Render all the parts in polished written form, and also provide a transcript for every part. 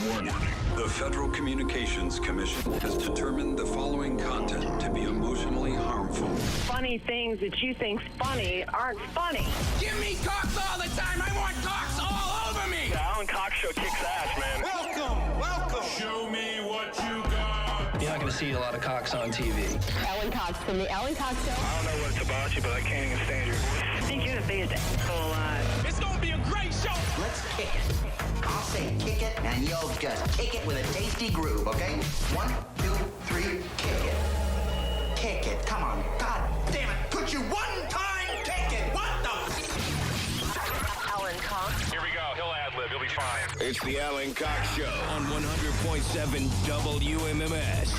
Warning. The Federal Communications Commission has determined the following content to be emotionally harmful. Funny things that you think's funny aren't funny. Give me cocks all the time. I want cocks all over me. The Alan Cox Show kicks ass, man. Welcome. Show me what you got. You're not going to see a lot of cocks on TV. Alan Cox from the Alan Cox Show. I don't know what it's about you, but I can't even stand your voice. I think you're the biggest asshole alive. It's going to be a great show. Let's kick it. I'll say kick it, and you'll just kick it with a tasty groove, okay? 1, 2, 3, kick it. Kick it. Come on. God damn it. Could you one time kick it? What the? Alan Cox. Here we go. He'll ad-lib. He'll be fine. It's the Alan Cox Show on 100.7 WMMS.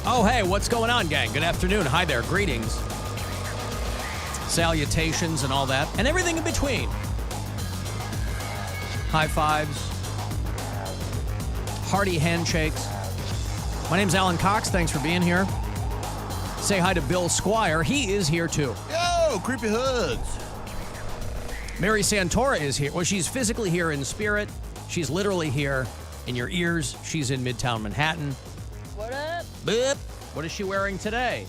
Oh, hey, what's going on, gang? Good afternoon. Hi there. Greetings. Salutations and all that. And everything in between. High fives. Hearty handshakes. My name's Alan Cox. Thanks for being here. Say hi to Bill Squire. He is here, too. Yo, creepy hoods. Mary Santora is here. Well, she's physically here in spirit. She's literally here in your ears. She's in Midtown Manhattan. What up? Boop. What is she wearing today?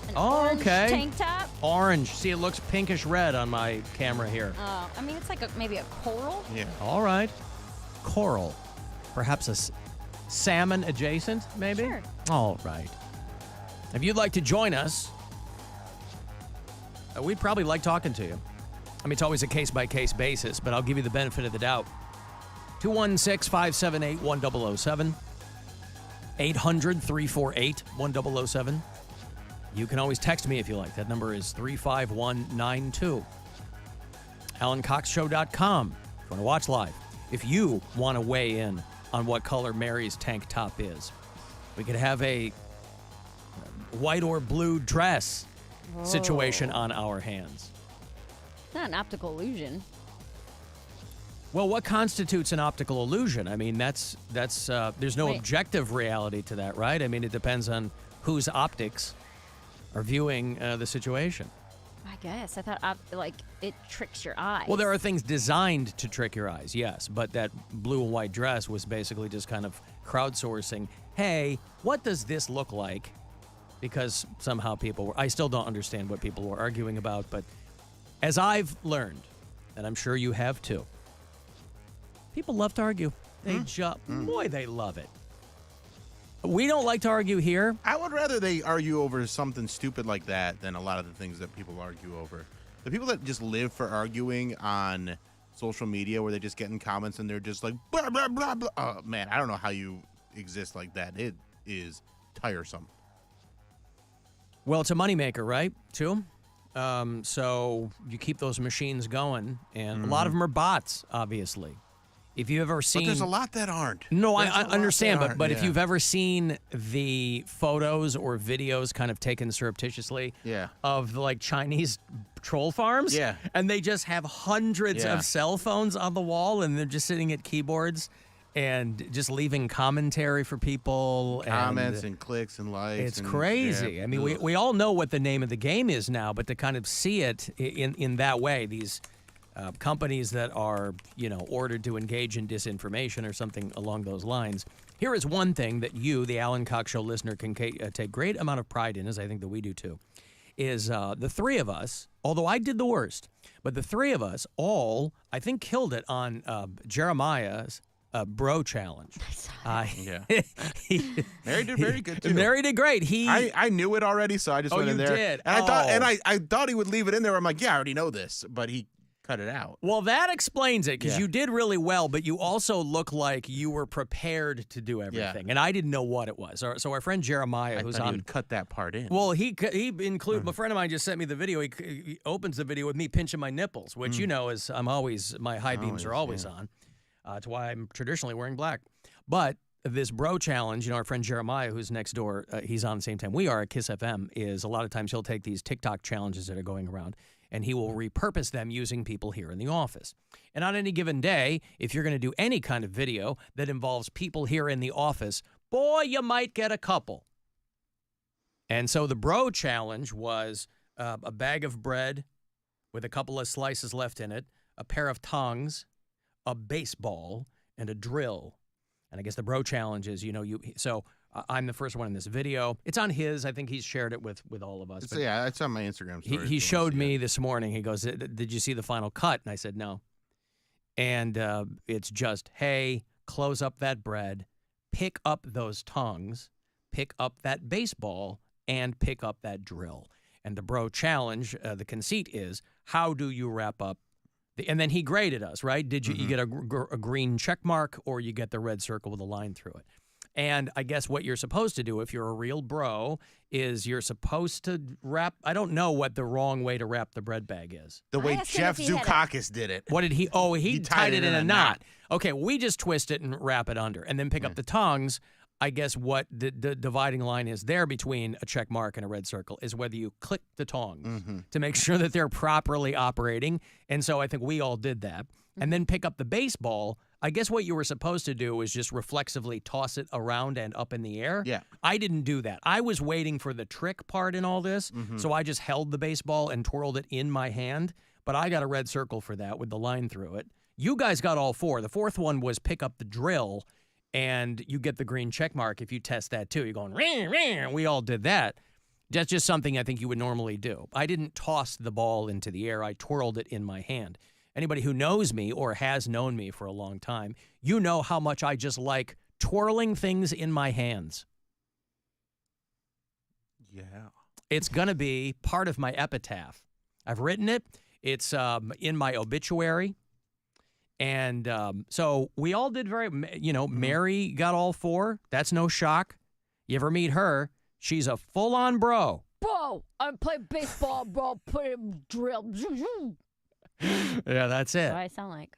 An orange tank top? Orange. See, it looks pinkish red on my camera here. Oh, I mean, it's like maybe a coral. Yeah. All right. Coral. Perhaps a salmon adjacent, maybe? Sure. All right. If you'd like to join us, we'd probably like talking to you. I mean, it's always a case-by-case basis, but I'll give you the benefit of the doubt. 216-578-1007. 800-348-1007. You can always text me if you like. That number is 35192. AlanCoxShow.com if you want to watch live. If you want to weigh in on what color Mary's tank top is, we could have a white or blue dress situation on our hands. It's not an optical illusion. Well, what constitutes an optical illusion? I mean, there's no objective reality to that, right? I mean, it depends on whose optics are viewing the situation. I guess. I thought, it tricks your eyes. Well, there are things designed to trick your eyes, yes, but that blue and white dress was basically just kind of crowdsourcing, hey, what does this look like? Because somehow I still don't understand what people were arguing about, but as I've learned, and I'm sure you have too, people love to argue. They boy, they love it. We don't like to argue here. I would rather they argue over something stupid like that than a lot of the things that people argue over. The people that just live for arguing on social media where they just get in comments and they're just like, blah, blah, blah, blah. Oh, man, I don't know how you exist like that. It is tiresome. Well, it's a moneymaker, right, too? So you keep those machines going, and a lot of them are bots, obviously. If you've ever seen... But there's a lot that aren't. No, I understand, but yeah. If you've ever seen the photos or videos kind of taken surreptitiously of, like, Chinese troll farms, and they just have hundreds of cell phones on the wall, and they're just sitting at keyboards and just leaving commentary for people. Comments and clicks and likes. It's crazy. Yeah. I mean, we all know what the name of the game is now, but to kind of see it in that way, these... companies that are, ordered to engage in disinformation or something along those lines. Here is one thing that you, the Alan Cox Show listener, can take great amount of pride in, as I think that we do too, is the three of us, although I did the worst, but the three of us all, I think, killed it on Jeremiah's bro challenge. Mary did very good too. Mary did great. I knew it already, so I just went in there. Oh, you did? And I thought he would leave it in there. I'm like, yeah, I already know this, but he cut it out. Well, that explains it, because you did really well, but you also look like you were prepared to do everything, and I didn't know what it was. So our friend Jeremiah, who's on, he would cut that part in. Well, he included. A friend of mine just sent me the video. He opens the video with me pinching my nipples, which is my high beams are always on. That's why I'm traditionally wearing black. But this bro challenge, our friend Jeremiah, who's next door, he's on the same time we are at Kiss FM, is a lot of times he'll take these TikTok challenges that are going around, and he will repurpose them using people here in the office. And on any given day, if you're going to do any kind of video that involves people here in the office, boy, you might get a couple. And so the bro challenge was a bag of bread with a couple of slices left in it, a pair of tongs, a baseball, and a drill. And I guess the bro challenge is, so I'm the first one in this video. It's on his. I think he's shared it with all of us. It's on my Instagram story. He showed me this morning. He goes, did you see the final cut? And I said, no. And it's just, hey, close up that bread, pick up those tongs, pick up that baseball, and pick up that drill. And the bro challenge, the conceit is, how do you wrap up? And then he graded us, right? Did you get a green check mark, or you get the red circle with a line through it? And I guess what you're supposed to do, if you're a real bro, is you're supposed to wrap. I don't know what the wrong way to wrap the bread bag is. The way Jeff Zukakis did it. What did he? Oh, he tied it in a knot. Okay, we just twist it and wrap it under, and then pick up the tongs. I guess what the dividing line is there between a check mark and a red circle is whether you click the tongs to make sure that they're properly operating. And so I think we all did that. And then pick up the baseball. I guess what you were supposed to do was just reflexively toss it around and up in the air. Yeah. I didn't do that. I was waiting for the trick part in all this, so I just held the baseball and twirled it in my hand. But I got a red circle for that with the line through it. You guys got all four. The fourth one was pick up the drill, and you get the green check mark if you test that too. You're going, ring, ring. We all did that. That's just something I think you would normally do. I didn't toss the ball into the air. I twirled it in my hand. Anybody who knows me or has known me for a long time, you know how much I just like twirling things in my hands. Yeah. It's going to be part of my epitaph. I've written it. It's in my obituary. And so we all did Mary got all four. That's no shock. You ever meet her, she's a full-on bro. Bro, I play baseball, bro. Put it drill. Yeah, that's it. That's what I sound like.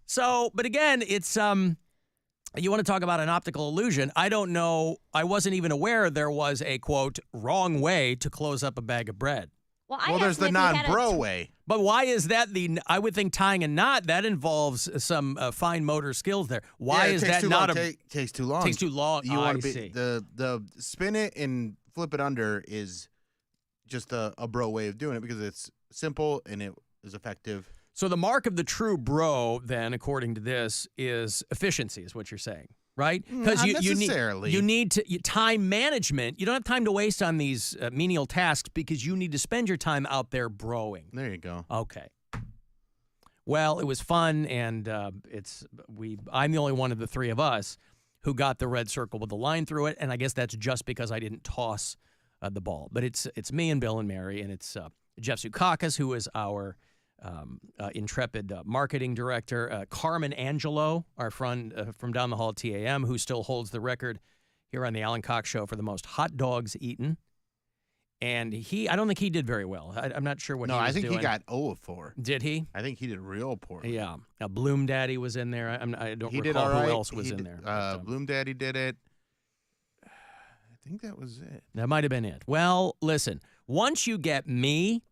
So, but again, it's you want to talk about an optical illusion. I don't know. I wasn't even aware there was a, quote, wrong way to close up a bag of bread. Well, there's the non-bro way. But why is that I would think tying a knot, that involves some fine motor skills there. Why is that not takes too long. Takes too long. You want to see. The spin it and flip it under is just a bro way of doing it because it's simple and it is effective. So the mark of the true bro, then, according to this, is efficiency, is what you're saying, right? Because you need time management. You don't have time to waste on these menial tasks because you need to spend your time out there broing. There you go. Okay. Well, it was fun, and I'm the only one of the three of us who got the red circle with the line through it, and I guess that's just because I didn't toss the ball. But it's me and Bill and Mary, and it's Jeff Zukakis, who is our intrepid marketing director, Carmen Angelo, our friend from down the hall at TAM, who still holds the record here on the Alan Cox Show for the most hot dogs eaten. And I don't think he did very well. I'm not sure what he was doing. No, I think he got 0 of 4. Did he? I think he did real poorly. Yeah. Now, Bloom Daddy was in there. I don't recall who else was in there. Bloom Daddy did it. I think that was it. That might have been it. Well, listen, once you get me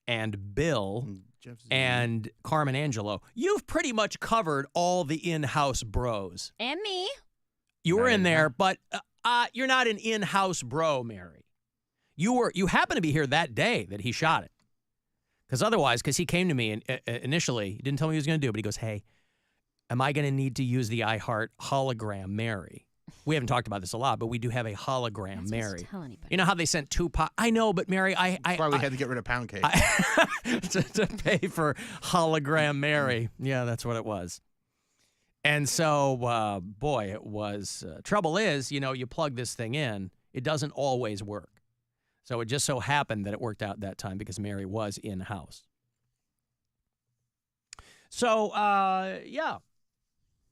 and Bill and Carmen Angelo, you've pretty much covered all the in-house bros. And me. You were in there, but you're not an in-house bro, Mary. You happen to be here that day that he shot it. Because he came to me and initially, he didn't tell me what he was going to do, but he goes, hey, am I going to need to use the iHeart hologram Mary? We haven't talked about this a lot, but we do have a hologram Mary. You know how they sent Tupac? I know, but Mary, That's why we had to get rid of Pound Cake. to pay for hologram Mary. Yeah, that's what it was. And so, boy, it was. Trouble is, you plug this thing in, it doesn't always work. So it just so happened that it worked out that time because Mary was in-house. So, yeah.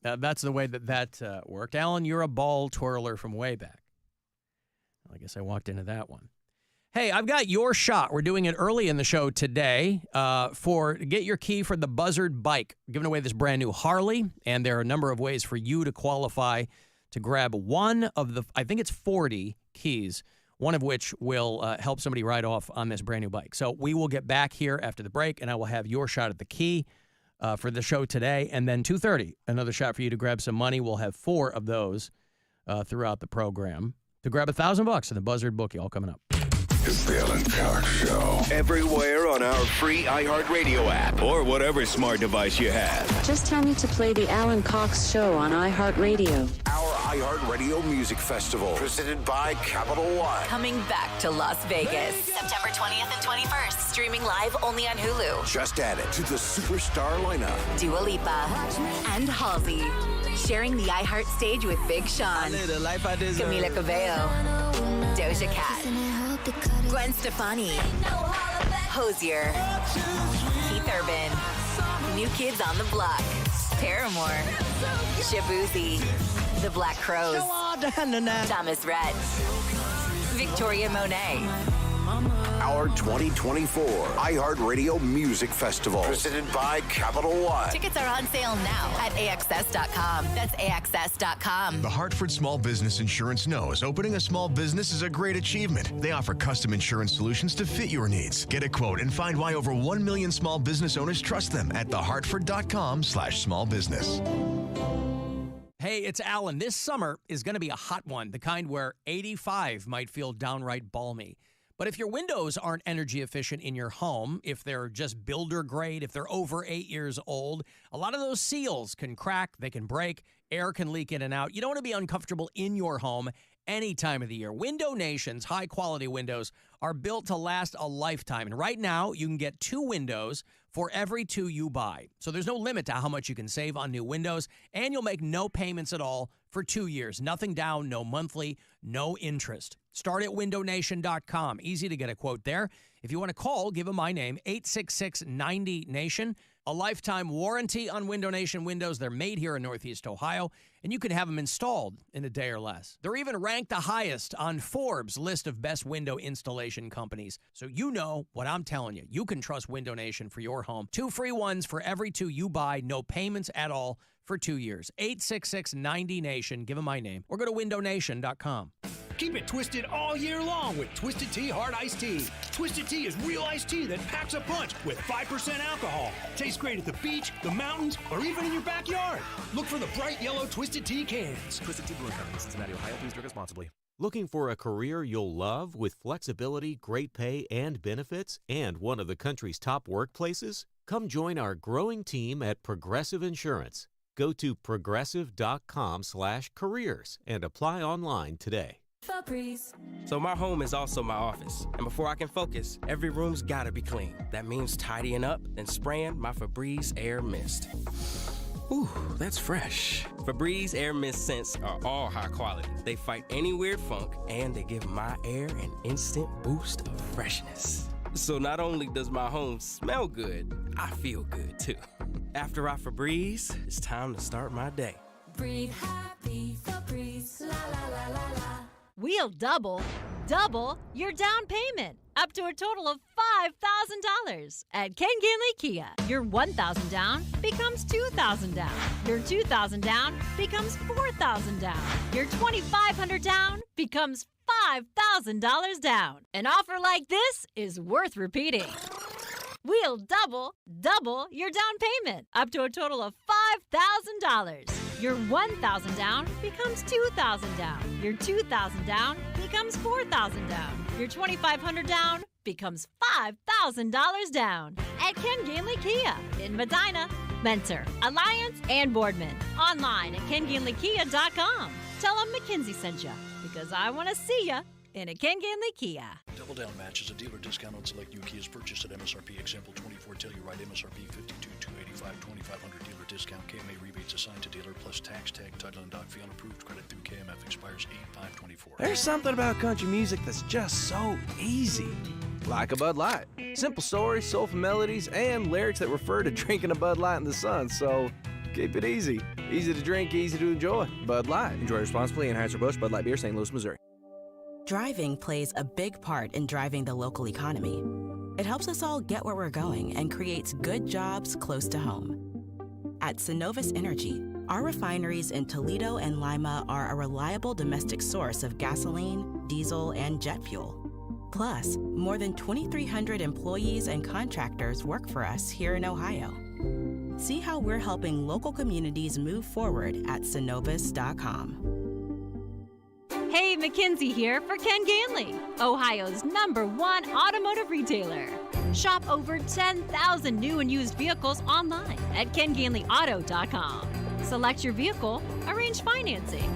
That's the way that worked. Alan, you're a ball twirler from way back. I guess I walked into that one. Hey, I've got your shot. We're doing it early in the show today get your key for the Buzzard bike. We're giving away this brand new Harley, and there are a number of ways for you to qualify to grab one of the, I think it's 40 keys, one of which will help somebody ride off on this brand new bike. So we will get back here after the break, and I will have your shot at the key for the show today. And then 2:30, another shot for you to grab some money. We'll have 4 of those throughout the program to grab $1,000 in the Buzzard Bookie, all coming up. It's the Alan Cox Show. Everywhere on our free iHeartRadio app or whatever smart device you have. Just tell me to play the Alan Cox Show on iHeartRadio. Our iHeartRadio Music Festival, presented by Capital One. Coming back to Las Vegas, September 20th and 21st. Streaming live only on Hulu. Just added to the superstar lineup. Dua Lipa and Halsey. Sharing the iHeart stage with Big Sean. Camila Cabello. Doja Cat. Gwen Stefani. Hosier. Keith Urban. New Kids on the Block. Paramore. Shabuzi. The Black Crows. Thomas Rhett. Victoria Monet. Our 2024 iHeartRadio Music Festival, presented by Capital One. Tickets are on sale now at AXS.com. That's AXS.com. The Hartford Small Business Insurance knows opening a small business is a great achievement. They offer custom insurance solutions to fit your needs. Get a quote and find why over 1 million small business owners trust them at thehartford.com/smallbusiness. Hey, it's Alan. This summer is going to be a hot one, the kind where 85 might feel downright balmy. But if your windows aren't energy efficient in your home, if they're just builder grade, if they're over 8 years old, a lot of those seals can crack, they can break, air can leak in and out. You don't want to be uncomfortable in your home any time of the year. Window Nation's high-quality windows are built to last a lifetime. And right now, you can get 2 windows for every 2 you buy. So there's no limit to how much you can save on new windows, and you'll make no payments at all for 2 years. Nothing down, no monthly, no interest. Start at windownation.com. Easy to get a quote there. If you want to call, give them my name, 866-90-NATION. A lifetime warranty on Window Nation windows. They're made here in Northeast Ohio, and you can have them installed in a day or less. They're even ranked the highest on Forbes' list of best window installation companies. So you know what I'm telling you. You can trust Window Nation for your home. 2 free ones for every 2 you buy. No payments at all for 2 years. 866-90-NATION. Give them my name. Or go to windownation.com. Keep it twisted all year long with Twisted Tea Hard Iced Tea. Twisted Tea is real iced tea that packs a punch with 5% alcohol. Tastes great at the beach, the mountains, or even in your backyard. Look for the bright yellow Twisted Tea cans. Twisted Tea Brewing Company, Cincinnati, Ohio. Please drink responsibly. Looking for a career you'll love with flexibility, great pay, and benefits, and one of the country's top workplaces? Come join our growing team at Progressive Insurance. Go to progressive.com/careers and apply online today. Febreze. So my home is also my office. And before I can focus, every room's gotta be clean. That means tidying up and spraying my Febreze Air Mist. Ooh, that's fresh. Febreze Air Mist scents are all high quality. They fight any weird funk, and they give my air an instant boost of freshness. So not only does my home smell good, I feel good too. After I Febreze, it's time to start my day. Breathe happy, Febreze, la la la la la. We'll double your down payment, up to a total of $5,000 at Ken Ginley Kia. Your $1,000 down becomes $2,000 down. Your $2,000 down becomes $4,000 down. Your $2,500 down becomes $5,000 down. An offer like this is worth repeating. We'll double your down payment, up to a total of $5,000. Your $1,000 down becomes $2,000 down. Your $2,000 down becomes $4,000 down. Your $2,500 down becomes $5,000 down. At Ken Ginley Kia in Medina, Mentor, Alliance, and Boardman. Online at KenGinleyKia.com. Tell them McKinsey sent you, because I want to see you in a Ken Ginley Kia. Double Down Match is a dealer discount on select new Kias purchased at MSRP. Example 24, tell you right, MSRP 52,285, 2,500 dealer discount. KMA rebates assigned to dealer plus tax, tag, title, and doc fee on approved credit through KMF expires 8/5/24. There's something about country music that's just so easy. Like a Bud Light. Simple stories, soulful melodies, and lyrics that refer to drinking a Bud Light in the sun. So keep it easy. Easy to drink, easy to enjoy. Bud Light. Enjoy responsibly. Anheuser-Busch Bud Light Beer, St. Louis, Missouri. Driving plays a big part in driving the local economy. It helps us all get where we're going and creates good jobs close to home. At Synovus Energy, Our refineries in Toledo and Lima are a reliable domestic source of gasoline, diesel, and jet fuel. Plus, more than 2,300 employees and contractors work for us here in Ohio. See how we're helping local communities move forward at Synovus.com. Hey, McKinsey here for Ken Ganley, Ohio's #1 automotive retailer. Shop over 10,000 new and used vehicles online at KenGanleyAuto.com. Select your vehicle, arrange financing,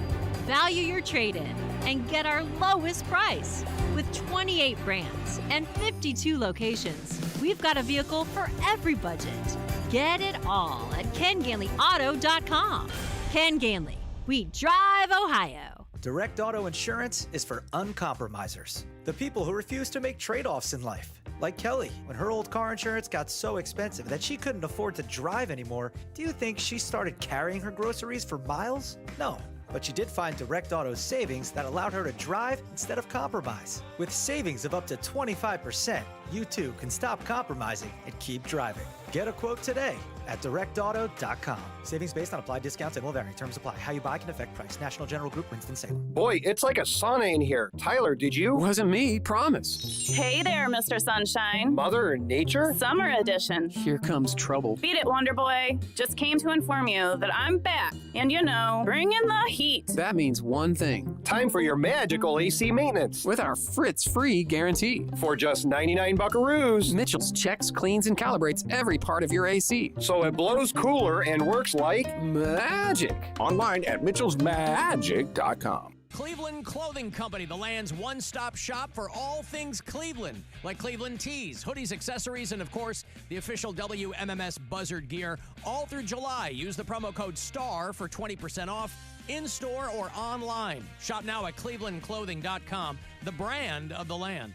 value your trade-in, and get our lowest price. With 28 brands and 52 locations, we've got a vehicle for every budget. Get it all at KenGanleyAuto.com. Ken Ganley, we drive Ohio. Direct Auto Insurance is for uncompromisers, the people who refuse to make trade-offs in life. Like Kelly, when her old car insurance got so expensive that she couldn't afford to drive anymore, do you think she started carrying her groceries for miles? No. But she did find Direct Auto's savings that allowed her to drive instead of compromise. With savings of up to 25%, you too can stop compromising and keep driving. Get a quote today at directauto.com. Savings based on applied discounts and will vary. Terms apply. How you buy can affect price. National General Group, Winston-Salem. Boy, it's like a sauna in here. Tyler, did you? Wasn't me, promise. Hey there, Mr. Sunshine. Mother Nature? Summer edition. Here comes trouble. Beat it, Wonder Boy. Just came to inform you that I'm back. And bring in the heat. That means one thing. Time for your magical AC maintenance. With our Fritz-free guarantee. For just 99 buckaroos. Mitchell's checks, cleans, and calibrates every part of your AC. So it blows cooler and works like magic. Online at mitchellsmagic.com. Cleveland Clothing Company, the land's one-stop shop for all things Cleveland, like Cleveland tees, hoodies, accessories, and of course, the official WMMS Buzzard gear. All through July, use the promo code STAR for 20% off in-store or online. Shop now at clevelandclothing.com, the brand of the land.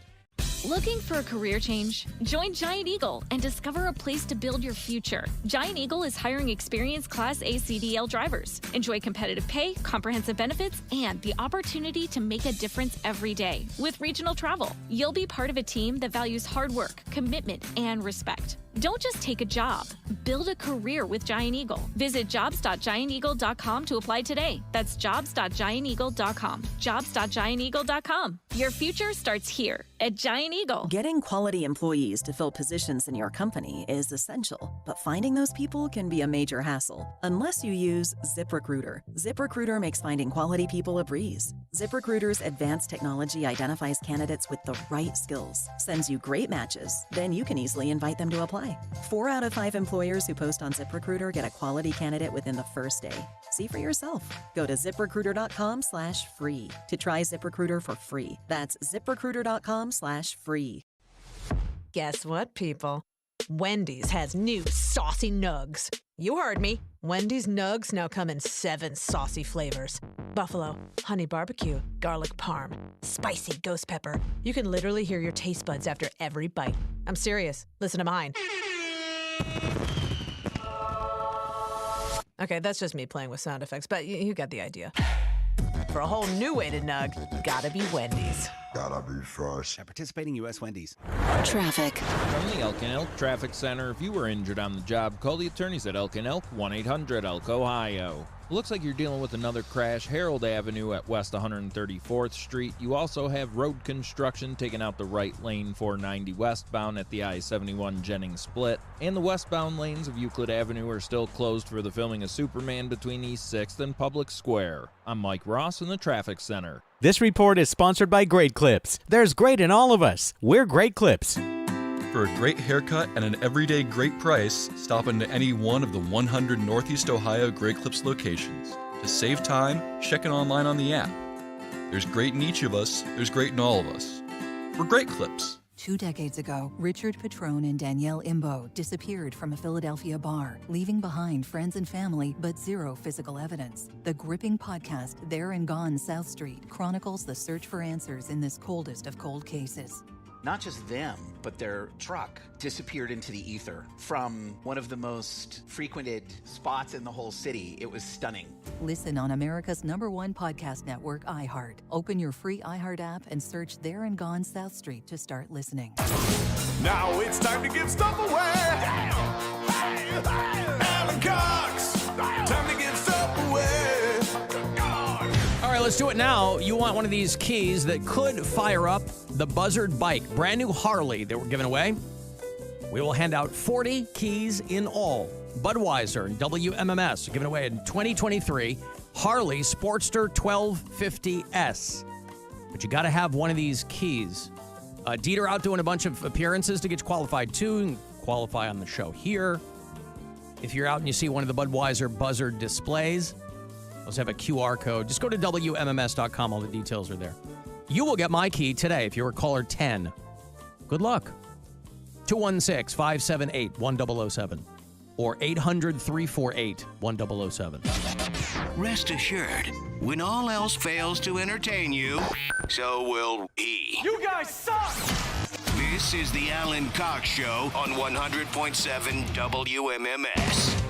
Looking for a career change? Join Giant Eagle and discover a place to build your future. Giant Eagle is hiring experienced Class A CDL drivers. Enjoy competitive pay, comprehensive benefits, and the opportunity to make a difference every day. With regional travel, you'll be part of a team that values hard work, commitment, and respect. Don't just take a job. Build a career with Giant Eagle. Visit jobs.gianteagle.com to apply today. That's jobs.gianteagle.com. Jobs.gianteagle.com. Your future starts here at Giant Eagle. Getting quality employees to fill positions in your company is essential, but finding those people can be a major hassle unless you use ZipRecruiter. ZipRecruiter makes finding quality people a breeze. ZipRecruiter's advanced technology identifies candidates with the right skills, sends you great matches, then you can easily invite them to apply. 4 out of 5 employers who post on ZipRecruiter get a quality candidate within the first day. See for yourself. Go to ZipRecruiter.com/free to try ZipRecruiter for free. That's ZipRecruiter.com/free. Guess what, people? Wendy's has new saucy nugs. You heard me. Wendy's nugs now come in 7 saucy flavors. Buffalo, honey barbecue, garlic parm, spicy ghost pepper. You can literally hear your taste buds after every bite. I'm serious. Listen to mine. Okay, that's just me playing with sound effects, but you got the idea. For a whole new way to nug, gotta be Wendy's. Gotta be fresh. At participating U.S. Wendy's. Traffic. From the Elk and Elk Traffic Center, if you were injured on the job, call the attorneys at Elk and Elk, 1-800-ELK, Ohio. Looks like you're dealing with another crash, Harold Avenue at West 134th Street. You also have road construction taking out the right lane 490 westbound at the I-71 Jennings split, and the westbound lanes of Euclid Avenue are still closed for the filming of Superman between East 6th and Public Square. I'm Mike Ross in the Traffic Center. This report is sponsored by Great Clips. There's great in all of us. We're Great Clips. For a great haircut and an everyday great price, stop into any one of the 100 Northeast Ohio Great Clips locations. To save time, check it online on the app. There's great in each of us, there's great in all of us. We're Great Clips. 2 decades ago, Richard Petrone and Danielle Imbo disappeared from a Philadelphia bar, leaving behind friends and family, but zero physical evidence. The gripping podcast, There and Gone South Street, chronicles the search for answers in this coldest of cold cases. Not just them, but their truck disappeared into the ether from one of the most frequented spots in the whole city. It was stunning. Listen on America's #1 podcast network, iHeart. Open your free iHeart app and search There and Gone South Street to start listening. Now it's time to give stuff away. Alan Cox. Time to give stuff let's do it now. You want one of these keys that could fire up the Buzzard bike, brand new Harley that we're giving away. We will hand out 40 keys in all. Budweiser and WMMS are giving away in 2023 Harley Sportster 1250S. But you got to have one of these keys. Dieter out doing a bunch of appearances to get you qualified too. You can qualify on the show here. If you're out and you see one of the Budweiser Buzzard displays, those have a QR code. Just go to WMMS.com. All the details are there. You will get my key today if you're a caller 10. Good luck. 216-578-1007 or 800-348-1007. Rest assured, when all else fails to entertain you, so will he. You guys suck! This is the Alan Cox Show on 100.7 WMMS.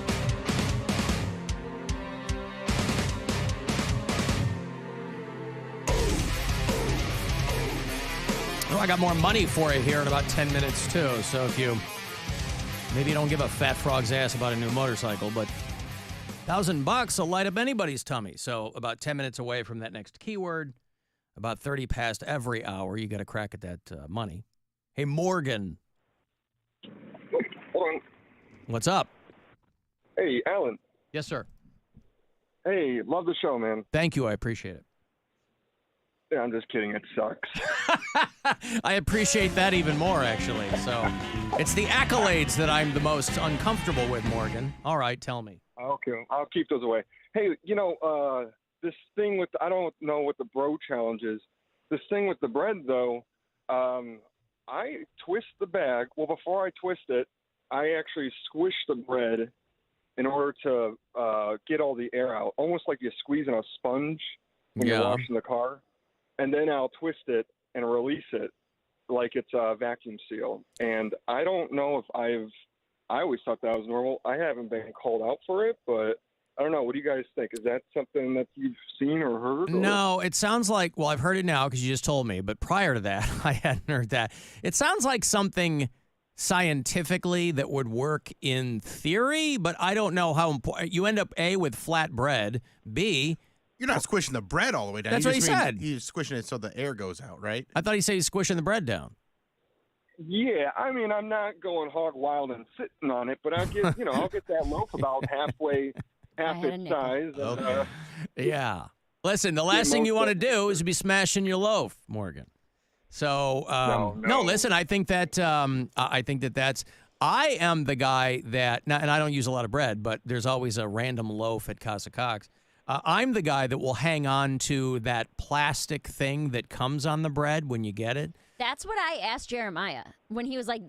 Oh, I got more money for you here in about 10 minutes, too. So if you maybe you don't give a fat frog's ass about a new motorcycle, but $1,000 will light up anybody's tummy. So about 10 minutes away from that next keyword, about 30 past every hour, you got to crack at that money. Hey, Morgan. Hold on. What's up? Hey, Alan. Yes, sir. Hey, love the show, man. Thank you. I appreciate it. Yeah, I'm just kidding. It sucks. I appreciate that even more, actually. So it's the accolades that I'm the most uncomfortable with, Morgan. All right, tell me. Okay, I'll keep those away. Hey, this thing with, I don't know what the bro challenge is. This thing with the bread, though, I twist the bag. Well, before I twist it, I actually squish the bread in order to get all the air out, almost like you're squeezing a sponge when you're washing the car. And then I'll twist it and release it like it's a vacuum seal. And I don't know if I always thought that was normal. I haven't been called out for it, but I don't know. What do you guys think? Is that something that you've seen or heard? Or? No, it sounds like, well, I've heard it now because you just told me, but prior to that, I hadn't heard that. It sounds like something scientifically that would work in theory, but I don't know how important. You end up, A, with flat bread, B, you're not squishing the bread all the way down. That's what he said. You're squishing it so the air goes out, right? I thought he said he's squishing the bread down. Yeah, I mean, I'm not going hog wild and sitting on it, but I'll get, I'll get that loaf about half its size. And, yeah. Listen, the last thing you want to do is be smashing your loaf, Morgan. So, no, listen, I think that I am the guy that, and I don't use a lot of bread, but there's always a random loaf at Casa Cox. I'm the guy that will hang on to that plastic thing that comes on the bread when you get it. That's what I asked Jeremiah. When he was like,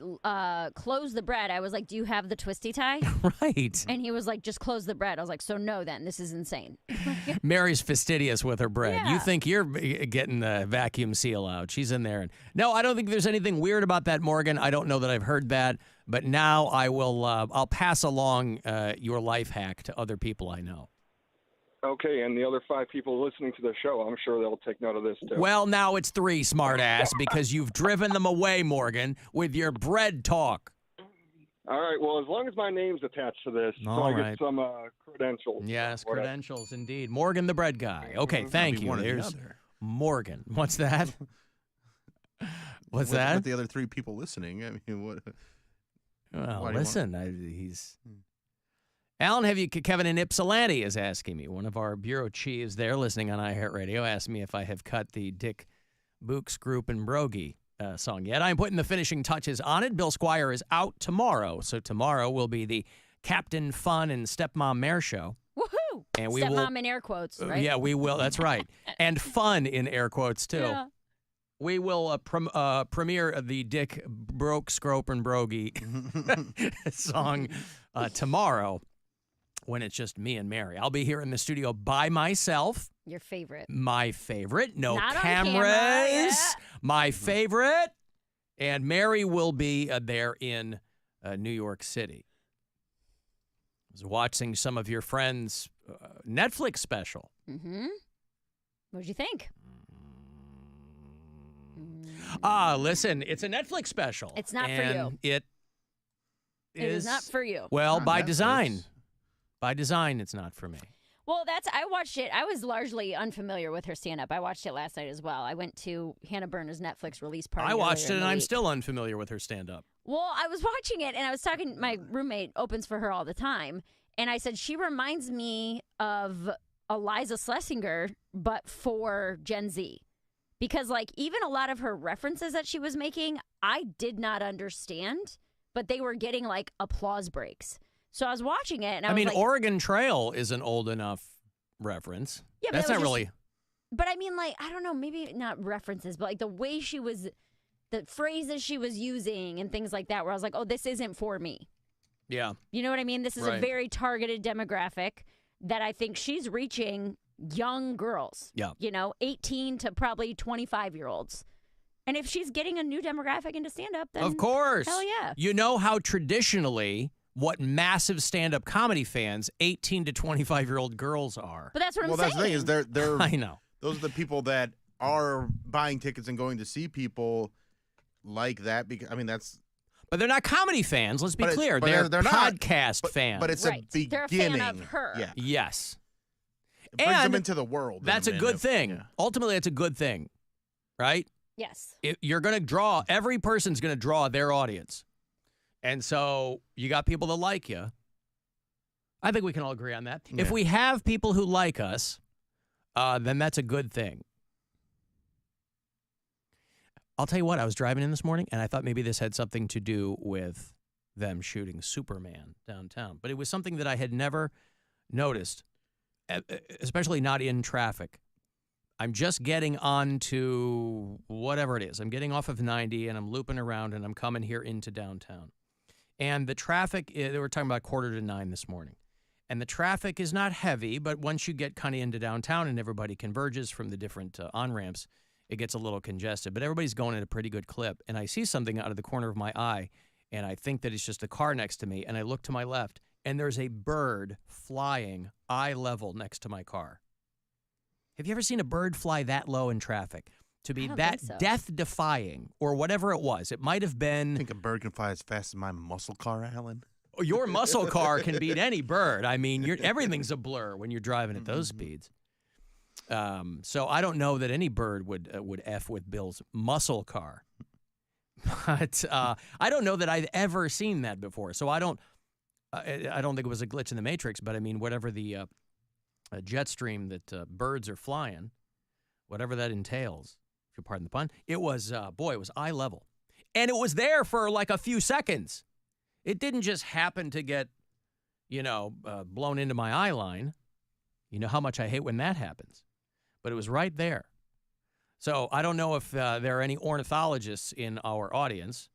close the bread, I was like, do you have the twisty tie? Right. And he was like, just close the bread. I was like, so no then. This is insane. Mary's fastidious with her bread. Yeah. You think you're getting the vacuum seal out. She's in there. No, I don't think there's anything weird about that, Morgan. I don't know that I've heard that. But now I will, I'll pass along your life hack to other people I know. Okay, and the other 5 people listening to the show, I'm sure they'll take note of this, too. Well, now it's 3, smartass, because you've driven them away, Morgan, with your bread talk. All right, well, as long as my name's attached to this, so I get some credentials. Yes, credentials, indeed. Morgan the bread guy. Okay, thank you. There's Morgan. What's that? What's that? With the other 3 people listening, I mean, what? Well, listen, he's... Alan, have you? Kevin in Ypsilanti is asking me. One of our bureau chiefs there listening on iHeartRadio asked me if I have cut the Dick Books Group and Brogy song yet. I'm putting the finishing touches on it. Bill Squire is out tomorrow, so tomorrow will be the Captain Fun and Stepmom Mare show. Woohoo! And we Stepmom in air quotes, right? Yeah, we will. That's right. And fun in air quotes too. Yeah. We will premiere the Dick Broke Scrope and Brogy song tomorrow. When it's just me and Mary. I'll be here in the studio by myself. Your favorite. My favorite. No Not cameras. On camera, yeah. My favorite. And Mary will be there in New York City. I was watching some of your friends' Netflix special. Mm-hmm. What'd you think? Listen, it's a Netflix special. It's not for you. It is not for you. Well, by design. By design, it's not for me. Well, I watched it. I was largely unfamiliar with her stand-up. I watched it last night as well. I went to Hannah Berner's Netflix release party. I watched it, earlier in and the I'm week. still unfamiliar with her stand-up. Well, I was watching it, and I was talking. My roommate opens for her all the time, and I said she reminds me of Eliza Schlesinger, but for Gen Z, because like even a lot of her references that she was making, I did not understand, but they were getting like applause breaks. So I was watching it, and I was like, Oregon Trail is an old enough reference. Yeah, but that's that not was really. But I mean, like, I don't know, maybe not references, but like the way she was, the phrases she was using and things like that, where I was like, oh, this isn't for me. Yeah. You know what I mean? This is a very targeted demographic that I think she's reaching young girls. Yeah. 18 to probably 25-year-olds. And if she's getting a new demographic into stand-up, then Of course. hell yeah. You know how traditionally what massive stand-up comedy fans 18 to 25-year-old girls are. But that's what I'm saying. Well, that's the thing is they're I know. Those are the people that are buying tickets and going to see people like that because that's. But they're not comedy fans. Let's be clear. They're podcast not, fans. But it's a beginning. They're a fan of her. Yeah. Yes. It brings them into the world. That's a good thing. Yeah. Ultimately, it's a good thing, right? Yes. You're going to draw. Every person's going to draw their audience. And so you got people that like you. I think we can all agree on that. Yeah. If we have people who like us, then that's a good thing. I'll tell you what, I was driving in this morning, and I thought maybe this had something to do with them shooting Superman downtown. But it was something that I had never noticed, especially not in traffic. I'm just getting on to whatever it is. I'm getting off of 90, and I'm looping around, and I'm coming here into downtown. And the traffic, they were talking about 8:45 this morning. And the traffic is not heavy, but once you get kind of into downtown and everybody converges from the different on-ramps, it gets a little congested. But everybody's going at a pretty good clip. And I see something out of the corner of my eye, and I think that it's just a car next to me. And I look to my left, and there's a bird flying eye level next to my car. Have you ever seen a bird fly that low in traffic? To be that death-defying, or whatever it was. It might have been... I think a bird can fly as fast as my muscle car, Alan. Your muscle car can beat any bird. I mean, everything's a blur when you're driving at those speeds. So I don't know that any bird would F with Bill's muscle car. But I don't know that I've ever seen that before. So I don't think it was a glitch in the Matrix, but I mean, whatever the jet stream that birds are flying, whatever that entails, if you pardon the pun, it was, it was eye level. And it was there for like a few seconds. It didn't just happen to get, blown into my eye line. You know how much I hate when that happens. But it was right there. So I don't know if there are any ornithologists in our audience,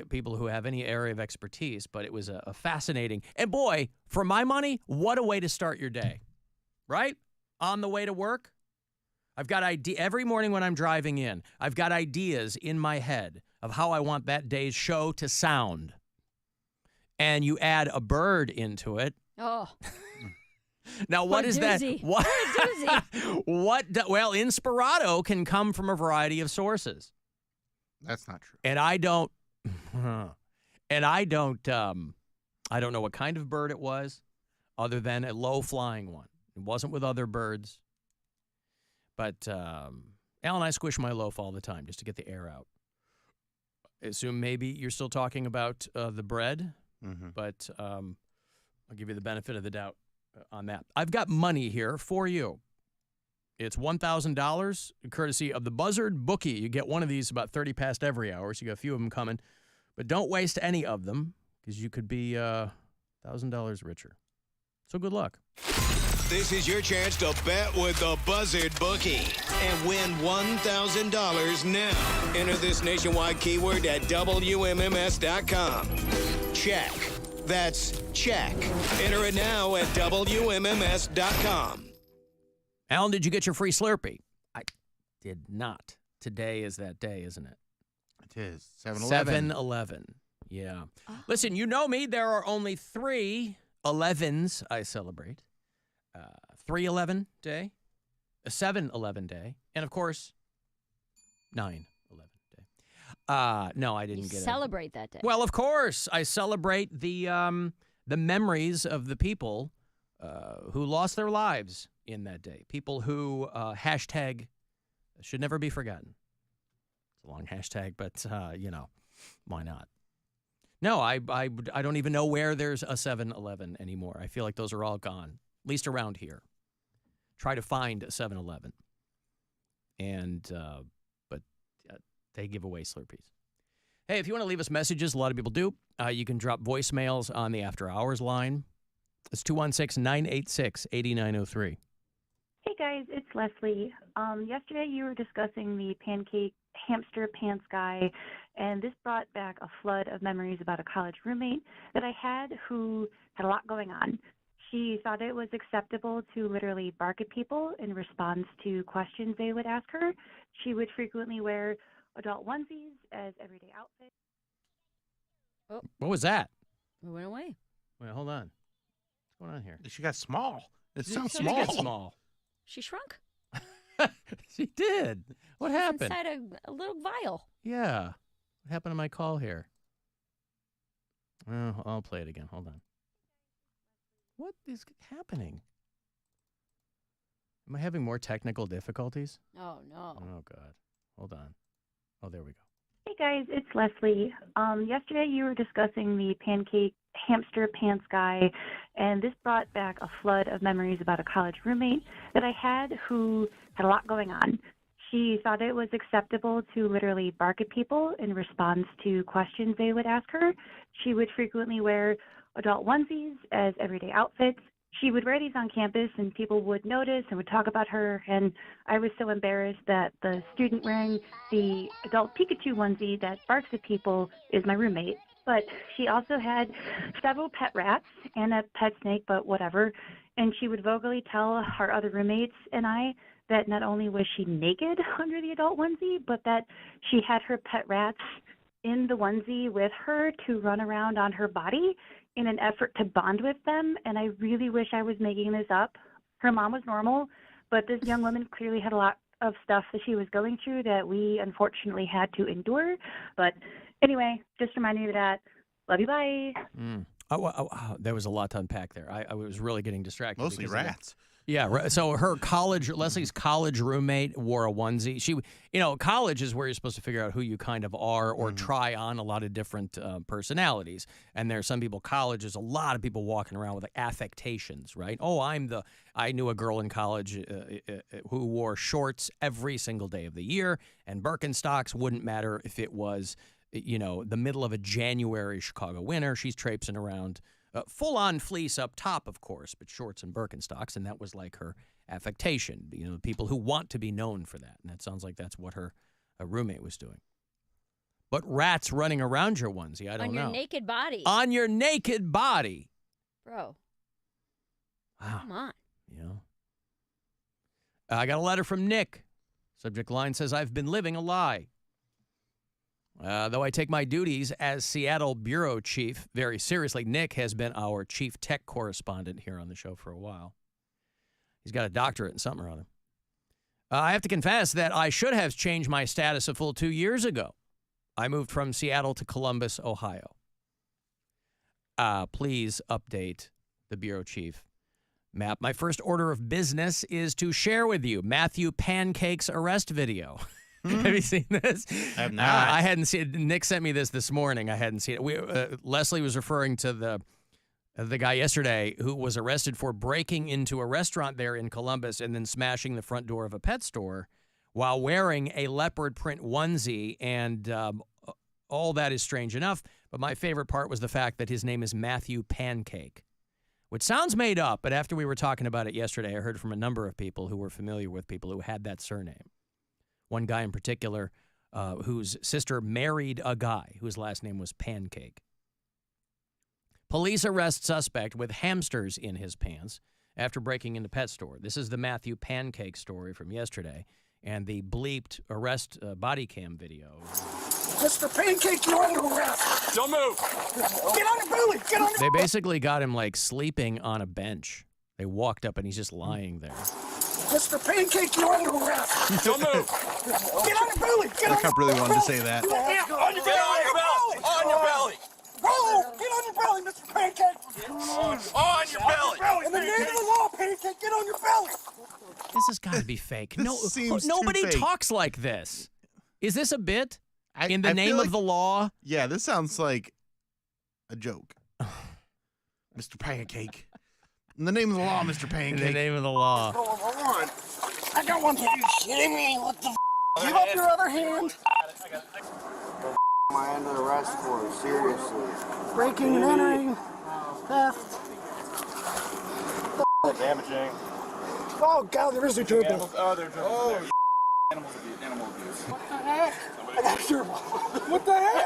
people who have any area of expertise, but it was a fascinating. And boy, for my money, what a way to start your day, right? On the way to work. I've got every morning when I'm driving in, I've got ideas in my head of how I want that day's show to sound. And you add a bird into it. Oh. Now, what is that? Well, Inspirato can come from a variety of sources. That's not true. And I don't know what kind of bird it was, other than a low-flying one. It wasn't with other birds. But Al and I squish my loaf all the time just to get the air out. I assume maybe you're still talking about the bread, but I'll give you the benefit of the doubt on that. I've got money here for you. It's $1,000, courtesy of the Buzzard Bookie. You get one of these about 30 past every hour, so you got a few of them coming. But don't waste any of them, because you could be $1,000 richer. So good luck. This is your chance to bet with the Buzzard Bookie and win $1,000 now. Enter this nationwide keyword at WMMS.com. Check. That's check. Enter it now at WMMS.com. Alan, did you get your free Slurpee? I did not. Today is that day, isn't it? It is. 7-Eleven. 7-Eleven. Yeah. Listen, you know me. There are only 3 11s I celebrate. 3/11 day, a 7/11 day, and of course, 9/11 day. No, I didn't get it. Celebrate that day. Well, of course, I celebrate the memories of the people who lost their lives in that day. People who hashtag should never be forgotten. It's a long hashtag, but, why not? No, I don't even know where there's a 7-Eleven anymore. I feel like those are all gone, at least around here. Try to find a 7-Eleven. But they give away Slurpees. Hey, if you want to leave us messages, a lot of people do. You can drop voicemails on the After Hours line. It's 216-986-8903. Hey guys, it's Leslie. Yesterday you were discussing the pancake hamster pants guy, and this brought back a flood of memories about a college roommate that I had who had a lot going on. She thought it was acceptable to literally bark at people in response to questions they would ask her. She would frequently wear adult onesies as everyday outfits. Oh. What was that? It went away. Wait, hold on. What's going on here? She got small. It sounds She small. got small. She shrunk. She did. What happened? Inside a little vial. Yeah. What happened to my call here? Oh, I'll play it again. Hold on. What is happening? Am I having more technical difficulties? Oh, no. Oh, God. Hold on. Oh, there we go. Hey guys, it's Leslie. Yesterday you were discussing the pancake hamster pants guy, and this brought back a flood of memories about a college roommate that I had who had a lot going on. She thought it was acceptable to literally bark at people in response to questions they would ask her. She would frequently wear adult onesies as everyday outfits. She would wear these on campus, and people would notice and would talk about her, and I was so embarrassed that the student wearing the adult Pikachu onesie that barks at people is my roommate. But she also had several pet rats and a pet snake, but whatever, and she would vocally tell our other roommates and I that not only was she naked under the adult onesie, but that she had her pet rats in the onesie with her to run around on her body in an effort to bond with them, and I really wish I was making this up. Her mom was normal, but this young woman clearly had a lot of stuff that she was going through that we unfortunately had to endure. But anyway, just remind me of that. Love you, bye. There was a lot to unpack there. I was really getting distracted. Mostly because of rats. Yeah, so Leslie's college roommate wore a onesie. She, college is where you're supposed to figure out who you kind of are or try on a lot of different personalities. And there's some people, college, there's a lot of people walking around with affectations, right? Oh, I knew a girl in college who wore shorts every single day of the year, and Birkenstocks wouldn't matter if it was, the middle of a January Chicago winter. She's traipsing around. Full-on fleece up top, of course, but shorts and Birkenstocks, and that was like her affectation. People who want to be known for that, and that sounds like that's what her roommate was doing. But rats running around your onesie, I don't know. On your naked body. On your naked body. Bro. Wow. Come on. I got a letter from Nick. Subject line says, I've been living a lie. Though I take my duties as Seattle bureau chief very seriously, Nick has been our chief tech correspondent here on the show for a while. He's got a doctorate in something or other. I have to confess that I should have changed my status a full 2 years ago. I moved from Seattle to Columbus, Ohio. Please update the bureau chief. Map, my first order of business is to share with you Matthew Pancake's arrest video. Have you seen this? I have not. I hadn't seen it. Nick sent me this morning. I hadn't seen it. Leslie was referring to the guy yesterday who was arrested for breaking into a restaurant there in Columbus and then smashing the front door of a pet store while wearing a leopard print onesie. And all that is strange enough. But my favorite part was the fact that his name is Matthew Pancake, which sounds made up. But after we were talking about it yesterday, I heard from a number of people who were familiar with people who had that surname. One guy in particular whose sister married a guy whose last name was Pancake. Police arrest suspect with hamsters in his pants after breaking into pet store. This is the Matthew Pancake story from yesterday and the bleeped arrest body cam video. Mr. Pancake, you're under arrest. Don't move. Get on your belly. Get on your They basically got him like sleeping on a bench. They walked up and he's just lying there. Mr. Pancake, you're under arrest. Don't move. Get on your belly. Get I really wanted to say that. On your belly. On your belly. On your belly. Roll. Get on your belly, Mr. Pancake. On your belly. In the name of the law, Pancake, get on your belly. This has got to be fake. This seems too nobody fake. talks like this. Is this a bit? In the I name feel of the law? Yeah, this sounds like a joke. Mr. Pancake. In the name of the law, Mr. Pancake. In the name of the law. Hold on. I got one here. Are you shitting me? What the Give up your other hand. Am I under arrest for? Seriously. Breaking and entering. Theft. Damaging. Oh, God, there is a gerbil. Oh, there's a gerbil. Animal abuse. What the heck? I got a gerbil. What the heck?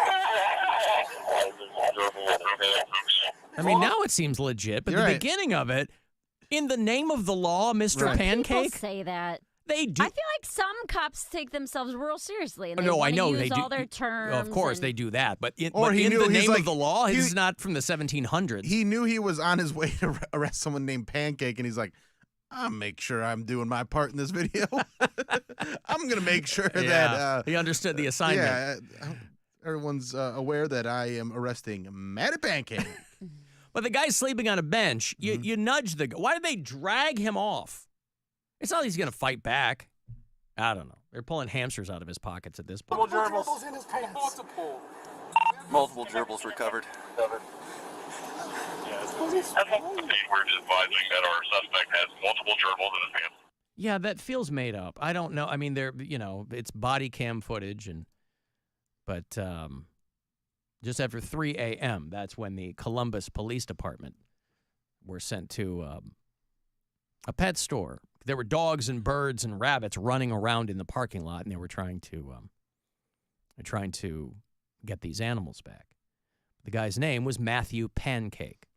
I mean, now it seems legit, but You're the right. beginning of it, in the name of the law, Mr. Right. Pancake. People say that. They do. I feel like some cops take themselves real seriously. And they No, I wanna know use they do. all their terms. Of course, and- they do that. But in, Or but he in knew, the he's name like- of the law, he- he's not from the 1700s. He knew he was on his way to arrest someone named Pancake, and he's like, I'll make sure I'm doing my part in this video. I'm going to make sure that... he understood the assignment. Yeah, everyone's aware that I am arresting Matty Pancake. But the guy's sleeping on a bench. Mm-hmm. You nudge the guy. Why did they drag him off? It's not like he's going to fight back. I don't know. They're pulling hamsters out of his pockets at this point. Multiple gerbils in his pants. Multiple gerbils recovered. Okay. We're just advising that our suspect has multiple gerbils in his pants. Yeah, that feels made up. I don't know. I mean, it's body cam footage, but just after 3 a.m., that's when the Columbus Police Department were sent to a pet store. There were dogs and birds and rabbits running around in the parking lot, and they were trying to get these animals back. The guy's name was Matthew Pancake.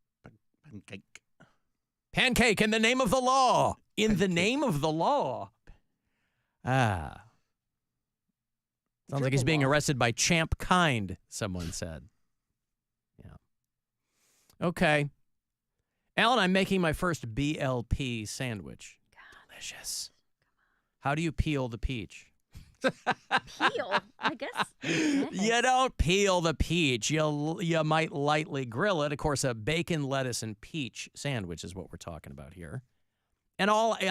Pancake. Pancake in the name of the law. In the name of the law. Sounds like he's being arrested by Champ Kind, someone said. Yeah. Okay. Alan, I'm making my first BLP sandwich. Delicious. How do you peel the peach? Peel, I guess. You don't peel the peach. You might lightly grill it. Of course, a bacon, lettuce, and peach sandwich is what we're talking about here. And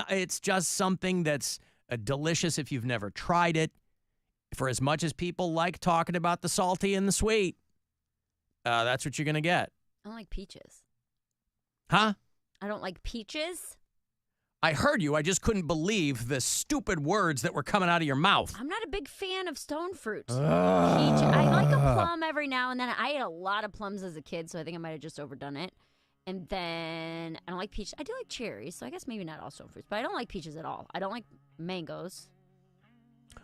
it's just something that's delicious if you've never tried it. For as much as people like talking about the salty and the sweet, that's what you're going to get. I don't like peaches. Huh? I don't like peaches. I heard you. I just couldn't believe the stupid words that were coming out of your mouth. I'm not a big fan of stone fruit. Peach. I like a plum every now and then. I ate a lot of plums as a kid, so I think I might have just overdone it. And then I don't like peaches. I do like cherries, so I guess maybe not all stone fruits, but I don't like peaches at all. I don't like mangoes.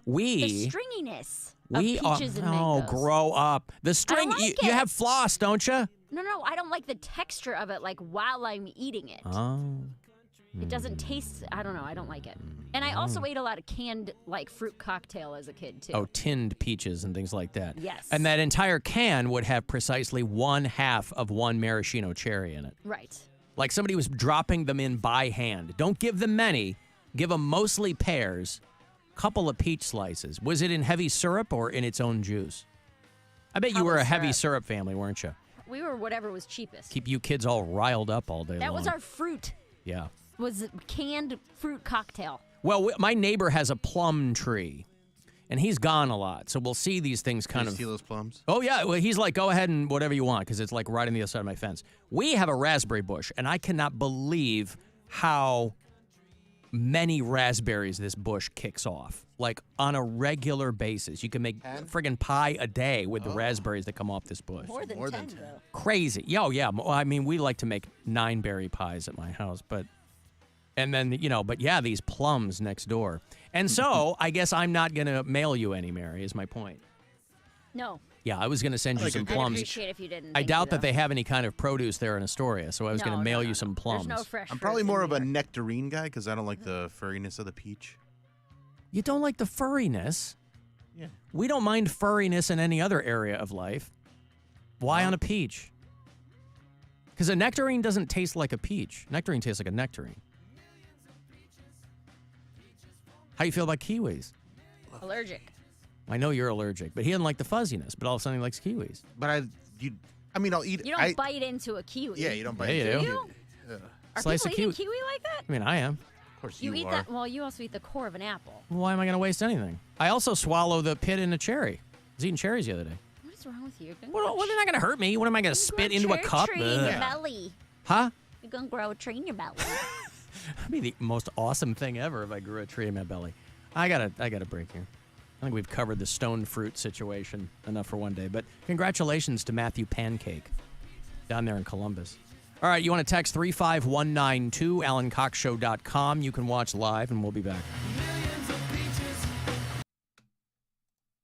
The stringiness of peaches and mangoes. Grow up. The string, you have floss, don't you? No, I don't like the texture of it, like while I'm eating it. Oh. It doesn't taste, I don't know, I don't like it. And I also ate a lot of canned, like, fruit cocktail as a kid, too. Oh, tinned peaches and things like that. Yes. And that entire can would have precisely 1/2 of one maraschino cherry in it. Right. Like somebody was dropping them in by hand. Don't give them many. Give them mostly pears, couple of peach slices. Was it in heavy syrup or in its own juice? I bet you were a heavy syrup family, weren't you? We were whatever was cheapest. Keep you kids all riled up all day long. That was our fruit. Yeah. Was canned fruit cocktail. Well, my neighbor has a plum tree, and he's gone a lot, so we'll see these things kind of. Steal those plums? Oh yeah, well he's like, go ahead and whatever you want, because it's like right on the other side of my fence. We have a raspberry bush, and I cannot believe how many raspberries this bush kicks off. Like on a regular basis, you can make friggin' pie a day with the raspberries that come off this bush. More than 10, though. Crazy. Oh yeah. Well, I mean, we like to make 9-berry pies at my house, but. And then, but yeah, these plums next door. And so, I guess I'm not going to mail you any, Mary, is my point. No. Yeah, I was going to send you some plums. I'd appreciate if you didn't. I doubt that they have any kind of produce there in Astoria, so I was going to mail you some plums. There's no fresh I'm probably more of a nectarine guy because I don't like the furriness of the peach. You don't like the furriness? Yeah. We don't mind furriness in any other area of life. Why on a peach? Because a nectarine doesn't taste like a peach. Nectarine tastes like a nectarine. How do you feel about kiwis? Allergic. I know you're allergic, but he doesn't like the fuzziness, but all of a sudden he likes kiwis. But I'll eat. You don't bite into a kiwi. Yeah, you don't bite into a it. kiwi. Are Slice people of eating kiwi. kiwi like that? I mean, I am. Of course You eat that? Well, you also eat the core of an apple. Why am I going to waste anything? I also swallow the pit in a cherry. I was eating cherries the other day. What is wrong with you? Well, they're not going to hurt me. What am I going to spit into a cup? Tree in your belly. Huh? You're gonna grow a tree in your belly. That'd be the most awesome thing ever if I grew a tree in my belly. I gotta break here. I think we've covered the stone fruit situation enough for one day. But congratulations to Matthew Pancake down there in Columbus. All right, you want to text 35192, AlanCoxShow.com. You can watch live, and we'll be back.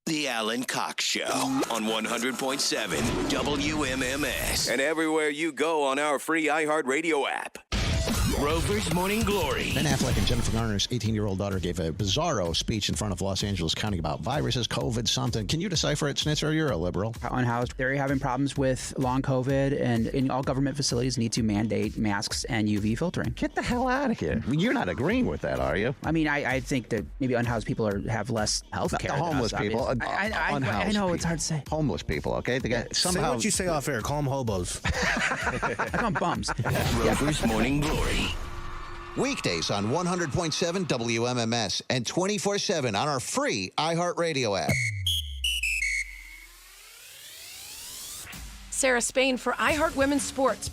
The Alan Cox Show on 100.7 WMMS and everywhere you go on our free iHeartRadio app. Rover's Morning Glory. Ben Affleck and Jennifer Garner's 18-year-old daughter gave a bizarro speech in front of Los Angeles County about viruses, COVID, something. Can you decipher it, Snitzer? You're a liberal. Unhoused, they're having problems with long COVID, and all government facilities need to mandate masks and UV filtering. Get the hell out of here. You're not agreeing with that, are you? I mean, I think that maybe unhoused people have less health care. The homeless people. I know, it's hard to say. Homeless people, okay? They got somehow... Say what you say off air. Call them hobos. I call them bums. Rover's Morning Glory. Weekdays on 100.7 WMMS and 24/7 on our free iHeartRadio app. Sarah Spain for iHeart Women's Sports.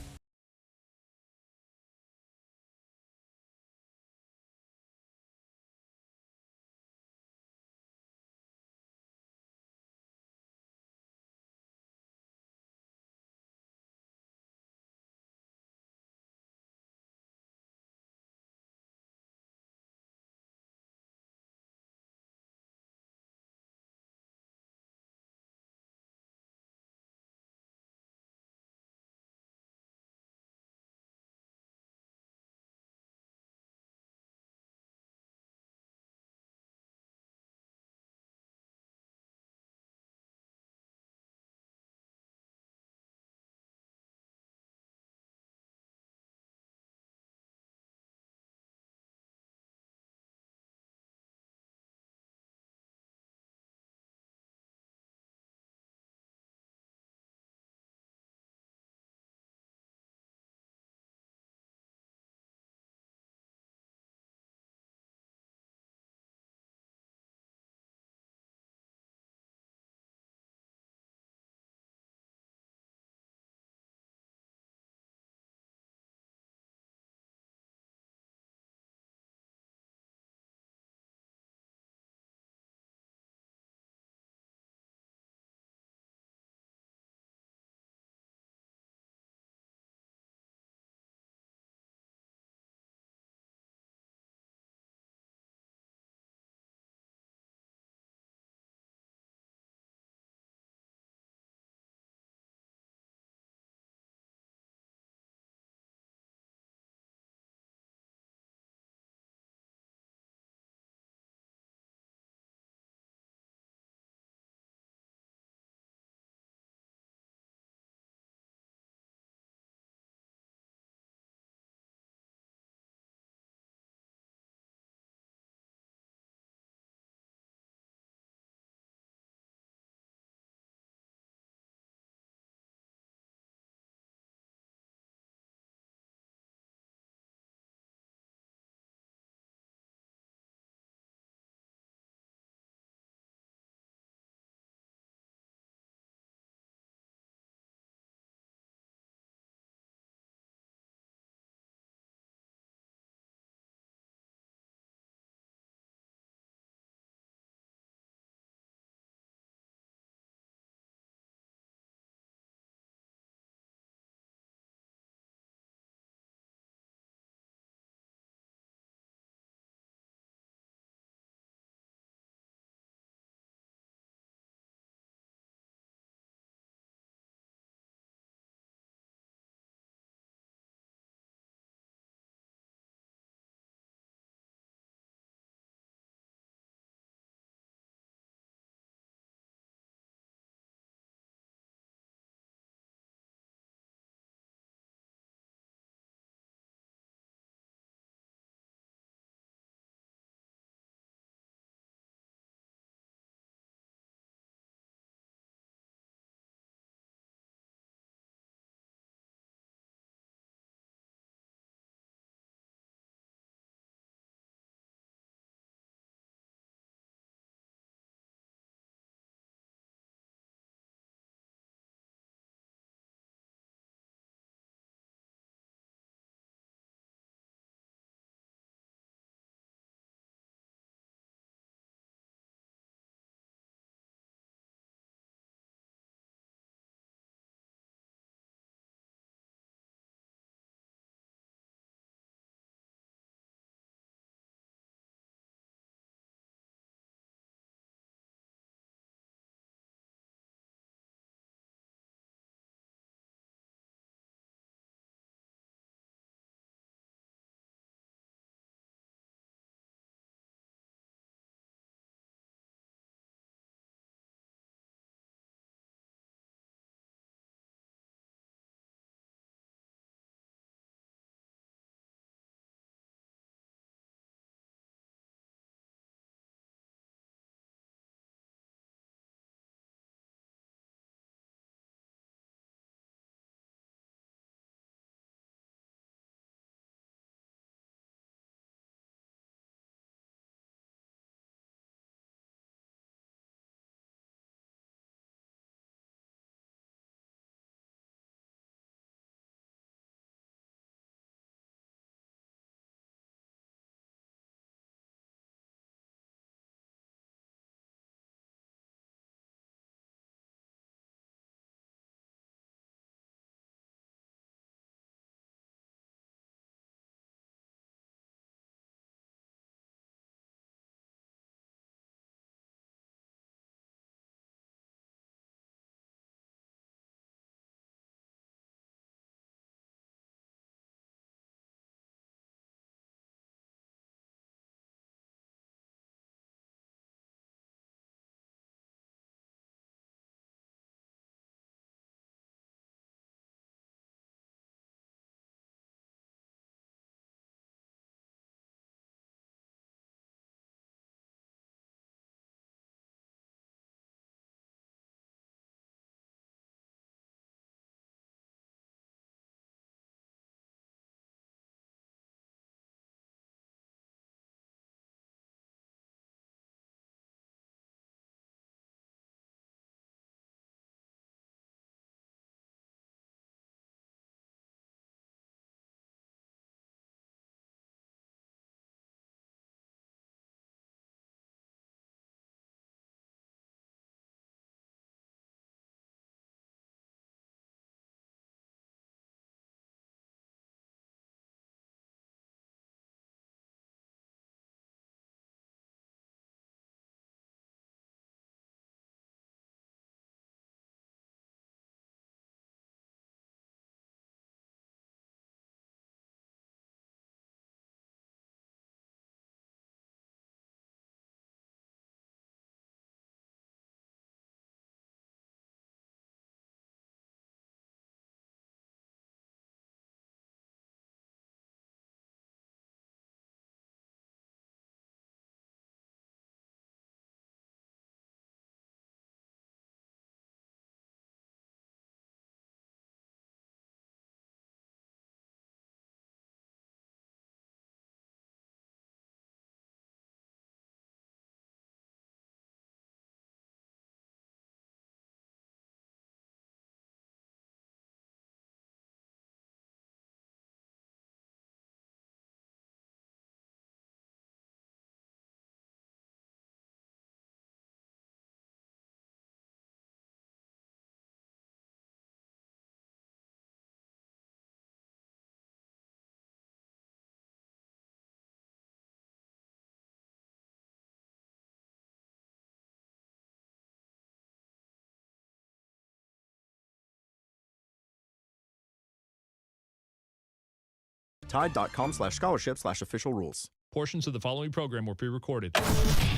Tide.com/scholarship/official rules. Portions of the following program were pre-recorded.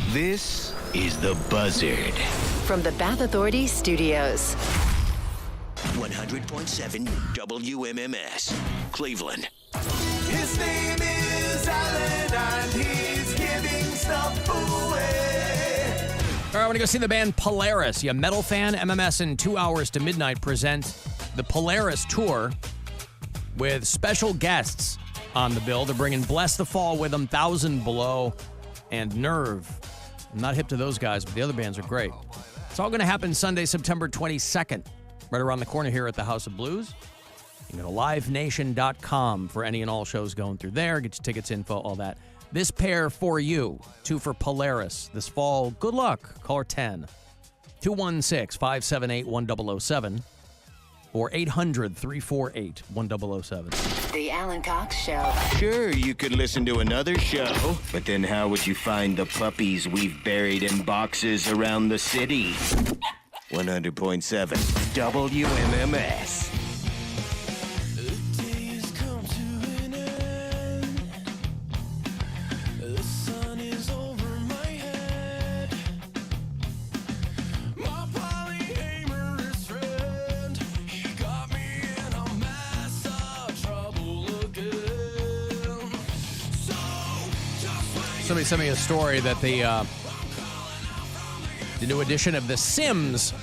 This is the Buzzard. From the Bath Authority Studios. 100.7 WMMS, Cleveland. His name is Alan, and he's giving stuff away. All right, I want to go see the band Polaris. You a metal fan? MMS in 2 hours to midnight present the Polaris Tour with special guests on the bill. They're bringing Bless the Fall with them, 1,000 Below, and Nerve. I'm not hip to those guys, but the other bands are great. It's all going to happen Sunday, September 22nd, right around the corner here at the House of Blues. You can go to livenation.com for any and all shows going through there. Get your tickets, info, all that. This pair for you, 2 for Polaris this fall. Good luck. Caller 10, 216-578-1007 or 800-348-1007. The Alan Cox Show. Sure, you could listen to another show, but then how would you find the puppies we've buried in boxes around the city? 100.7 WMMS. Somebody sent me a story that the new edition of The Sims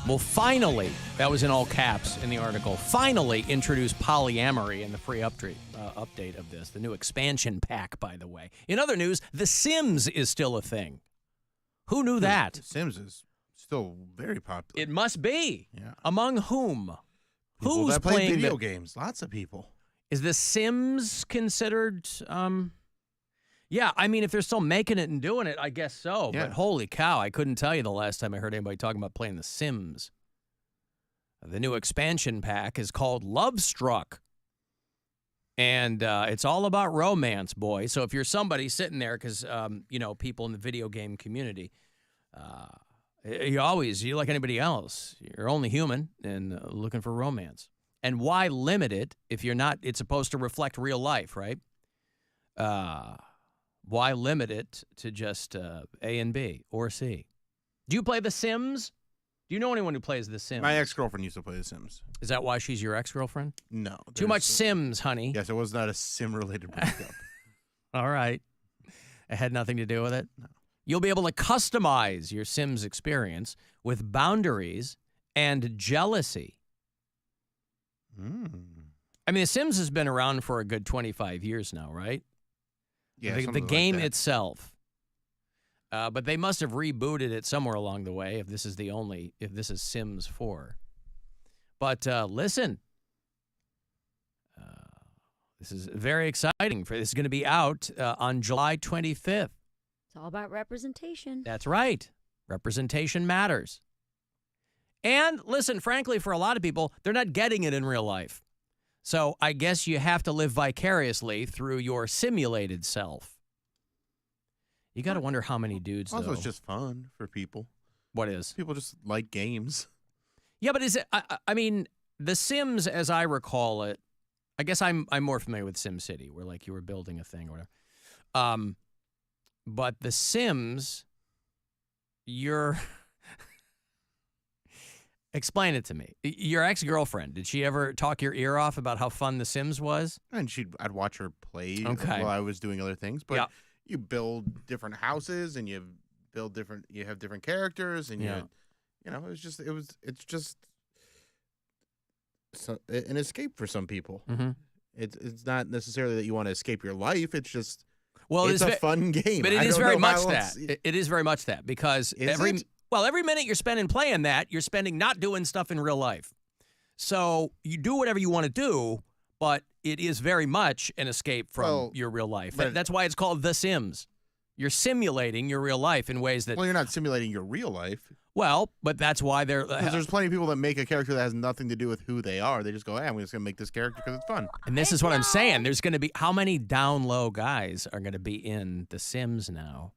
will finally, that was in all caps in the article, finally introduce polyamory in the free update of this. The new expansion pack, by the way. In other news, The Sims is still a thing. Who knew that? The Sims is still very popular. It must be. Yeah. Among whom? People Who's that play playing video games? Lots of people. Is The Sims considered... Yeah, I mean, if they're still making it and doing it, I guess so. Yeah. But holy cow, I couldn't tell you the last time I heard anybody talking about playing The Sims. The new expansion pack is called Love Struck. And it's all about romance, boy. So if you're somebody sitting there, because, people in the video game community, you're like anybody else. You're only human and looking for romance. And why limit it if you're not, it's supposed to reflect real life, right? Why limit it to just A and B or C? Do you play The Sims? Do you know anyone who plays The Sims? My ex-girlfriend used to play The Sims. Is that why she's your ex-girlfriend? No. Too much Sims, honey. Yes, it was not a sim-related breakup. All right. It had nothing to do with it? No. You'll be able to customize your Sims experience with boundaries and jealousy. I mean, The Sims has been around for a good 25 years now, right? Yeah, the game itself. But they must have rebooted it somewhere along the way if this is Sims 4. But listen, this is very exciting. This is going to be out on July 25th. It's all about representation. That's right. Representation matters. And listen, frankly, for a lot of people, they're not getting it in real life. So I guess you have to live vicariously through your simulated self. You got to wonder how many dudes, Also, though. it's just fun for people. What is? People just like games. Yeah, but is it? I mean, The Sims, as I recall it, I guess I'm more familiar with SimCity, where like you were building a thing or whatever. But The Sims, you're. Explain it to me. Your ex-girlfriend, did she ever talk your ear off about how fun The Sims was? And I'd watch her play Okay. while I was doing other things. But Yeah. you build different houses and you have different characters and it's just an escape for some people. Mm-hmm. It's not necessarily that you want to escape your life. It's just it's a fun game. But it I is don't very know how much else- that. It is very much that because Is every it? minute you're spending playing that, you're spending not doing stuff in real life. So you do whatever you want to do, but it is very much an escape from your real life. but- That's why it's called The Sims. You're simulating your real life in ways that. Well, you're not simulating your real life. Well, but that's why they're. Because there's plenty of people that make a character that has nothing to do with who they are. They just go, hey, I'm just going to make this character because it's fun. And this is what I'm saying. There's going to be how many down low guys are going to be in The Sims now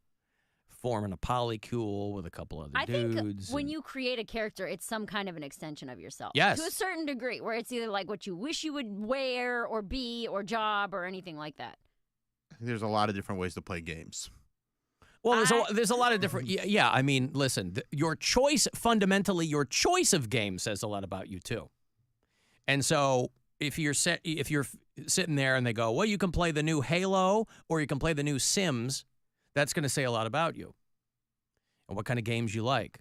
forming a polycule with a couple other I dudes. think when you create a character, it's some kind of an extension of yourself. Yes. To a certain degree, where it's either like what you wish you would wear or be or job or anything like that. There's a lot of different ways to play games. Well, there's a lot of different. Yeah, I mean, listen, your choice, fundamentally, your choice of game says a lot about you too. And so if you're sitting there and they go, well, you can play the new Halo or you can play the new Sims, that's going to say a lot about you and what kind of games you like.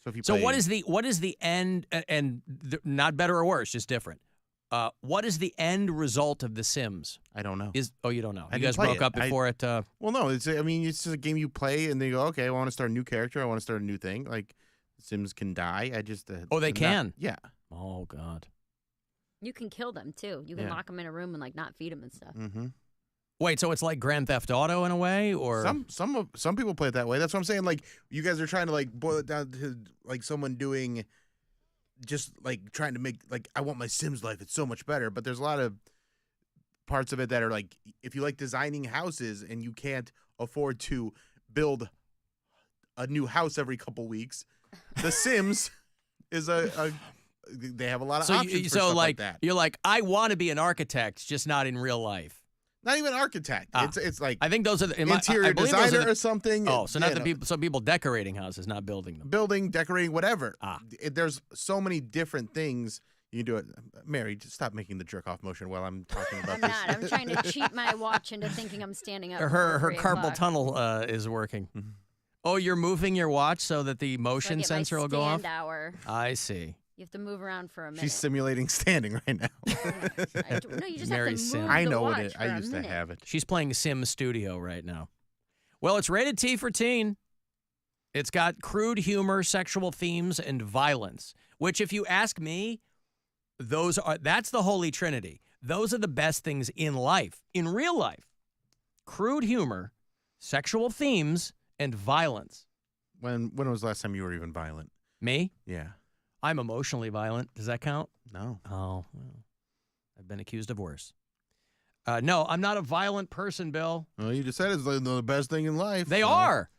So if you So what is the end, and not better or worse, just different. What is the end result of The Sims? I don't know. You don't know. I You didn't guys play broke it. up before it. Well, no. It's just a game you play, and they go, okay, I want to start a new character. I want to start a new thing. Like, Sims can die. I just. Oh, they can? Yeah. Oh, God. You can kill them, too. You can lock them in a room and, like, not feed them and stuff. Mm-hmm. Wait, so it's like Grand Theft Auto in a way, or some people play it that way. That's what I'm saying. Like, you guys are trying to like boil it down to like someone doing, just like trying to make like I want my Sims life. It's so much better. But there's a lot of parts of it that are like if you like designing houses and you can't afford to build a new house every couple weeks, The Sims is they have a lot of options for stuff like that. You're like, I want to be an architect, just not in real life. Not even architect. It's like I think those are the interior designer or something. Oh, so not the people. Some people decorating houses, not building them. Building, decorating, whatever. There's so many different things you can do. It. Mary, just stop making the jerk off motion while I'm talking about this. I'm trying to cheat my watch into thinking I'm standing up. Her carpal tunnel is working. Mm-hmm. Oh, you're moving your watch so that the motion sensor will go off. Hour. I see. You have to move around for a minute. She's simulating standing right now. No, you just Mary have to Sim. move I the know watch what it. for I a used minute. to have it. She's playing Sim Studio right now. Well, it's rated T for teen. It's got crude humor, sexual themes, and violence. Which, if you ask me, that's the holy trinity. Those are the best things in life, in real life. Crude humor, sexual themes, and violence. When was the last time you were even violent? Me? Yeah. I'm emotionally violent. Does that count? No. Oh, well, I've been accused of worse. No, I'm not a violent person, Bill. Well, you just said it's like the best thing in life. They are.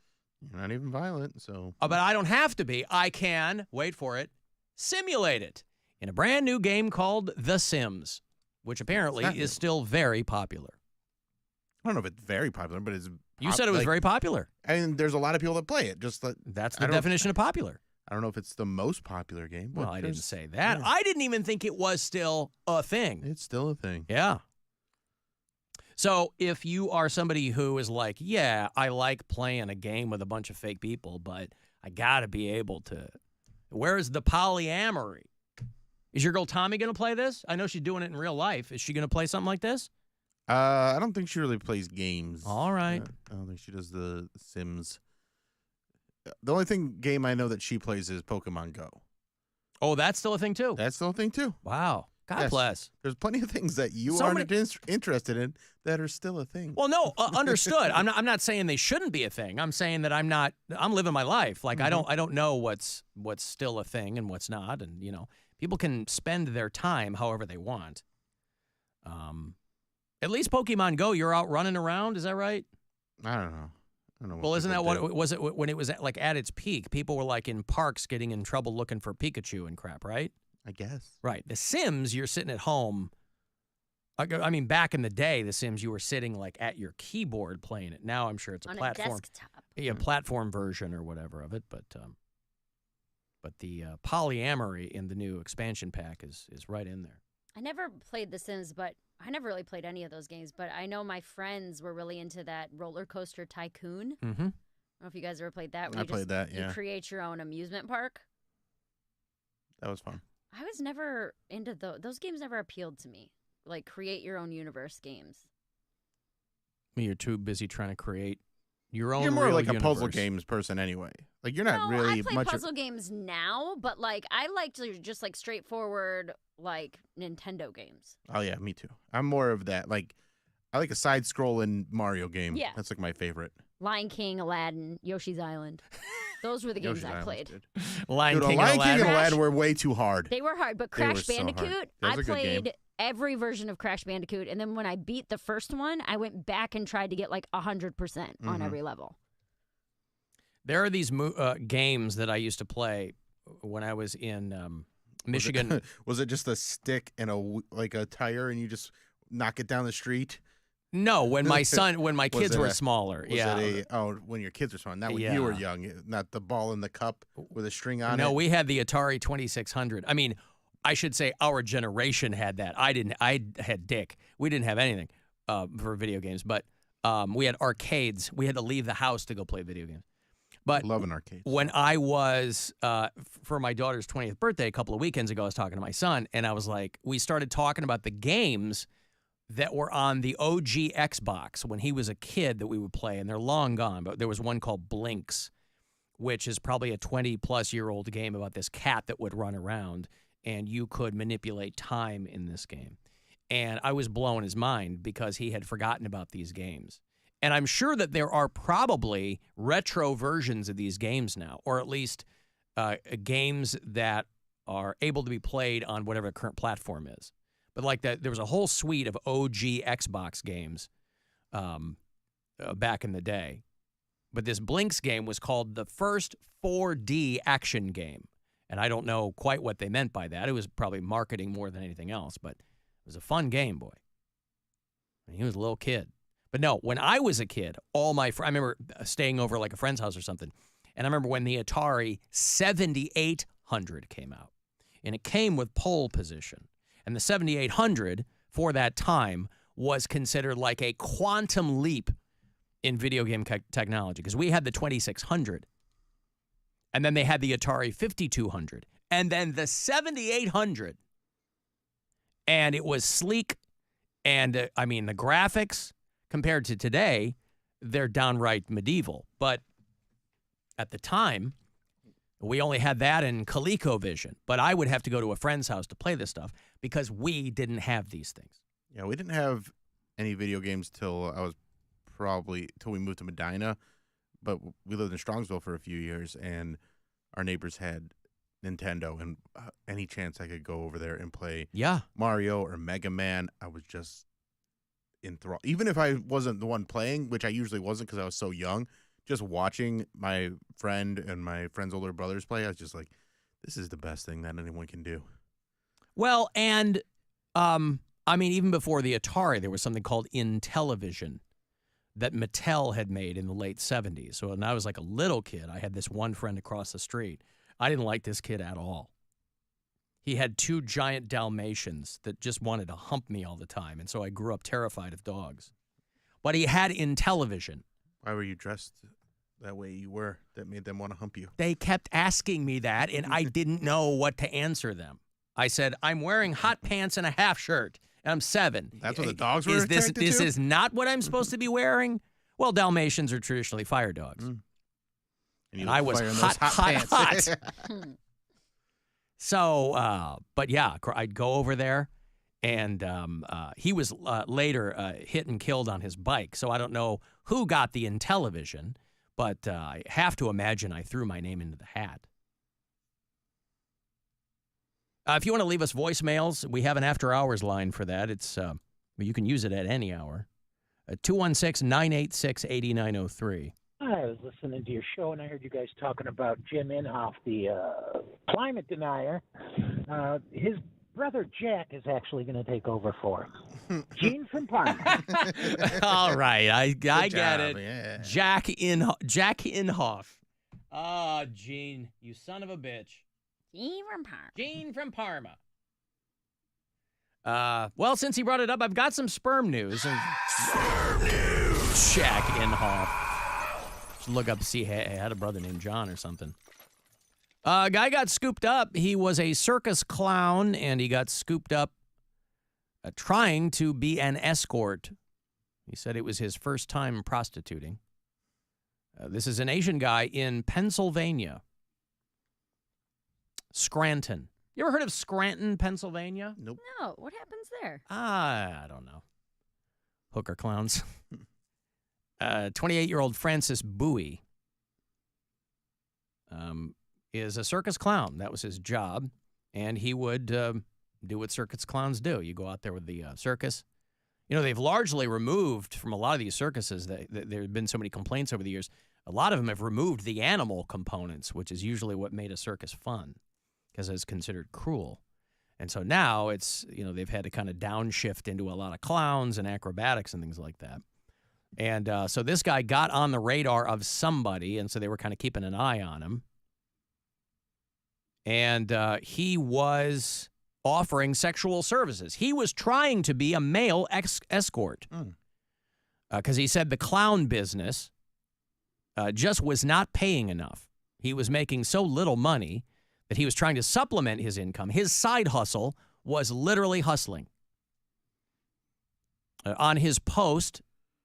You're not even violent, so. But I don't have to be. I can, wait for it, simulate it in a brand new game called The Sims, which apparently is still very popular. I don't know if it's very popular, but it's. You said it was very popular. And there's a lot of people that play it. That's the definition of popular. I don't know if it's the most popular game. Well, I didn't say that. Yeah. I didn't even think it was still a thing. It's still a thing. Yeah. So if you are somebody who is like, yeah, I like playing a game with a bunch of fake people, but I got to be able to. Where is the polyamory? Is your girl Tommy going to play this? I know she's doing it in real life. Is she going to play something like this? I don't think she really plays games. All right. I don't think she does the Sims. The only game I know that she plays is Pokemon Go. Oh, that's still a thing too? That's still a thing too. Wow. God bless. There's plenty of things that you aren't interested in that are still a thing. Well, no, understood. I'm not saying they shouldn't be a thing. I'm saying that I'm living my life. Like I don't know what's still a thing and what's not. And people can spend their time however they want. At least Pokemon Go, you're out running around. Is that right? I don't know. Well, isn't that what was it when it was at its peak? People were like in parks getting in trouble looking for Pikachu and crap, right? I guess. Right. The Sims, you're sitting at home. I mean, back in the day, The Sims, you were sitting like at your keyboard playing it. Now I'm sure it's a platform. On a desktop. Yeah, platform version or whatever of it. But the polyamory in the new expansion pack is right in there. I never played The Sims, but I never really played any of those games. But I know my friends were really into that Roller Coaster Tycoon. Mm-hmm. I don't know if you guys ever played that. I played that, yeah. You create your own amusement park. That was fun. I was never into those games. Never appealed to me. Like create your own universe games. You're too busy trying to create your own. You're more real like universe. a puzzle games person anyway. Like you're not really I play much. puzzle games now, but like I like to just like straightforward like Nintendo games. Oh yeah, me too. I'm more of that. Like I like a side-scrolling Mario game. Yeah, that's like my favorite. Lion King, Aladdin, Yoshi's Island. Those were the games I played. Lion King and Aladdin. Aladdin were way too hard. They were hard, but Crash Bandicoot, so hard. I played every version of Crash Bandicoot, and then when I beat the first one, I went back and tried to get like 100% on every level. There are these games that I used to play when I was in Michigan. Was it just a stick and a tire, and you just knock it down the street? No, when my kids were smaller. When your kids were small, not when you were young. Not the ball in the cup with a string on it. No, we had the Atari 2600. I mean, I should say our generation had that. I didn't. I had Dick. We didn't have anything for video games, but we had arcades. We had to leave the house to go play video games. But love an arcade. When I was, for my daughter's 20th birthday a couple of weekends ago, I was talking to my son, and I was like, we started talking about the games that were on the OG Xbox when he was a kid that we would play, and they're long gone, but there was one called Blinks, which is probably a 20-plus-year-old game about this cat that would run around, and you could manipulate time in this game. And I was blowing his mind because he had forgotten about these games. And I'm sure that there are probably retro versions of these games now, or at least games that are able to be played on whatever the current platform is. But like that, there was a whole suite of OG Xbox games back in the day. But this Blinks game was called the first 4D action game. And I don't know quite what they meant by that. It was probably marketing more than anything else, but it was a fun game, boy. And he was a little kid. But no, when I was a kid, I remember staying over like a friend's house or something, and I remember when the Atari 7800 came out, and it came with pole position. And the 7800, for that time, was considered like a quantum leap in video game technology, because we had the 2600, and then they had the Atari 5200, and then the 7800, and it was sleek, and the graphics, compared to today, they're downright medieval. But at the time, we only had that in ColecoVision. But I would have to go to a friend's house to play this stuff because we didn't have these things. Yeah, we didn't have any video games till we moved to Medina. But we lived in Strongsville for a few years, and our neighbors had Nintendo. And any chance I could go over there and play Mario or Mega Man, I was just enthralled. Even if I wasn't the one playing, which I usually wasn't because I was so young, just watching my friend and my friend's older brothers play, I was just like, this is the best thing that anyone can do. Well, and even before the Atari, there was something called Intellivision that Mattel had made in the late 70s. So when I was like a little kid, I had this one friend across the street. I didn't like this kid at all. He had two giant Dalmatians that just wanted to hump me all the time, and so I grew up terrified of dogs. But he had Intellivision. Why were you dressed that way you were that made them want to hump you? They kept asking me that, and I didn't know what to answer them. I said, I'm wearing hot pants and a half shirt, and I'm 7. That's what the dogs were attracted to? This is not what I'm supposed to be wearing? Well, Dalmatians are traditionally fire dogs. And I was hot. So, but yeah, I'd go over there, and he was later hit and killed on his bike. So I don't know who got the Intellivision, but I have to imagine I threw my name into the hat. If you want to leave us voicemails, we have an after-hours line for that. It's you can use it at any hour. 216-986-8903. I was listening to your show, and I heard you guys talking about Jim Inhofe, the climate denier. His brother Jack is actually going to take over for him. Gene from Parma. All right, I get it. Yeah. Jack Inhofe. Oh, Gene, you son of a bitch. Gene from Parma. Well, since he brought it up, I've got some sperm news. Sperm news. Jack Inhofe. Look up to see he had a brother named John or something. A guy got scooped up. He was a circus clown, and he got scooped up trying to be an escort. He said it was his first time prostituting. This is an Asian guy in Pennsylvania. Scranton. You ever heard of Scranton, Pennsylvania? Nope. No. What happens there? I don't know. Hooker clowns. 28-year-old Francis Bowie is a circus clown. That was his job, and he would do what circus clowns do. You go out there with the circus. You know, they've largely removed from a lot of these circuses. There have been so many complaints over the years A lot of them have removed the animal components, which is usually what made a circus fun, because it's considered cruel. And so now it's, they've had to kind of downshift into a lot of clowns and acrobatics and things like that. And so this guy got on the radar of somebody, and so they were kind of keeping an eye on him. And he was offering sexual services. He was trying to be a male escort because he said the clown business just was not paying enough. He was making so little money that he was trying to supplement his income. His side hustle was literally hustling. On his post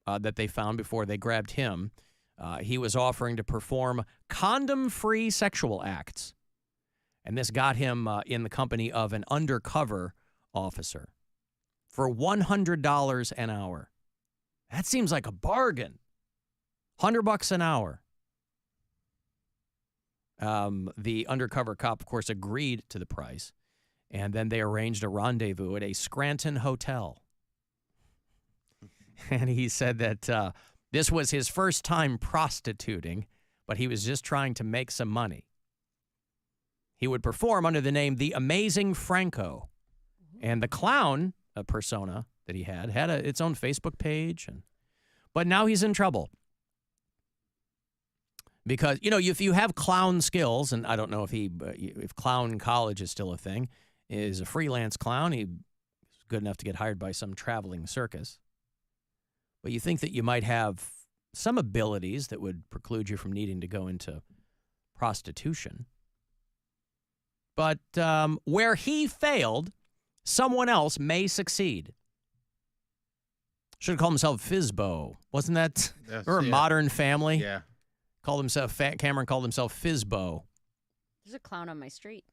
that they found before they grabbed him, he was offering to perform condom-free sexual acts. And this got him in the company of an undercover officer for $100 an hour. That seems like a bargain. $100 an hour. The undercover cop, of course, agreed to the price. And then they arranged a rendezvous at a Scranton hotel. And he said that this was his first time prostituting, but he was just trying to make some money. He would perform under the name The Amazing Franco. And the clown persona that he had its own Facebook page. But now he's in trouble. Because, if you have clown skills, and I don't know if clown college is still a thing, is a freelance clown. He's good enough to get hired by some traveling circus. But you think that you might have some abilities that would preclude you from needing to go into prostitution. But where he failed, someone else may succeed. Should have called himself Fizbo. Wasn't that Modern Family? Yeah. Cameron called himself Fizbo. There's a clown on my street.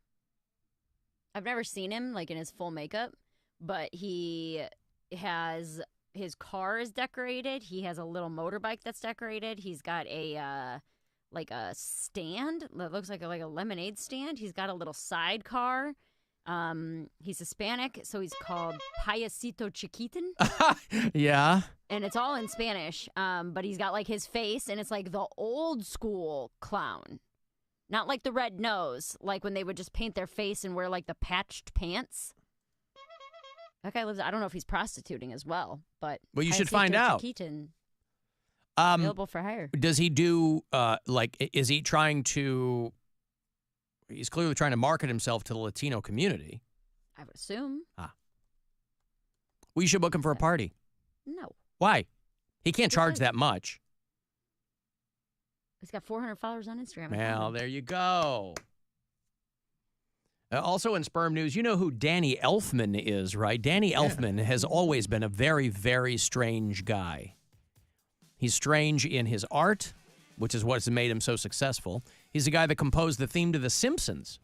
I've never seen him in his full makeup, but he has his car is decorated. He has a little motorbike that's decorated. He's got a stand that looks like a lemonade stand. He's got a little sidecar. He's Hispanic, so he's called Payasito Chiquitin. Yeah. And it's all in Spanish. But he's got his face, and it's the old school clown. Not like the red nose, when they would just paint their face and wear the patched pants. That guy lives, I don't know if he's prostituting as well, but well, you should find out. Chiquitin, available for hire. Does he do is he trying to? He's clearly trying to market himself to the Latino community. I would assume. We should book him for a party. No. Why? He can't charge that much. He's got 400 followers on Instagram. Well, there you go. Also in sperm news, you know who Danny Elfman is, right? Danny Elfman has always been a very, very strange guy. He's strange in his art, which is what's made him so successful. He's the guy that composed the theme to The Simpsons.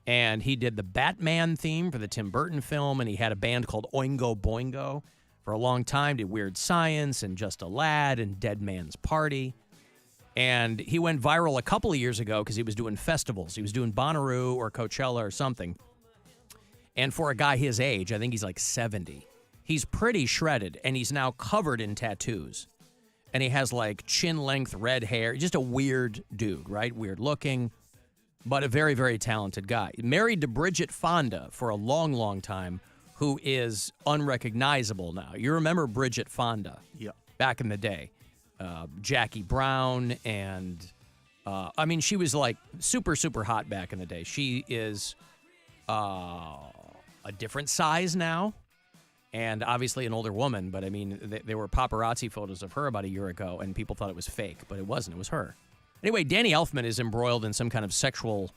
And he did the Batman theme for the Tim Burton film, and he had a band called Oingo Boingo for a long time, did Weird Science and Just a Lad and Dead Man's Party. And he went viral a couple of years ago because he was doing festivals. He was doing Bonnaroo or Coachella or something. And for a guy his age, I think he's 70, he's pretty shredded, and he's now covered in tattoos. And he has chin-length red hair. Just a weird dude, right? Weird looking, but a very, very talented guy. Married to Bridget Fonda for a long, long time, who is unrecognizable now. You remember Bridget Fonda? Yeah. Back in the day. Jackie Brown, and she was super, super hot back in the day. She is a different size now, and obviously an older woman, but there were paparazzi photos of her about a year ago, and people thought it was fake, but it wasn't. It was her. Anyway, Danny Elfman is embroiled in some kind of sexual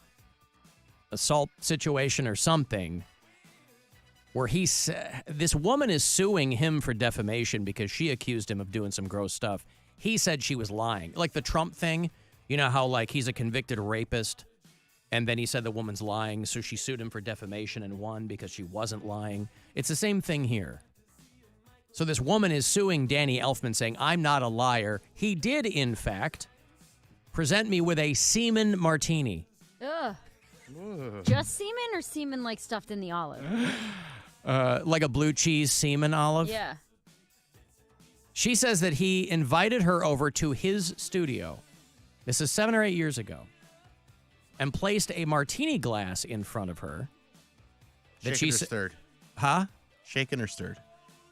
assault situation or something, where this woman is suing him for defamation because she accused him of doing some gross stuff. He said she was lying. Like the Trump thing, you know how he's a convicted rapist, and then he said the woman's lying, so she sued him for defamation and won because she wasn't lying. It's the same thing here. So this woman is suing Danny Elfman, saying, I'm not a liar. He did, in fact, present me with a semen martini. Ugh. Just semen or semen stuffed in the olive? Like a blue cheese semen olive? Yeah. She says that he invited her over to his studio This is 7 or 8 years ago. And placed a martini glass in front of her. That Shaken or stirred? Huh? Shaken or stirred?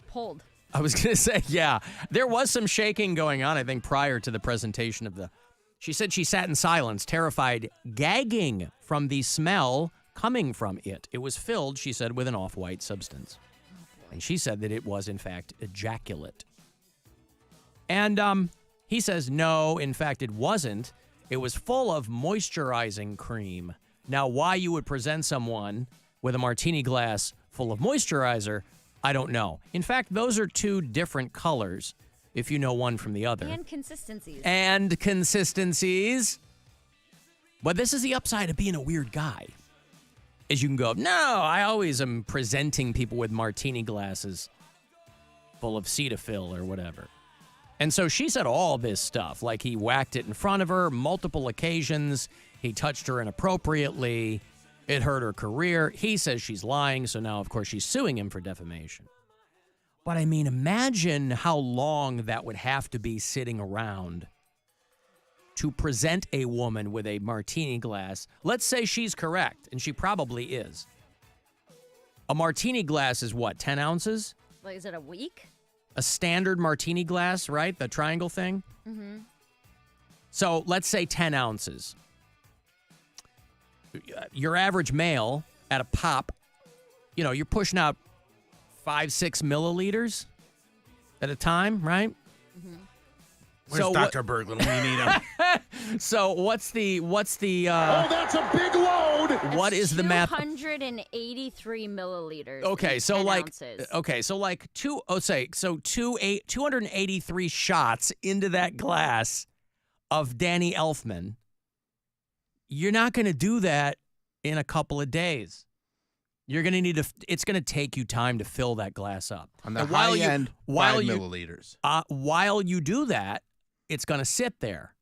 Pulled. I was going to say, yeah. There was some shaking going on, I think, prior to the presentation of the... She said she sat in silence, terrified, gagging from the smell coming from it. It was filled, she said, with an off-white substance. And she said that it was, in fact, ejaculate. And he says, no, in fact, it wasn't. It was full of moisturizing cream. Now, why you would present someone with a martini glass full of moisturizer, I don't know. In fact, those are two different colors, if you know one from the other. And consistencies. And consistencies. But this is the upside of being a weird guy. Is you can go, no, I always am presenting people with martini glasses full of Cetaphil or whatever. And so she said all this stuff, like he whacked it in front of her multiple occasions. He touched her inappropriately. It hurt her career. He says she's lying, so now, of course, she's suing him for defamation. But, I mean, imagine how long that would have to be sitting around to present a woman with a martini glass. Let's say she's correct, and she probably is. A martini glass is what, 10 ounces? Like, is it a week? A standard martini glass, right? The triangle thing? Mm-hmm. So let's say 10 ounces. Your average male at a pop, you know, you're pushing out 5-6 milliliters at a time, right? Mm-hmm. Where's Dr. Berglund when you need him? So what's the oh, that's a big load. What is the math? 283 milliliters. Okay, so 10 like ounces. okay, so like 283 shots into that glass of Danny Elfman. You're not going to do that in a couple of days. You're going to need to. It's going to take you time to fill that glass up. On the high end, 5 milliliters. While you do that, it's going to sit there,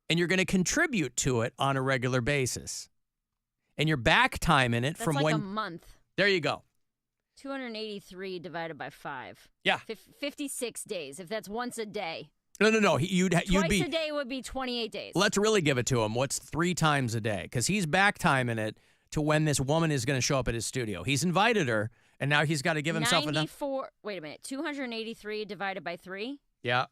and you're going to contribute to it on a regular basis. And your back time in it That's from like when a month. There you go. 283 divided by 5. Yeah. 56 days. If that's once a day. No. You'd be Twice a day would be 28 days. Let's really give it to him. What's 3 times a day? Because he's back timing it to when this woman is going to show up at his studio. He's invited her, and now he's got to give himself enough. Wait a minute. 283 divided by 3? Yeah.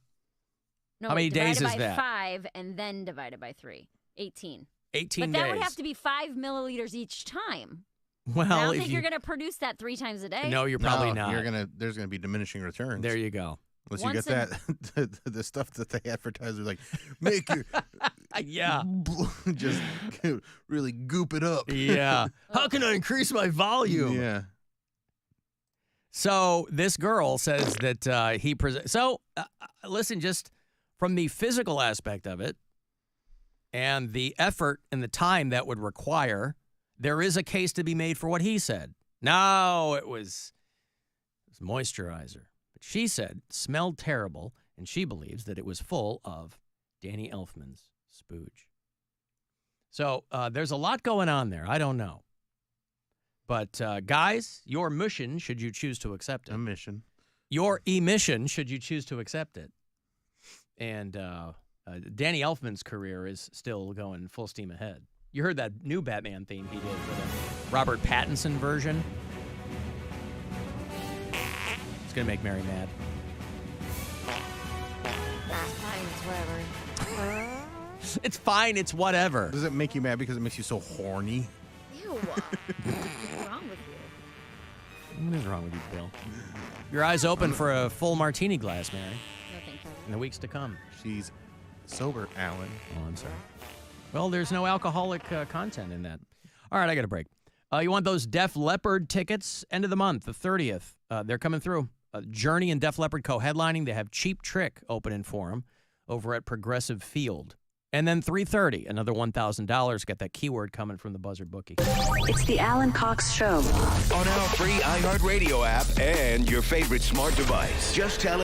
No, how many days is divided by that? 5 and then divided by 3. 18. 18 but days. that would have to be 5 milliliters each time. Well, I don't think you're going to produce that 3 times a day. No, you're probably not. There's gonna be diminishing returns. There you go. Unless you get that the stuff that they advertise, like make your yeah, just really goop it up. Yeah. How can I increase my volume? Yeah. So this girl says that he presents. So listen, just from the physical aspect of it, and the effort and the time that would require, there is a case to be made for what he said. No, it was moisturizer. But she said smelled terrible, and she believes that it was full of Danny Elfman's spooge. So there's a lot going on there. I don't know. But guys, your mission, should you choose to accept it. A mission. Your emission, should you choose to accept it. And Danny Elfman's career is still going full steam ahead. You heard that new Batman theme he did for the Robert Pattinson version? It's going to make Mary mad. It's fine, it's whatever. Does it make you mad because it makes you so horny? Ew. What's wrong with you? What is wrong with you, Bill? Your eyes open for a full martini glass, Mary. No, thank you. In the weeks to come. She's sober, Alan. Oh, I'm sorry. Well, there's no alcoholic content in that. All right, I got a break. You want those Def Leppard tickets? End of the month, the 30th. They're coming through. Journey and Def Leppard co-headlining. They have Cheap Trick opening for them over at Progressive Field. And then 3:30, another $1,000. Got that keyword coming from the Buzzard Bookie. It's the Alan Cox Show. On our free iHeartRadio app and your favorite smart device. Just tell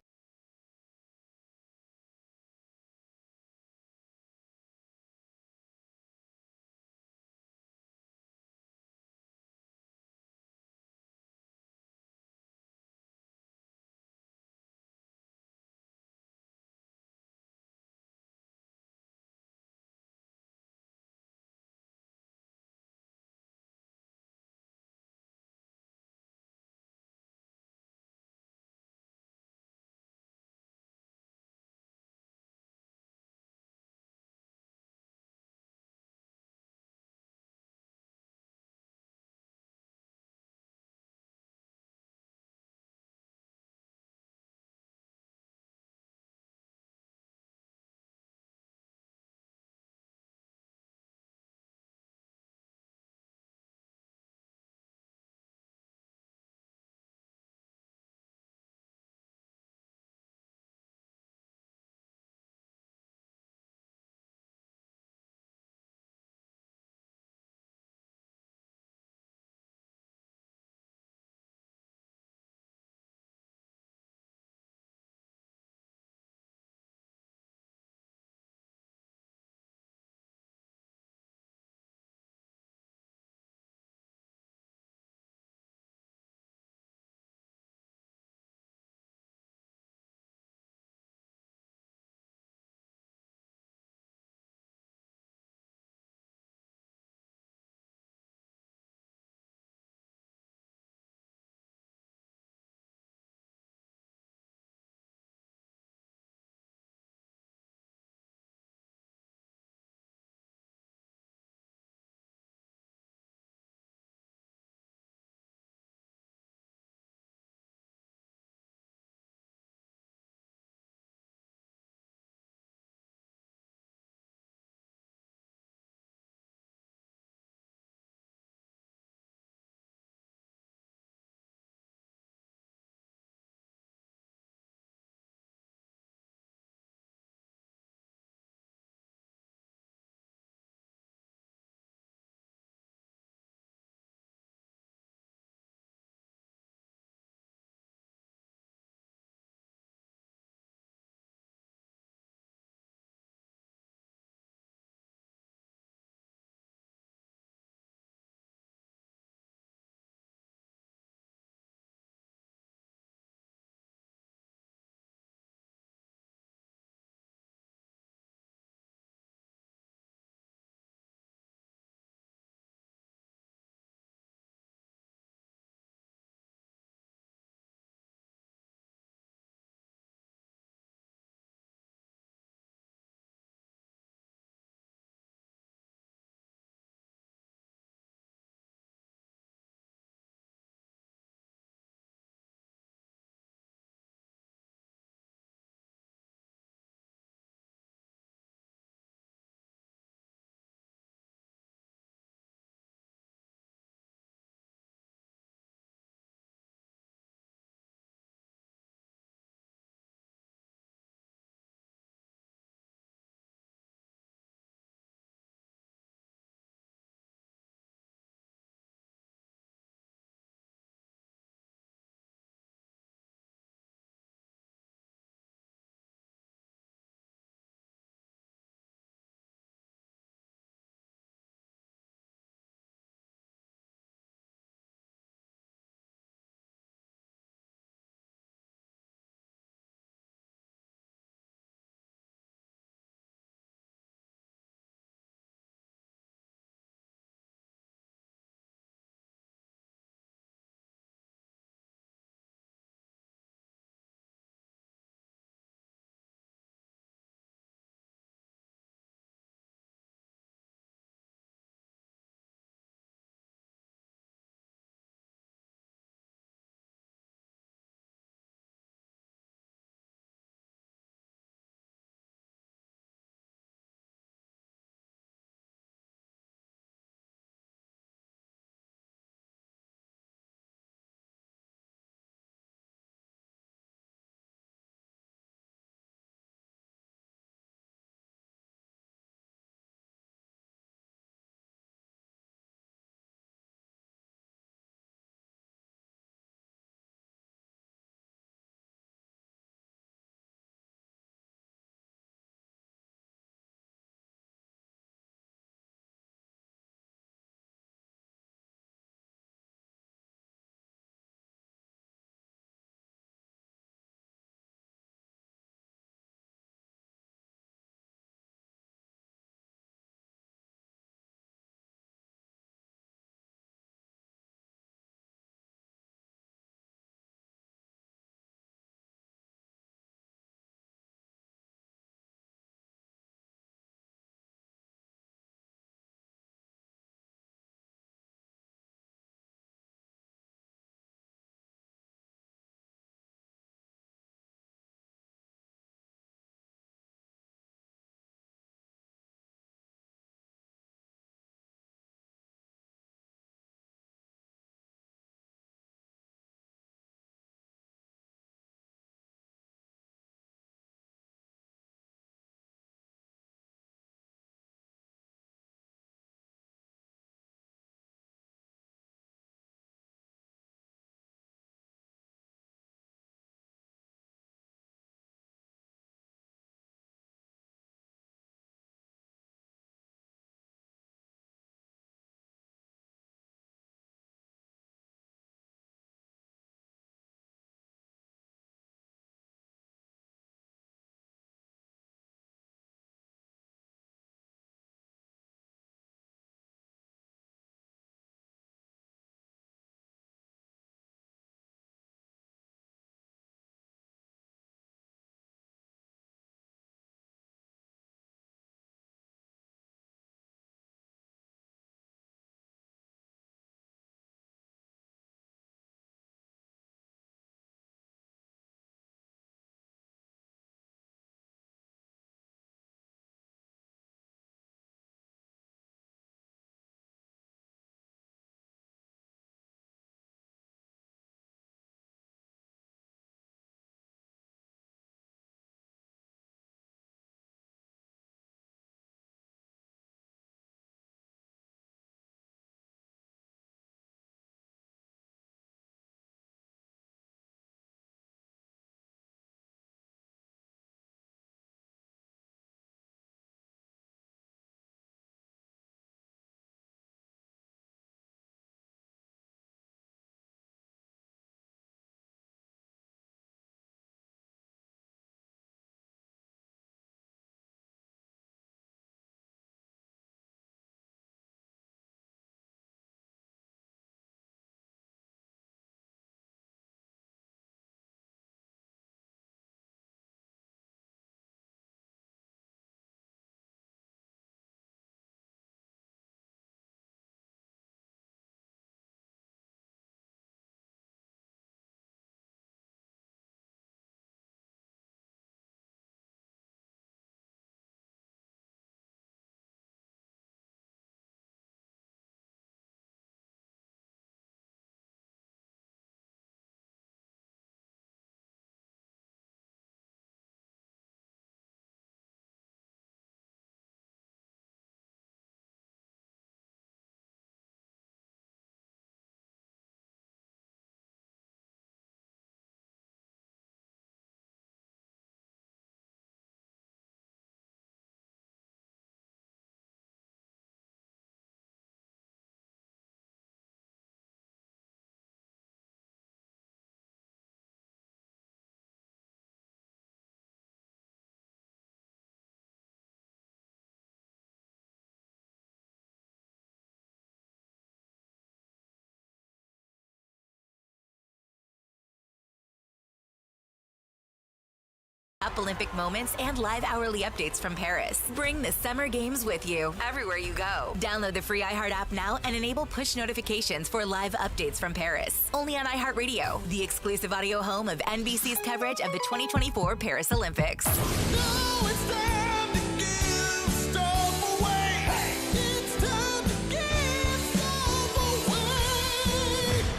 Up Olympic moments and live hourly updates from Paris. Bring the Summer Games with you everywhere you go. Download the free iHeart app now and enable push notifications for live updates from Paris. Only on iHeartRadio, the exclusive audio home of NBC's coverage of the 2024 Paris Olympics.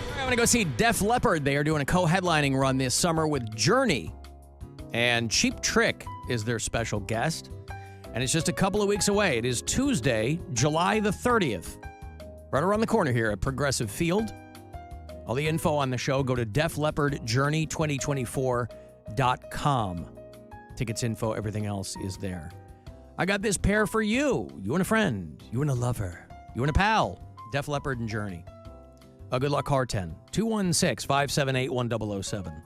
I'm going to go see Def Leppard. They are doing a co-headlining run this summer with Journey. And Cheap Trick is their special guest. And it's just a couple of weeks away. It is Tuesday, July the 30th. Right around the corner here at Progressive Field. All the info on the show, go to defleppardjourney2024.com. Tickets info, everything else is there. I got this pair for you. You and a friend. You and a lover. You and a pal. Def Leppard and Journey. Good luck, car 10. 216-578-1007.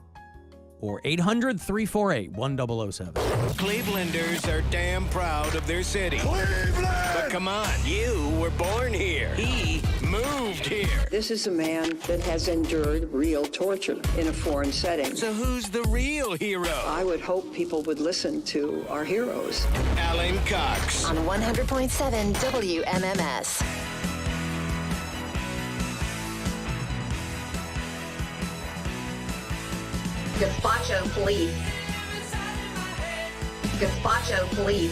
Or 800-348-1007. Clevelanders are damn proud of their city. Cleveland! But come on, you were born here. He moved here. This is a man that has endured real torture in a foreign setting. So who's the real hero? I would hope people would listen to our heroes. Alan Cox. On 100.7 WMMS. Gazpacho police. Gazpacho police.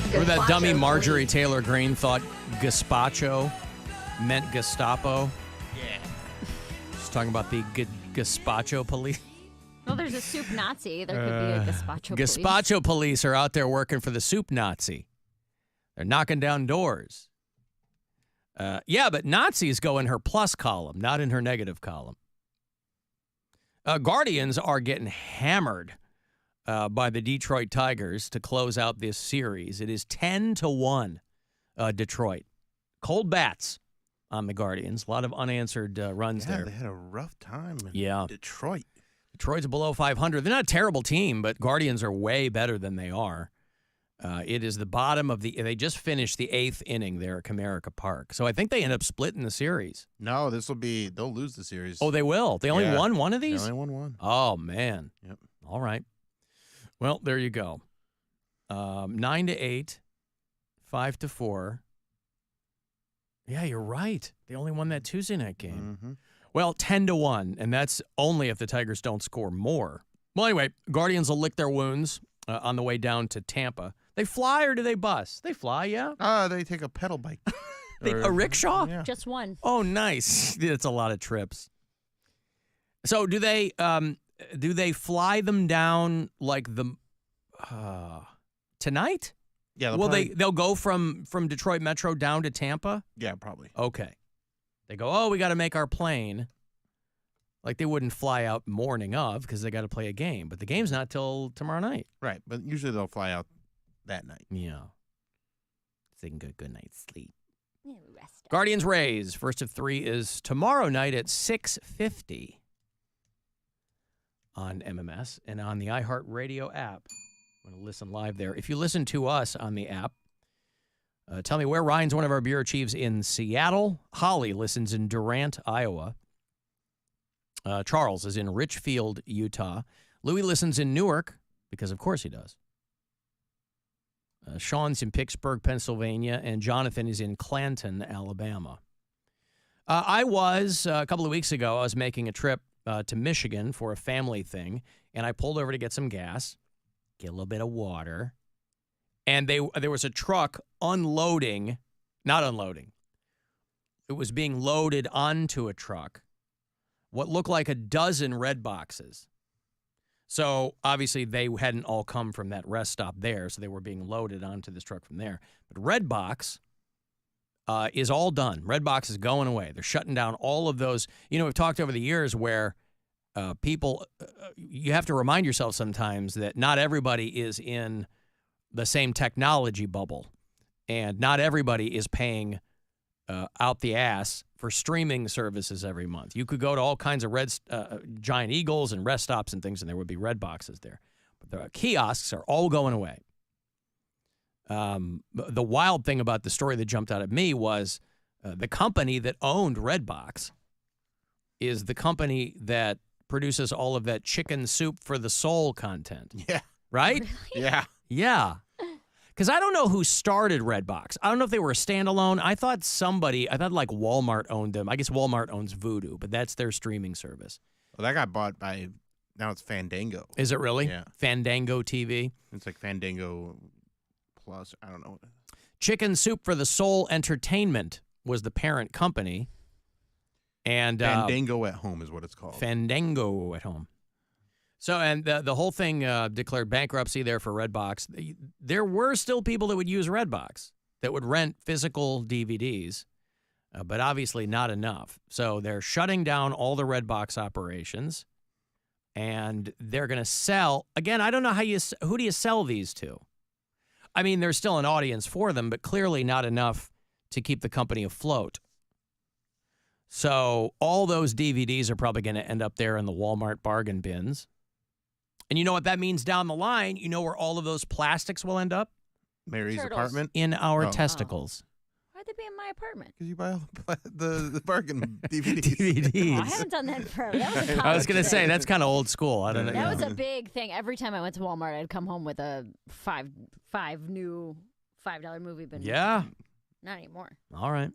Remember that Gazpacho dummy Marjorie police. Taylor Greene thought gazpacho meant Gestapo? Yeah. She's talking about the gazpacho police. Well, there's a soup Nazi. There could be a gazpacho police. Gazpacho police are out there working for the soup Nazi. They're knocking down doors. Yeah, but Nazis go in her plus column, not in her negative column. Guardians are getting hammered by the Detroit Tigers to close out this series. It is 10-1 Detroit. Cold bats on the Guardians. A lot of unanswered runs there. They had a rough time in Detroit. Detroit's below 500. They're not a terrible team, but Guardians are way better than they are. It is the bottom of they just finished the 8th inning there at Comerica Park. So I think they end up splitting the series. No, they'll lose the series. Oh, they will? They only won one of these? They only won one. Oh, man. Yep. All right. Well, there you go. 9-8, 5-4. Yeah, you're right. They only won that Tuesday night game. Mm-hmm. Well, 10-1, and that's only if the Tigers don't score more. Well, anyway, Guardians will lick their wounds on the way down to Tampa. They fly or do they bus? They fly, yeah? They take a pedal bike. A rickshaw? Yeah. Just one. Oh, nice. That's a lot of trips. So do they fly them down like tonight? Yeah. They'll go from Detroit Metro down to Tampa? Yeah, probably. Okay. They go, we got to make our plane. Like they wouldn't fly out morning of because they got to play a game. But the game's not till tomorrow night. Right, but usually they'll fly out that night. Yeah. So they can get a good night's sleep. Yeah, rest up. Guardians Rays, first of 3 is tomorrow night at 6:50 on MMS and on the iHeartRadio app. I'm going to listen live there. If you listen to us on the app, tell me where Ryan's one of our bureau chiefs in Seattle. Holly listens in Durant, Iowa. Charles is in Richfield, Utah. Louis listens in Newark, because of course he does. Sean's in Pittsburgh, Pennsylvania, and Jonathan is in Clanton, Alabama. I was, a couple of weeks ago, I was making a trip to Michigan for a family thing, and I pulled over to get some gas, get a little bit of water, and there was a truck not unloading. It was being loaded onto a truck. What looked like a dozen Redboxes. So, obviously, they hadn't all come from that rest stop there, so they were being loaded onto this truck from there. But Redbox is all done. Redbox is going away. They're shutting down all of those. You know, we've talked over the years where people, you have to remind yourself sometimes that not everybody is in the same technology bubble, and not everybody is paying out the ass for streaming services every month. You could go to all kinds of Giant Eagles and rest stops and things, and there would be Redboxes there. But the kiosks are all going away. The wild thing about the story that jumped out at me was the company that owned Redbox is the company that produces all of that chicken soup for the soul content. Yeah. Right? Yeah. Yeah. Because I don't know who started Redbox. I don't know if they were a standalone. I thought like Walmart owned them. I guess Walmart owns Vudu, but that's their streaming service. Well, that got bought by, now it's Fandango. Is it really? Yeah. Fandango TV? It's like Fandango Plus. I don't know. Chicken Soup for the Soul Entertainment was the parent company. And Fandango at Home is what it's called. Fandango at Home. So, and the whole thing declared bankruptcy there for Redbox. There were still people that would use Redbox, that would rent physical DVDs, but obviously not enough. So they're shutting down all the Redbox operations, and they're going to sell. Again, I don't know who do you sell these to? I mean, there's still an audience for them, but clearly not enough to keep the company afloat. So all those DVDs are probably going to end up there in the Walmart bargain bins. And you know what that means down the line? You know where all of those plastics will end up? Mary's Turtles. apartment? In our testicles. Why'd they be in my apartment? Because you buy all the bargain DVDs. DVDs. I haven't done that forever. That was a I was going to college say, thing. that's kind of old school. I don't know. That was a big thing. Every time I went to Walmart, I'd come home with a five new $5 movie bin. Yeah. Not anymore. All right.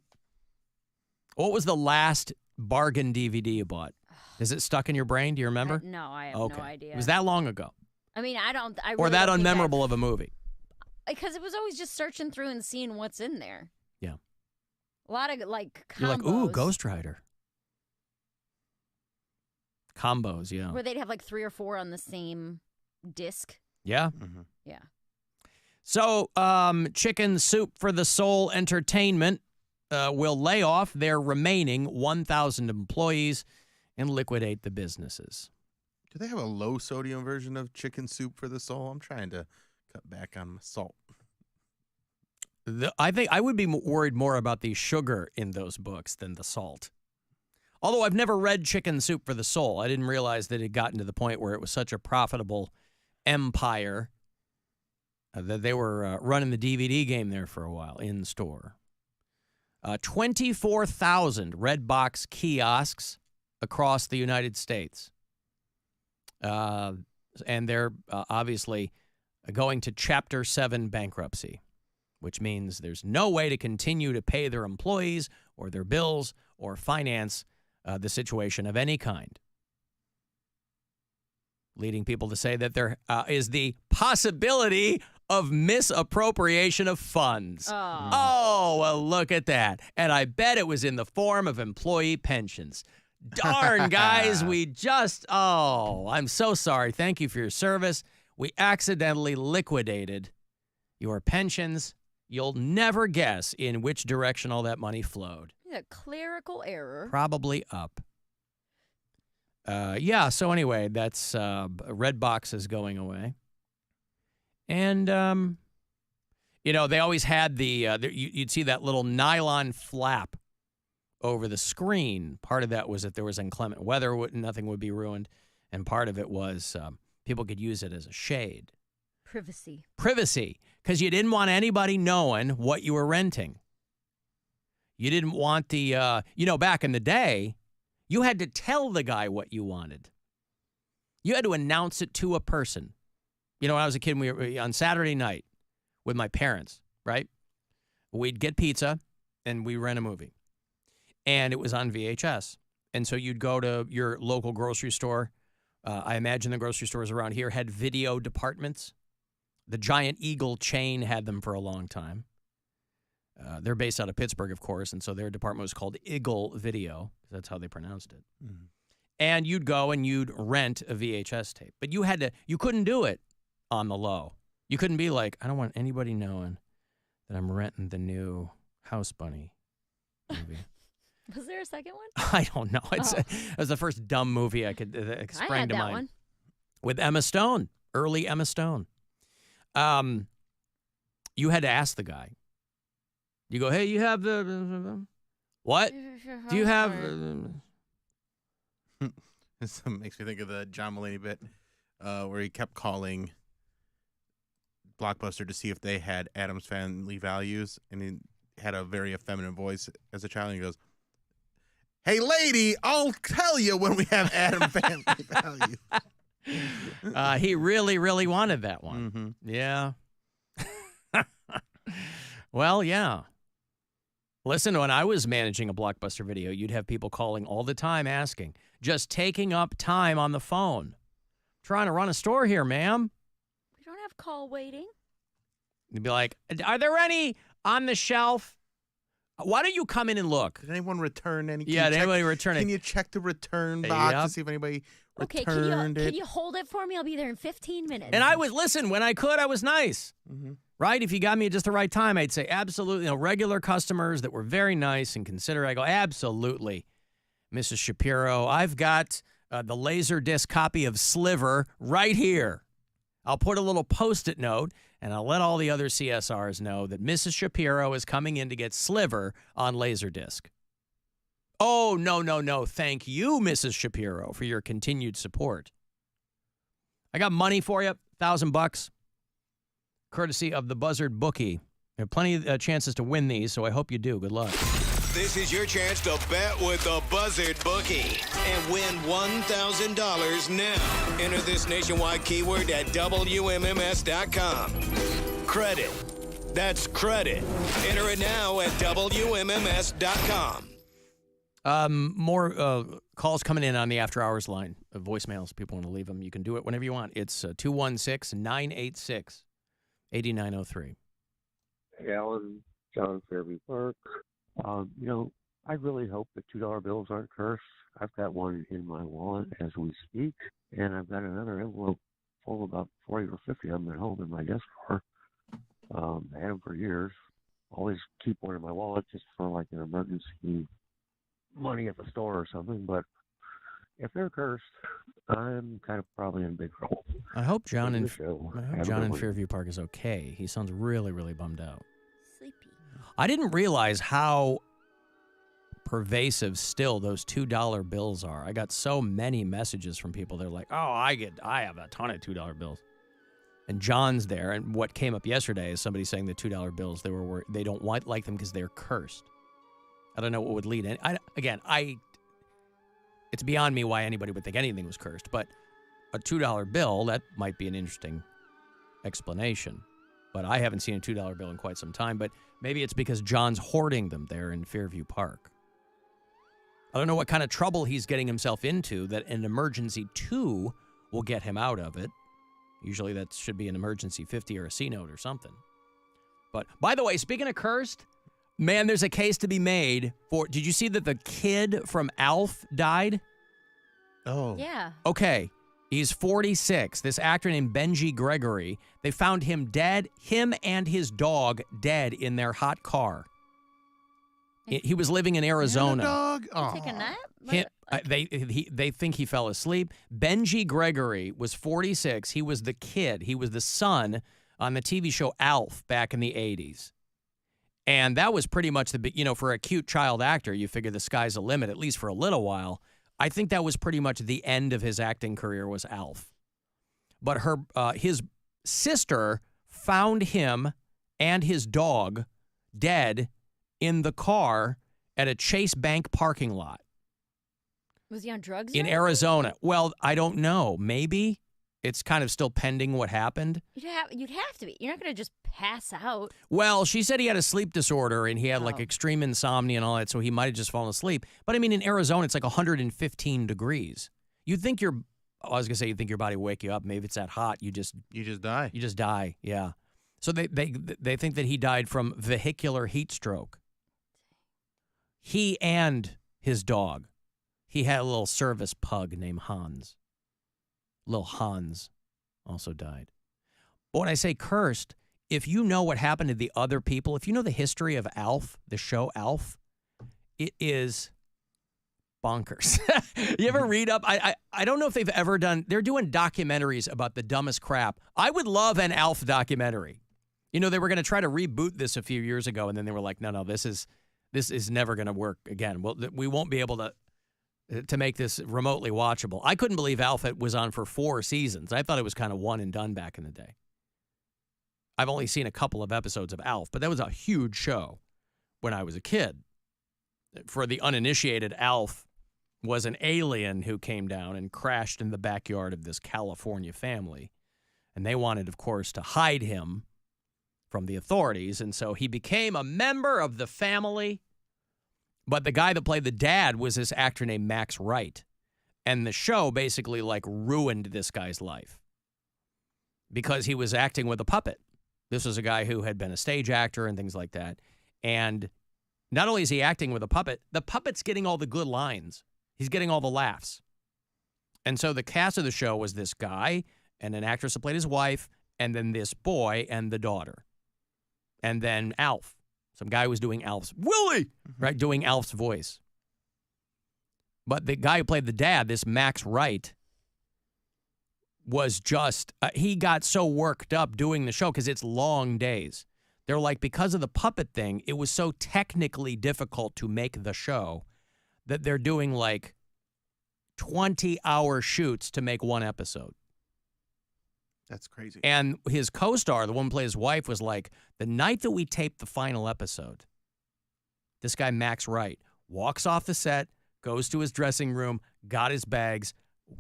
What was the last bargain DVD you bought? Is it stuck in your brain? Do you remember? No, I have no idea. Was that long ago? I mean, I really Or that don't think unmemorable of a movie? Because it was always just searching through and seeing what's in there. Yeah. A lot of like combos. You're like, ooh, Ghost Rider. Combos, yeah. Where they'd have like 3 or 4 on the same disc. Yeah. Yeah. So, Chicken Soup for the Soul Entertainment will lay off their remaining 1,000 employees and liquidate the businesses. Do they have a low sodium version of Chicken Soup for the Soul? I'm trying to cut back on my salt. I think I would be worried more about the sugar in those books than the salt. Although I've never read Chicken Soup for the Soul. I didn't realize that it had gotten to the point where it was such a profitable empire that they were running the DVD game there for a while in store. 24,000 Redbox kiosks across the United States. And they're obviously going to Chapter 7 bankruptcy, which means there's no way to continue to pay their employees or their bills or finance the situation of any kind, leading people to say that there is the possibility of misappropriation of funds. Oh, well, look at that. And I bet it was in the form of employee pensions. Darn, guys, I'm so sorry. Thank you for your service. We accidentally liquidated your pensions. You'll never guess in which direction all that money flowed. A clerical error. Probably up. Yeah, so anyway, that's Redbox is going away. And, they always had you'd see that little nylon flap over the screen. Part of that was that there was inclement weather, nothing would be ruined. And part of it was people could use it as a shade. Privacy. Because you didn't want anybody knowing what you were renting. You didn't want back in the day, you had to tell the guy what you wanted. You had to announce it to a person. When I was a kid, we were on Saturday night with my parents, right? We'd get pizza and we'd rent a movie. And it was on VHS. And so you'd go to your local grocery store. I imagine the grocery stores around here had video departments. The Giant Eagle chain had them for a long time. They're based out of Pittsburgh, of course, and so their department was called Eagle Video. That's how they pronounced it. Mm-hmm. And you'd go and you'd rent a VHS tape. But you couldn't do it on the low. You couldn't be like, I don't want anybody knowing that I'm renting the new House Bunny movie. Was there a second one? I don't know. It was the first dumb movie I could sprang to mind. One. With Emma Stone, early Emma Stone. You had to ask the guy. You go, hey, you have the what? Do you have? This makes me think of the John Mulaney bit where he kept calling Blockbuster to see if they had Addams Family Values, and he had a very effeminate voice as a child. And he goes, Hey, lady, I'll tell you when we have Adam Family Value. He really, really wanted that one. Yeah. Well, yeah. Listen, when I was managing a Blockbuster video, you'd have people calling all the time asking, just taking up time on the phone. Trying to run a store here, ma'am. We don't have call waiting. You'd be like, are there any on the shelf? Why don't you come in and look? Did anyone return any? Yeah, did anybody return it? Can you check the return box to see if anybody returned it? Can you hold it for me? I'll be there in 15 minutes. And I would listen when I could. I was nice, right? If you got me at just the right time, I'd say absolutely. You know, regular customers that were very nice and considerate. I go, absolutely, Mrs. Shapiro. I've got the Laserdisc copy of Sliver right here. I'll put a little Post-it note, and I'll let all the other CSRs know that Mrs. Shapiro is coming in to get Sliver on Laserdisc. Oh, no. Thank you, Mrs. Shapiro, for your continued support. I got money for you, $1,000, courtesy of the Buzzard Bookie. There are plenty of chances to win these, so I hope you do. Good luck. This is your chance to bet with the Buzzard Bookie and win $1,000 now. Enter this nationwide keyword at WMMS.com. Credit. That's credit. Enter it now at WMMS.com. More calls coming in on the after hours line of voicemails. People want to leave them. You can do it whenever you want. It's 216-986-8903. Hey, Alan, John Fairview Park. I really hope the $2 bills aren't cursed. I've got one in my wallet as we speak, and I've got another envelope full of about 40 or 50 of them at home in my desk drawer. I had them for years. Always keep one in my wallet just for like an emergency money at the store or something, but if they're cursed, I'm kind of probably in big trouble. I hope John in Fairview Park is okay. He sounds really, really bummed out. Sleepy. I didn't realize how pervasive still those $2 bills are. I got so many messages from people. They're like, "Oh, I have a ton of $2 bills." And John's there, and what came up yesterday is somebody saying the $2 bills they don't like them because they're cursed. I don't know what would lead in. It's beyond me why anybody would think anything was cursed, but a $2 bill, that might be an interesting explanation. But I haven't seen a $2 bill in quite some time, but maybe it's because John's hoarding them there in Fairview Park. I don't know what kind of trouble he's getting himself into that an emergency 2 will get him out of it. Usually that should be an emergency 50 or a C note or something. But by the way, speaking of cursed, man, there's a case to be made for. Did you see that the kid from Alf died? Oh. Yeah. Okay. He's 46. This actor named Benji Gregory. They found him dead, him and his dog dead in their hot car. He was living in Arizona. Dog? Take a nap? They think he fell asleep. Benji Gregory was 46. He was the kid. He was the son on the TV show Alf back in the 80s. And that was pretty much for a cute child actor, you figure the sky's the limit, at least for a little while. I think that was pretty much the end of his acting career was Alf. But his sister found him and his dog dead in the car at a Chase Bank parking lot. Was he on drugs? In Arizona. Well, I don't know. Maybe. It's kind of still pending what happened. You'd have to be. You're not going to just pass out. Well, she said he had a sleep disorder and he had like extreme insomnia and all that, so he might have just fallen asleep. But I mean, in Arizona, it's like 115 degrees. You'd think you'd think your body would wake you up. Maybe it's that hot. You just die. You just die. Yeah. So they think that he died from vehicular heat stroke. He and his dog. He had a little service pug named Hans. Little Hans also died. But when I say cursed, if you know what happened to the other people, if you know the history of Alf, the show Alf, it is bonkers. You ever read up? I don't know if they've ever done, they're doing documentaries about the dumbest crap. I would love an Alf documentary. They were going to try to reboot this a few years ago, and then they were like, no, this is never going to work again. Well, we won't be able to make this remotely watchable. I couldn't believe Alf was on for 4 seasons. I thought it was kind of one and done back in the day. I've only seen a couple of episodes of Alf, but that was a huge show when I was a kid. for the uninitiated, Alf was an alien who came down and crashed in the backyard of this California family. And they wanted, of course, to hide him from the authorities. And so he became a member of the family. But the guy that played the dad was this actor named Max Wright. And the show basically like ruined this guy's life because he was acting with a puppet. This was a guy who had been a stage actor and things like that. And not only is he acting with a puppet, the puppet's getting all the good lines. He's getting all the laughs. And so the cast of the show was this guy and an actress that played his wife, and then this boy and the daughter. And then Alf. Some guy was doing Alf's, Willie, right, doing Alf's voice. But the guy who played the dad, this Max Wright, was just, he got so worked up doing the show because it's long days. They're like, because of the puppet thing, it was so technically difficult to make the show that they're doing like 20-hour shoots to make one episode. That's crazy. And his co-star, the one who played his wife, was like, the night that we taped the final episode, this guy, Max Wright, walks off the set, goes to his dressing room, got his bags,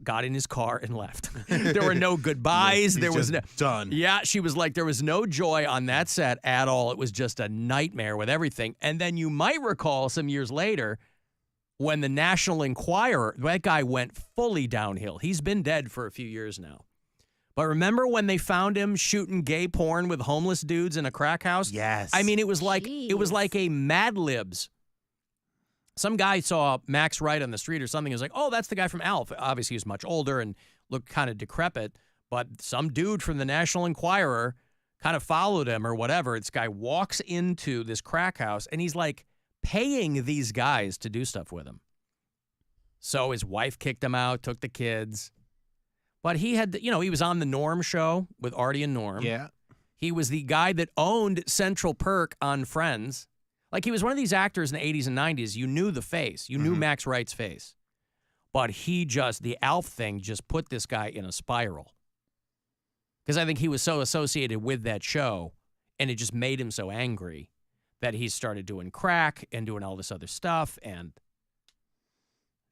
got in his car, and left. There were no goodbyes. He's there was no done. Yeah, she was like, there was no joy on that set at all. It was just a nightmare with everything. And then you might recall some years later when the National Enquirer, that guy went fully downhill. He's been dead for a few years now. But remember when they found him shooting gay porn with homeless dudes in a crack house? Yes. I mean, it was like a Mad Libs. Some guy saw Max Wright on the street or something. He was like, oh, that's the guy from Alf. Obviously, he was much older and looked kind of decrepit. But some dude from the National Enquirer kind of followed him or whatever. This guy walks into this crack house, and he's like paying these guys to do stuff with him. So his wife kicked him out, took the kids. But he had, he was on the Norm show with Artie and Norm. Yeah. He was the guy that owned Central Perk on Friends. Like, he was one of these actors in the 80s and 90s. You knew the face. You knew Max Wright's face. But the Alf thing just put this guy in a spiral. Because I think he was so associated with that show, and it just made him so angry that he started doing crack and doing all this other stuff, and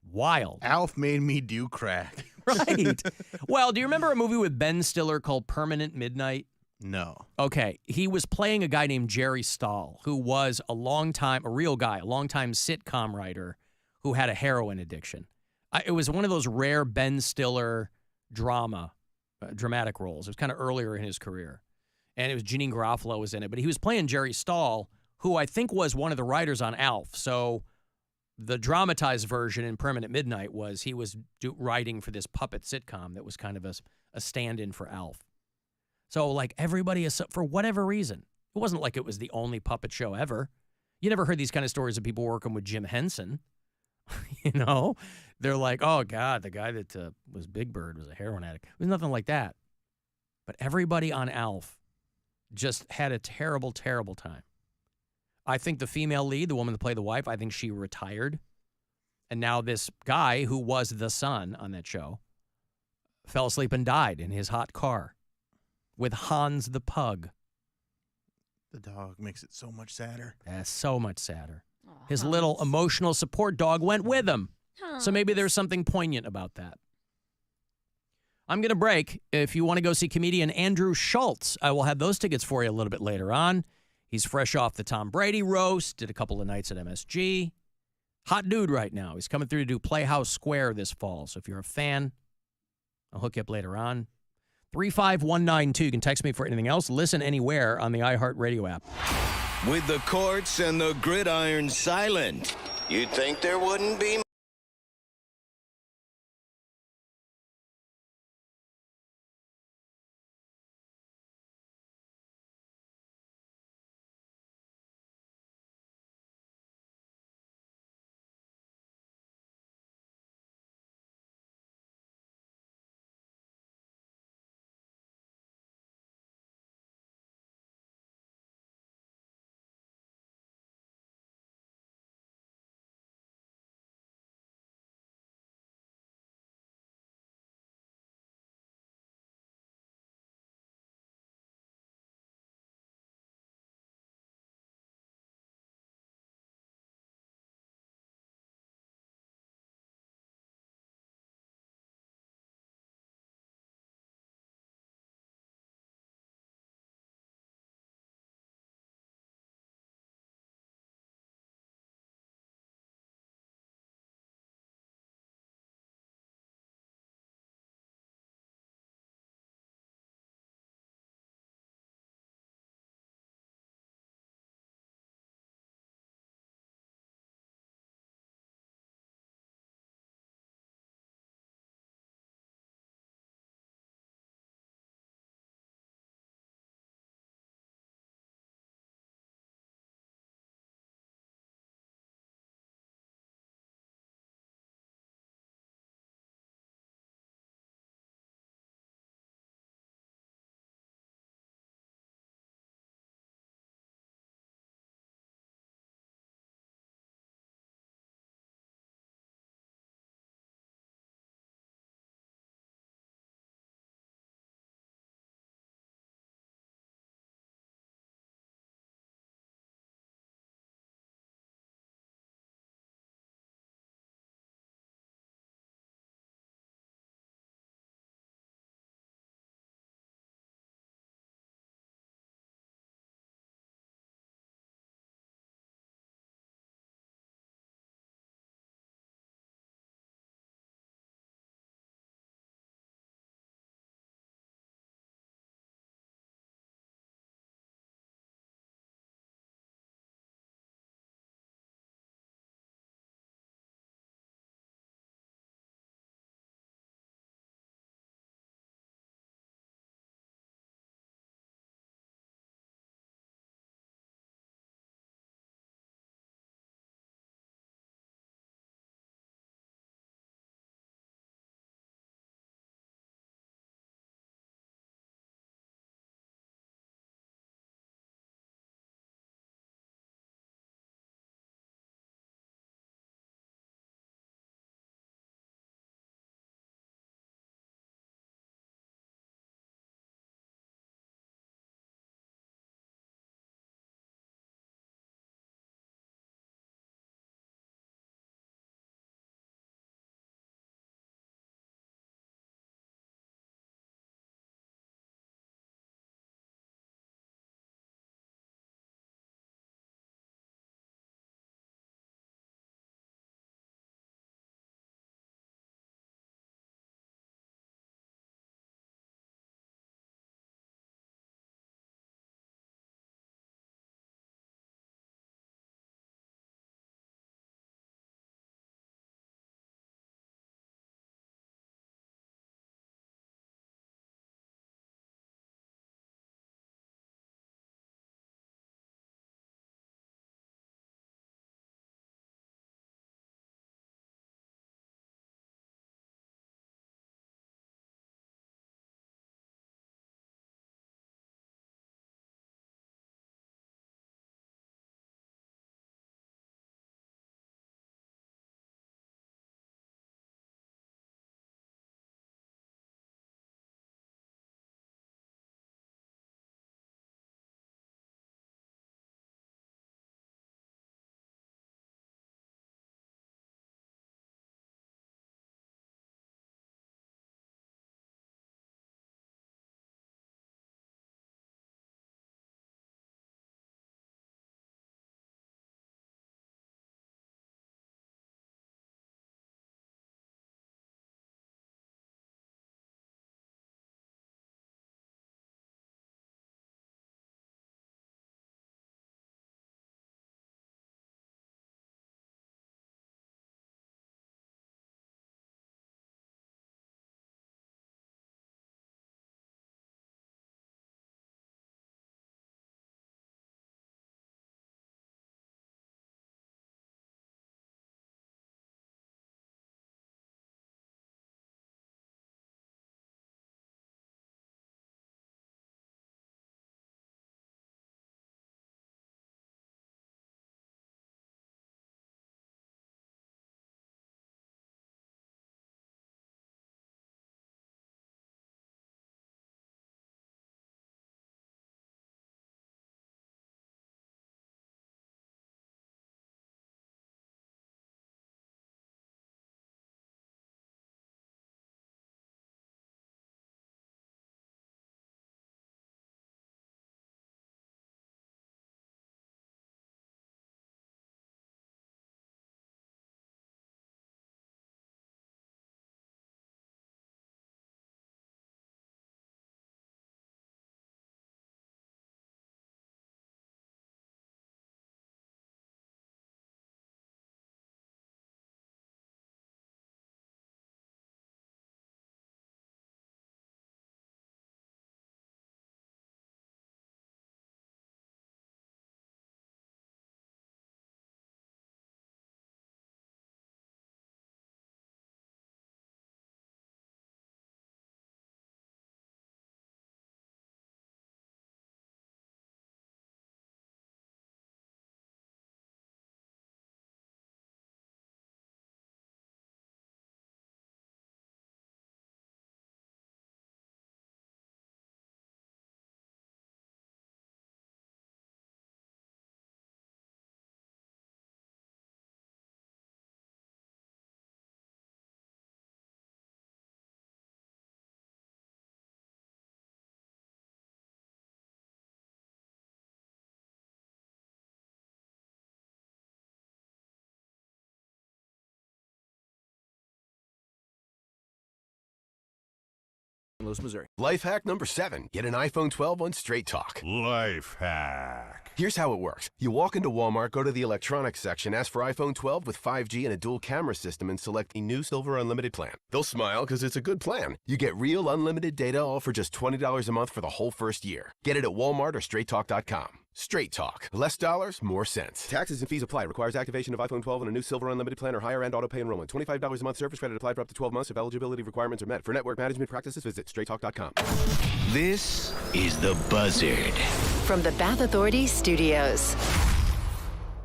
wild. Alf made me do crack. Right. Well, do you remember a movie with Ben Stiller called Permanent Midnight? No. Okay. He was playing a guy named Jerry Stahl, who was a real guy, a longtime sitcom writer who had a heroin addiction. It was one of those rare Ben Stiller dramatic roles. It was kind of earlier in his career. And it was Janeane Garofalo was in it. But he was playing Jerry Stahl, who I think was one of the writers on Alf. So the dramatized version in Permanent Midnight was he was writing for this puppet sitcom that was kind of a stand-in for Alf. So, like, everybody, for whatever reason, it wasn't like it was the only puppet show ever. You never heard these kind of stories of people working with Jim Henson. They're like, oh, God, the guy that was Big Bird was a heroin addict. It was nothing like that. But everybody on Alf just had a terrible, terrible time. I think the female lead, the woman that played the wife, I think she retired. And now this guy who was the son on that show fell asleep and died in his hot car with Hans the pug. The dog makes it so much sadder. That's so much sadder. His little emotional support dog went with him. So maybe there's something poignant about that. I'm going to break. If you want to go see comedian Andrew Schultz, I will have those tickets for you a little bit later on. He's fresh off the Tom Brady roast, did a couple of nights at MSG. Hot dude right now. He's coming through to do Playhouse Square this fall. So if you're a fan, I'll hook you up later on. 35192. You can text me for anything else. Listen anywhere on the iHeartRadio app. With the courts and the gridiron silent, you'd think there wouldn't be St. Louis, Missouri. Life hack number 7. Get an iPhone 12 on Straight Talk. Life hack. Here's how it works. You walk into Walmart, go to the electronics section, ask for iPhone 12 with 5G and a dual camera system, and select the new Silver Unlimited plan. They'll smile because it's a good plan. You get real unlimited data all for just $20 a month for the whole first year. Get it at Walmart or StraightTalk.com. Straight Talk. Less dollars, more sense. Taxes and fees apply. Requires activation of iPhone 12 and a new Silver Unlimited plan or higher end auto pay enrollment. $25 a month service credit applied for up to 12 months if eligibility requirements are met. For network management practices, visit StraightTalk.com. This is The Buzzard. From the Bath Authority Studios.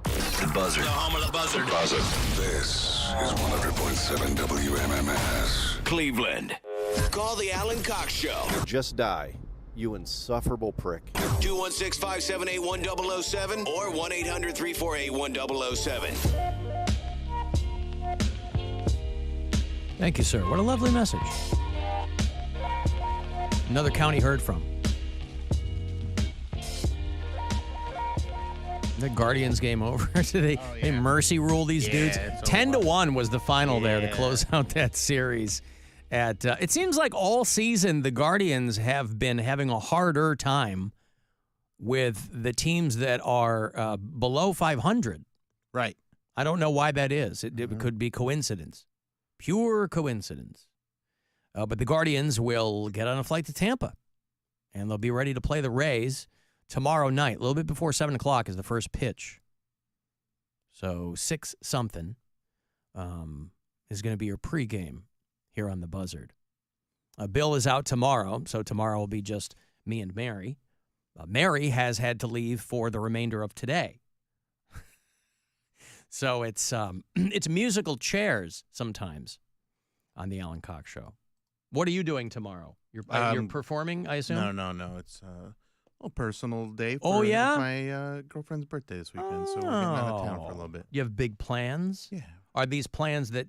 The Buzzard. The home of the Buzzard. Buzzard. This is 100.7 WMMS. Cleveland. Call the Alan Cox Show. Just die, you insufferable prick. 216-578-1007 or 1-800-348-1007. Thank you, sir. What a lovely message. Another county heard from. The Guardians game over. Did they mercy rule these dudes? 10-1 was the final there to close out that series. It seems like all season the Guardians have been having a harder time with the teams that are below 500. Right. I don't know why that is. It could be coincidence. Pure coincidence. But the Guardians will get on a flight to Tampa, and they'll be ready to play the Rays tomorrow night. A little bit before 7 o'clock is the first pitch. So 6-something is going to be your pregame here on the Buzzard. Bill is out tomorrow, so tomorrow will be just me and Mary. Mary has had to leave for the remainder of today. So it's musical chairs sometimes on the Alan Cox Show. What are you doing tomorrow? You're performing, I assume? No. It's a personal day for my girlfriend's birthday this weekend, so we're getting out of town for a little bit. You have big plans? Yeah. Are these plans that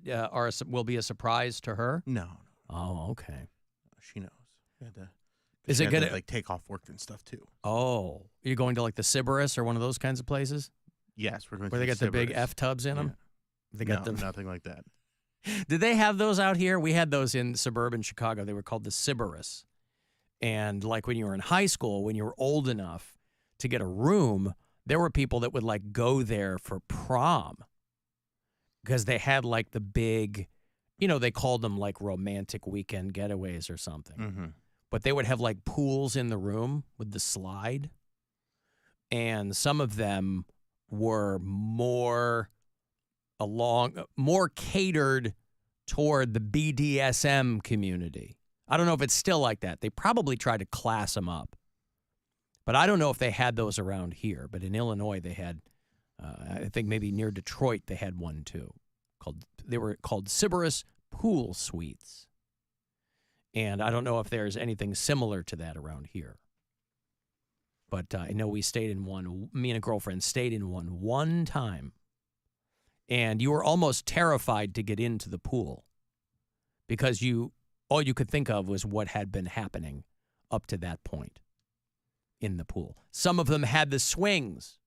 will be a surprise to her? No. Oh, okay. She knows. Is it going to like take off work and stuff too? Oh, you're going to like the Sybaris or one of those kinds of places? Yes, we're going where to they got the big F tubs in them. Yeah. They got nothing like that. Did they have those out here? We had those in suburban Chicago. They were called the Sybaris. And like when you were in high school, when you were old enough to get a room, there were people that would like go there for prom because they had like the big, they called them like romantic weekend getaways or something. Mm-hmm. But they would have like pools in the room with the slide. And some of them were more catered toward the BDSM community. I don't know if it's still like that. They probably tried to class them up. But I don't know if they had those around here. But in Illinois, they had, I think maybe near Detroit, they had one too. They were called Sybaris Pool Suites. And I don't know if there's anything similar to that around here. But I know we stayed in one. Me and a girlfriend stayed in one time. And you were almost terrified to get into the pool because all you could think of was what had been happening up to that point in the pool. Some of them had the swings,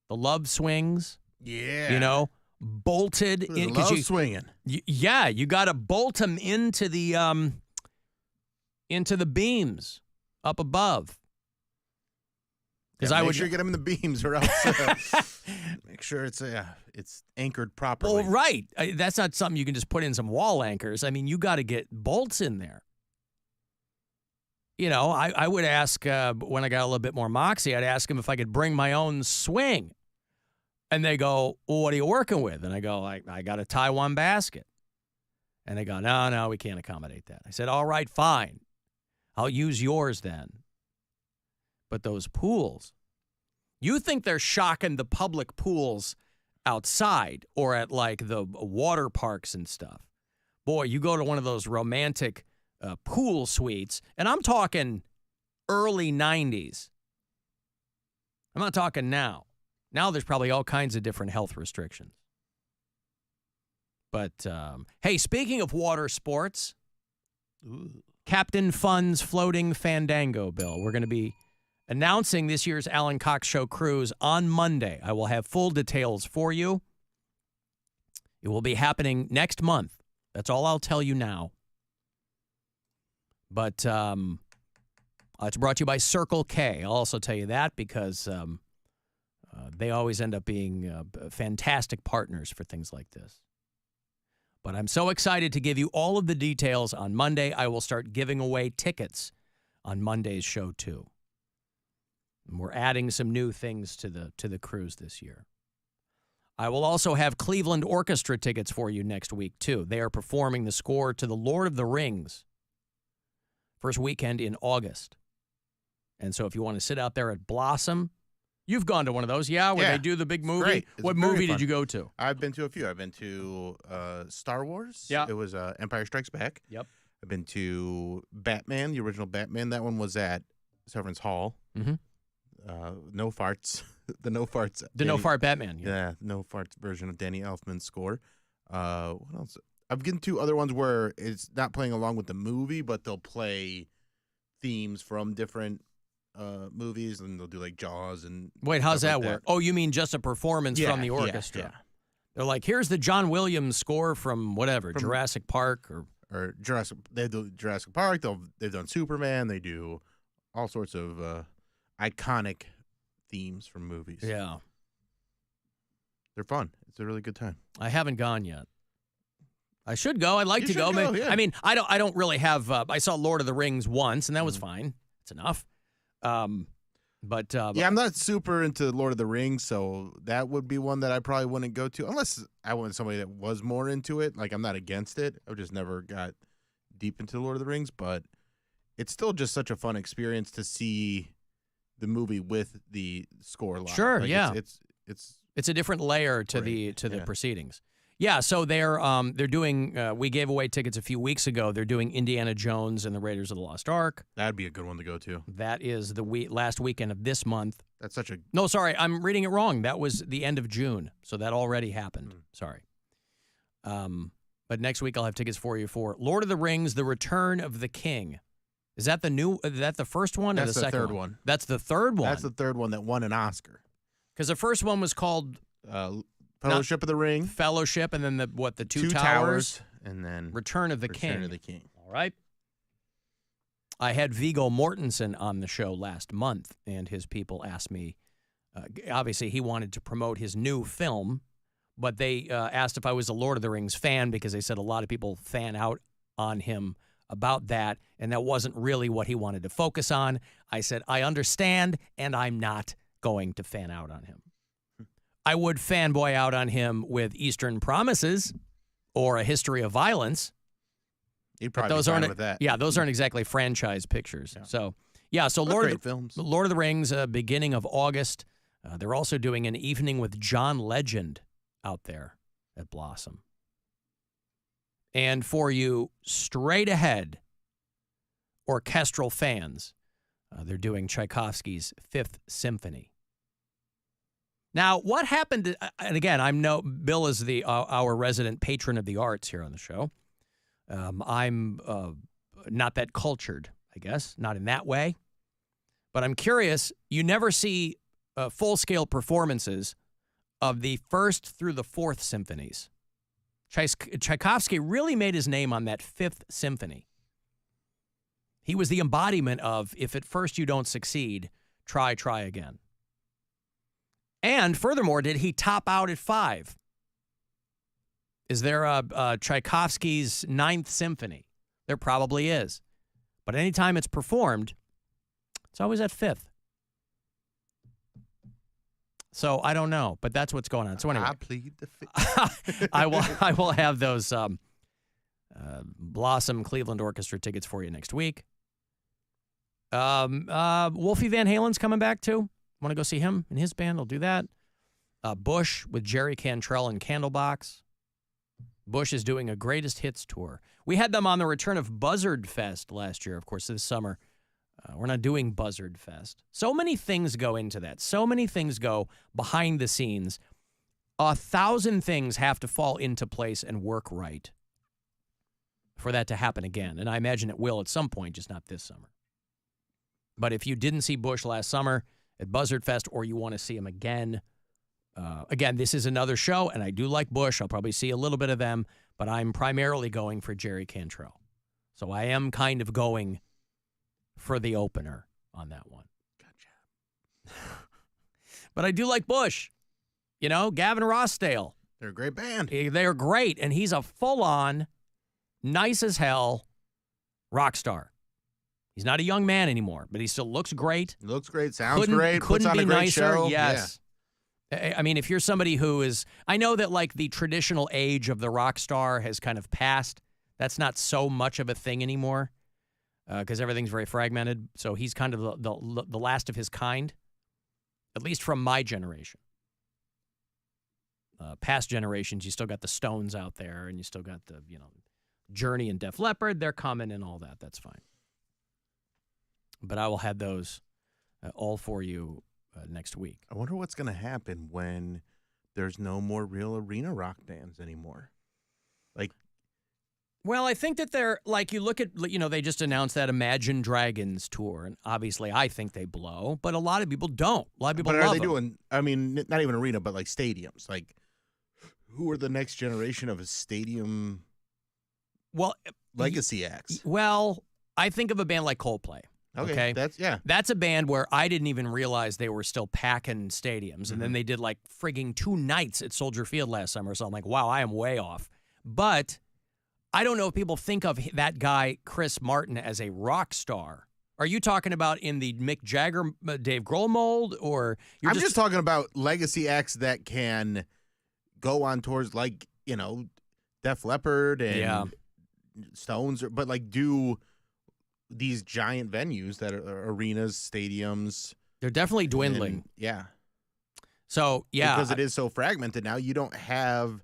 the love swings. Yeah. Bolted in. Love swinging. You got to bolt them into the beams up above. Because I would sure get them in the beams, or else make sure it's anchored properly. Well, right. That's not something you can just put in some wall anchors. I mean, you got to get bolts in there. I would ask when I got a little bit more moxie, I'd ask them if I could bring my own swing. And they go, well, what are you working with? And I go, I got a Taiwan basket. And they go, no, we can't accommodate that. I said, all right, fine. I'll use yours then. But those pools, you think they're shocking the public pools outside or at like the water parks and stuff. Boy, you go to one of those romantic pool suites, and I'm talking early 90s. I'm not talking now. Now there's probably all kinds of different health restrictions. But, hey, speaking of water sports, Captain Fun's Floating Fandango, Bill. We're going to be announcing this year's Alan Cox Show cruise on Monday. I will have full details for you. It will be happening next month. That's all I'll tell you now. But it's brought to you by Circle K. I'll also tell you that because they always end up being fantastic partners for things like this. But I'm so excited to give you all of the details on Monday. I will start giving away tickets on Monday's show, too. And we're adding some new things to the cruise this year. I will also have Cleveland Orchestra tickets for you next week, too. They are performing the score to The Lord of the Rings, first weekend in August. And so if you want to sit out there at Blossom, you've gone to one of those, where they do the big movie. Great. It's What very movie fun. did you go to? I've been to a few. I've been to Star Wars. Yeah. It was Empire Strikes Back. Yep. I've been to Batman, the original Batman. That one was at Severance Hall. Mm-hmm. No farts. The no farts. No fart Batman. Yeah, no farts version of Danny Elfman's score. What else? I've been to other ones where it's not playing along with the movie, but they'll play themes from different movies, and they'll do like Jaws and. Wait, how's stuff that like work? Oh, you mean just a performance from the orchestra? Yeah. They're like, here's the John Williams score from whatever, Jurassic Park or Jurassic. They do Jurassic Park. They've done Superman. They do all sorts of iconic themes from movies. Yeah. They're fun. It's a really good time. I haven't gone yet. I should go. I'd like You to should go. go, yeah. I mean, I don't really have. I saw Lord of the Rings once, and that was fine. It's enough. But Yeah, I'm not super into Lord of the Rings, so that would be one that I probably wouldn't go to unless I went somebody that was more into it. Like, I'm not against it. I just never got deep into Lord of the Rings, but it's still just such a fun experience to see the movie with the score live. Sure, Like, yeah. It's a different layer to the proceedings. Yeah, so they're doing. We gave away tickets a few weeks ago. They're doing Indiana Jones and the Raiders of the Lost Ark. That'd be a good one to go to. That is the last weekend of this month. That's such a No, sorry, I'm reading it wrong. That was the end of June, so that already happened. Sorry. But next week I'll have tickets for you for Lord of the Rings: The Return of the King. Is that the first one or That's the the second third one. That's the third one. That's the third one that won an Oscar. Because the first one was called Fellowship of the Ring. Fellowship, and then the two Towers, and then Return of the King. Return of the King. All right. I had Viggo Mortensen on the show last month, and his people asked me. Obviously, he wanted to promote his new film, but they asked if I was a Lord of the Rings fan because they said a lot of people fan out on him about that, and that wasn't really what he wanted to focus on. I said, I understand, and I'm not going to fan out on him. I would fanboy out on him with Eastern Promises or A History of Violence. You'd probably those be fine aren't, with that. Yeah, those aren't exactly franchise pictures. Yeah. So Lord of the Rings, beginning of August. They're also doing an evening with John Legend out there at Blossom. And for you straight ahead orchestral fans, they're doing Tchaikovsky's Fifth Symphony. Now, what happened? And again, Bill is our resident patron of the arts here on the show. I'm not that cultured, I guess, not in that way. But I'm curious. You never see full-scale performances of the first through the fourth symphonies. Tchaikovsky really made his name on that Fifth Symphony. He was the embodiment of, if at first you don't succeed, try again. And furthermore, did he top out at 5? Is there a Tchaikovsky's Ninth Symphony? There probably is. But anytime it's performed, it's always at 5th. So I don't know, but that's what's going on. So anyway, I plead the fifth. I will have those Blossom Cleveland Orchestra tickets for you next week. Wolfie Van Halen's coming back too. Want to go see him and his band? I'll do that. Bush with Jerry Cantrell and Candlebox. Bush is doing a greatest hits tour. We had them on the return of Buzzard Fest last year. Of course, this summer, we're not doing Buzzard Fest. So many things go into that. So many things go behind the scenes. 1,000 things have to fall into place and work right for that to happen again. And I imagine it will at some point, just not this summer. But if you didn't see Bush last summer at Buzzard Fest, or you want to see him again, this is another show, and I do like Bush. I'll probably see a little bit of them, but I'm primarily going for Jerry Cantrell. So I am kind of going for the opener on that one. Gotcha. But I do like Bush. You know, Gavin Rossdale. They're a great band. They're great, and he's a full-on, nice as hell rock star. He's not a young man anymore, but he still looks great. He looks great, sounds great, puts on be a great nicer. show. Yes. Yeah. I mean, if you're somebody who is, I know that like the traditional age of the rock star has kind of passed. That's not so much of a thing anymore because everything's very fragmented. So he's kind of the last of his kind, at least from my generation. Past generations, you still got the Stones out there, and you still got the, Journey and Def Leppard. They're coming and all that. That's fine. But I will have those all for you next week. I wonder what's going to happen when there's no more real arena rock bands anymore. Well, I think that they're, like, you look at, they just announced that Imagine Dragons tour, and obviously I think they blow, but a lot of people don't. A lot of people love them. But are they doing, I mean, not even arena, but like stadiums? Like, who are the next generation of a stadium legacy acts? Well, I think of a band like Coldplay. Okay. That's a band where I didn't even realize they were still packing stadiums, and then they did like frigging 2 nights at Soldier Field last summer, so I'm like, wow, I am way off. But I don't know if people think of that guy, Chris Martin, as a rock star. Are you talking about in the Mick Jagger, Dave Grohl mold, or I'm just talking about legacy acts that can go on tours like, Def Leppard and Stones, but like do these giant venues that are arenas, stadiums. They're definitely dwindling. So, because it is so fragmented now, you don't have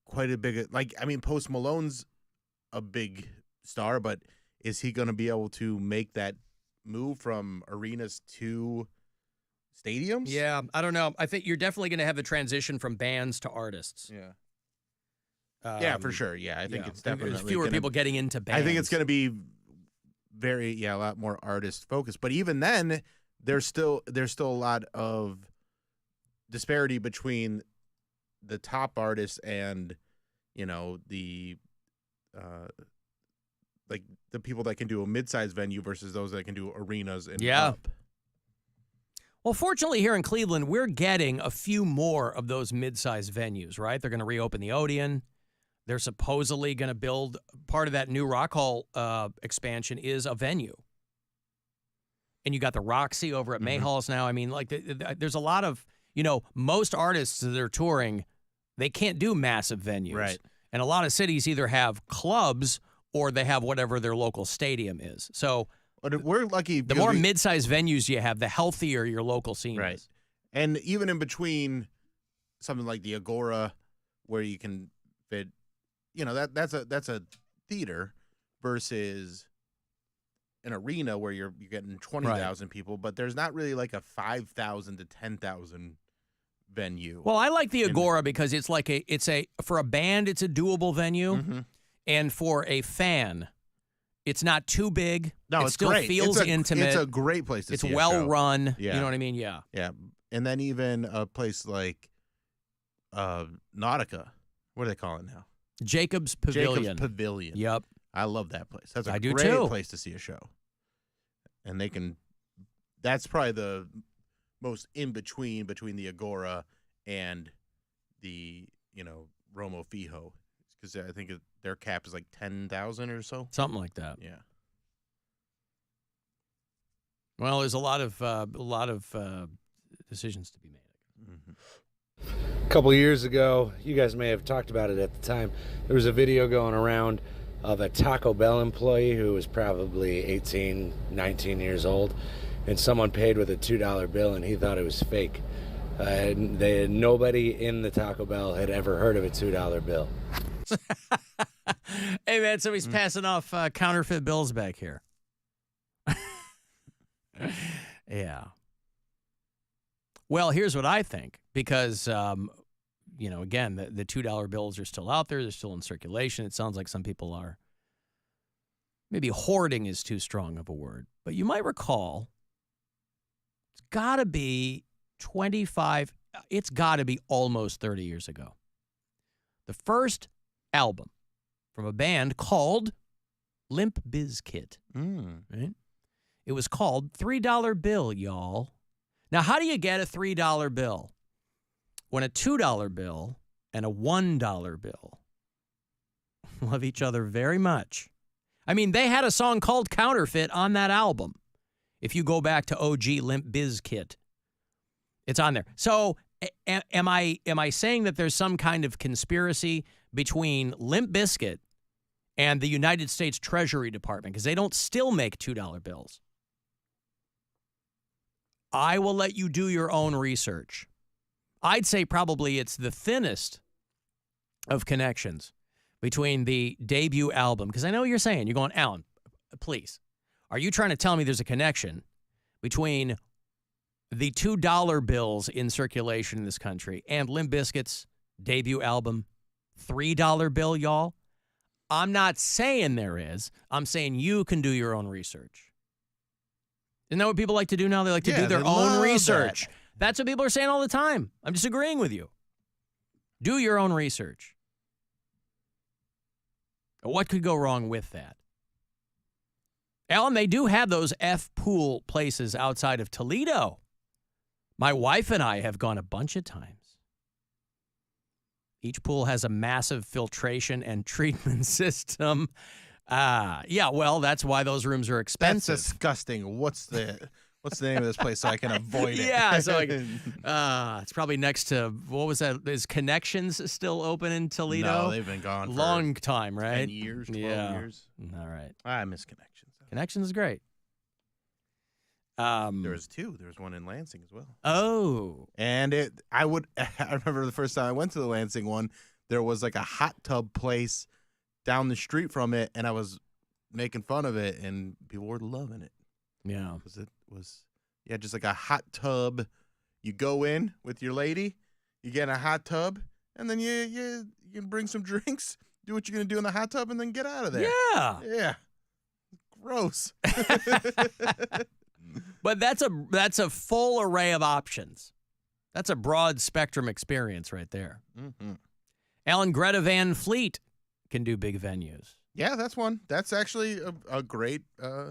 quite a big, Post Malone's a big star, but is he going to be able to make that move from arenas to stadiums? Yeah, I don't know. I think you're definitely going to have the transition from bands to artists. Yeah, for sure. Yeah, I think it's definitely there's fewer people getting into bands. I think it's going to be a lot more artist focused. But even then, there's still a lot of disparity between the top artists and the the people that can do a mid-sized venue versus those that can do arenas and up. Well, fortunately here in Cleveland, we're getting a few more of those mid-sized venues, right? They're going to reopen the Odeon. They're supposedly going to build part of that new Rock Hall expansion is a venue. And you got the Roxy over at Mayhalls now. I mean, there's a lot of, most artists that are touring, they can't do massive venues. Right. And a lot of cities either have clubs or they have whatever their local stadium is. So but we're lucky. The more mid-sized venues you have, the healthier your local scene is. And even in between something like the Agora, where you can fit, that's a theater versus an arena where you're getting 20,000 people, but there's not really like a 5,000 to 10,000 venue. Well, I like the Agora because it's for a band, it's a doable venue, and for a fan, it's not too big. No, it it's still great. feels intimate. It's a great place to see It's well run. Yeah. You know what I mean? Yeah. Yeah. And then even a place like Nautica. What do they call it now? Jacob's Pavilion. Jacob's Pavilion. Yep. I love that place. That's a I do great too. place to see a show. And that's probably the most in between the Agora and the, Romo Fijo. Because I think their cap is like 10,000 or so. Something like that. Yeah. Well, there's a lot of decisions to be made. A couple of years ago, you guys may have talked about it at the time, there was a video going around of a Taco Bell employee who was probably 18, 19 years old, and someone paid with a $2 bill and he thought it was fake. Nobody in the Taco Bell had ever heard of a $2 bill. Hey, man, somebody's passing off counterfeit bills back here. Yeah. Well, here's what I think, because, again, the $2 bills are still out there. They're still in circulation. It sounds like some people are. Maybe hoarding is too strong of a word. But you might recall, it's got to be it's got to be almost 30 years ago. The first album from a band called Limp Bizkit. Mm. Right? It was called $3 bill, y'all. Now, how do you get a $3 bill when a $2 bill and a $1 bill love each other very much? I mean, they had a song called Counterfeit on that album. If you go back to OG Limp Bizkit, it's on there. So am I saying that there's some kind of conspiracy between Limp Bizkit and the United States Treasury Department because they don't still make $2 bills? I will let you do your own research. I'd say probably it's the thinnest of connections between the debut album. Because I know what you're saying. You're going, Alan, please. Are you trying to tell me there's a connection between the $2 bills in circulation in this country and Limp Bizkit's debut album, $3 bill, y'all? I'm not saying there is. I'm saying you can do your own research. Isn't that what people like to do now? They like to do their own research. That's what people are saying all the time. I'm disagreeing with you. Do your own research. What could go wrong with that? Alan, they do have those F-pool places outside of Toledo. My wife and I have gone a bunch of times. Each pool has a massive filtration and treatment system. Yeah, well, that's why those rooms are expensive. That's disgusting. What's the name of this place so I can avoid it? Yeah, so it's probably next to, what was that? Is Connections still open in Toledo? No, they've been gone for long time, right? 10 years, 12 years. All right. I miss Connections. Connections is great. There was two. There was one in Lansing as well. Oh. And I remember the first time I went to the Lansing one, there was like a hot tub place down the street from it, and I was making fun of it, and people were loving it. Yeah. Because it was, just like a hot tub. You go in with your lady, you get in a hot tub, and then you can bring some drinks, do what you're going to do in the hot tub, and then get out of there. Yeah. Yeah. Gross. But that's a full array of options. That's a broad spectrum experience right there. Mm-hmm. Alan, Greta Van Fleet can do big venues. Yeah, that's one. That's actually a great.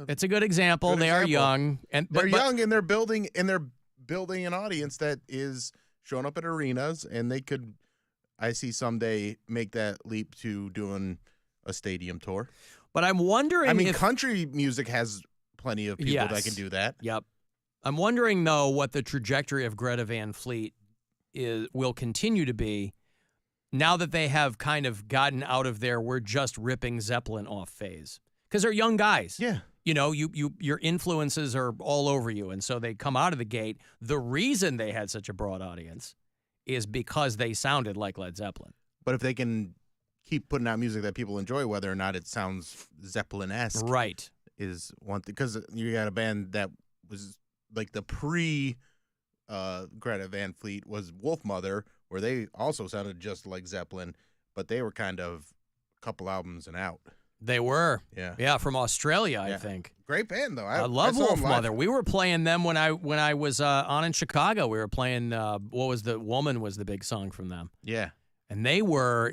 It's a good example. They are young, and they're young, and they're building an audience that is showing up at arenas, and they could, I see someday, make that leap to doing a stadium tour. But I'm wondering. I mean, country music has plenty of people that can do that. Yep. I'm wondering though what the trajectory of Greta Van Fleet will continue to be. Now that they have kind of gotten out of their we're just ripping Zeppelin off phase. Because they're young guys. Yeah. You know, your influences are all over you. And so they come out of the gate. The reason they had such a broad audience is because they sounded like Led Zeppelin. But if they can keep putting out music that people enjoy, whether or not it sounds Zeppelin-esque. Right. Is one thing. Because you got a band that was like the pre Greta Van Fleet was Wolfmother, where they also sounded just like Zeppelin, but they were kind of a couple albums and out. They were. Yeah. Yeah, from Australia, I think. Great band, though. I love Wolfmother. We were playing them when I was on in Chicago. We were playing, Woman was the big song from them. Yeah. And they were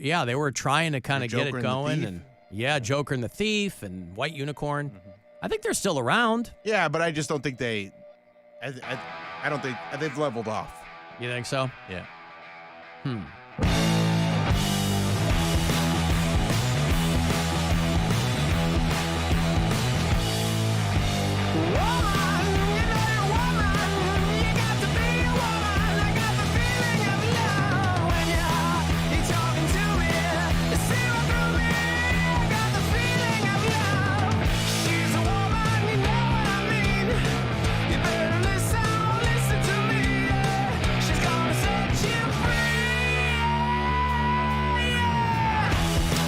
trying to kind of get it going. And Joker and the Thief and White Unicorn. Mm-hmm. I think they're still around. Yeah, but I just don't think I don't think they've leveled off. You think so? Yeah.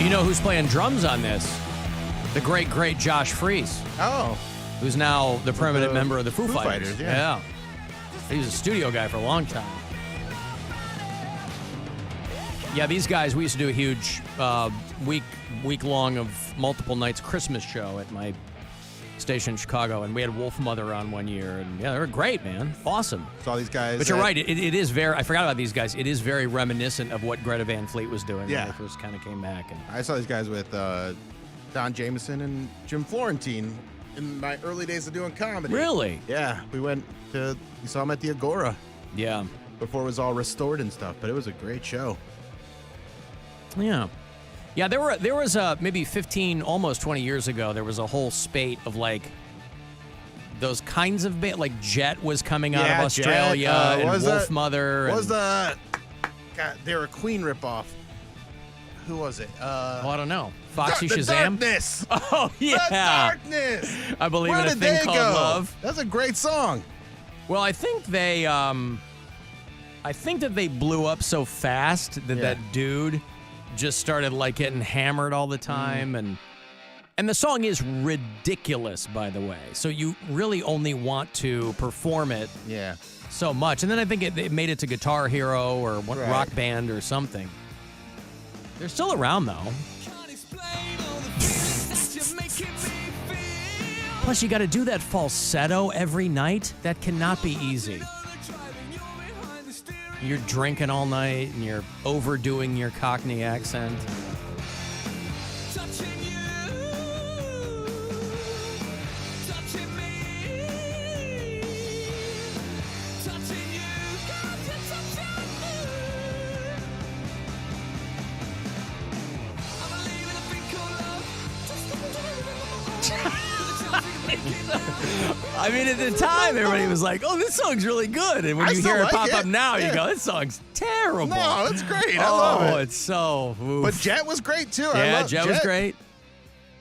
You know who's playing drums on this? The great Josh Freese. Oh. Who's now the permanent member of the Foo Fighters. Yeah. He was a studio guy for a long time. Yeah, these guys, we used to do a huge week-long of multiple nights Christmas show at my station in Chicago, and we had Wolfmother on one year, and yeah, they were great, man. Awesome. Saw these guys. But you're right, it is very, I forgot about these guys, it is very reminiscent of what Greta Van Fleet was doing when they first kind of came back. And I saw these guys with Don Jameson and Jim Florentine in my early days of doing comedy. Really? Yeah, we saw him at the Agora. Yeah. Before it was all restored and stuff, but it was a great show. Yeah. Yeah, there was maybe 15, almost 20 years ago, there was a whole spate of like those kinds of bands, like Jet was coming out of Australia, Jet, and Wolfmother. They were a Queen ripoff. Who was it? I don't know. Foxy the Shazam? Darkness. Oh, yeah. The Darkness. I believe Where in a did thing they called go? love. That's a great song. Well, I think they, I think that they blew up so fast that that dude just started like getting hammered all the time, and the song is ridiculous, by the way. So you really only want to perform it, so much. And then I think it made it to Guitar Hero or Rock Band or something. They're still around though. Plus, you got to do that falsetto every night. That cannot be easy. You're drinking all night and you're overdoing your Cockney accent. I mean, at the time, everybody was like, "Oh, this song's really good," and when you hear it pop up now, you go, "This song's terrible." No, it's great. I love it. Oh, it's so. Oof. But Jet was great too. Yeah, Jet was great.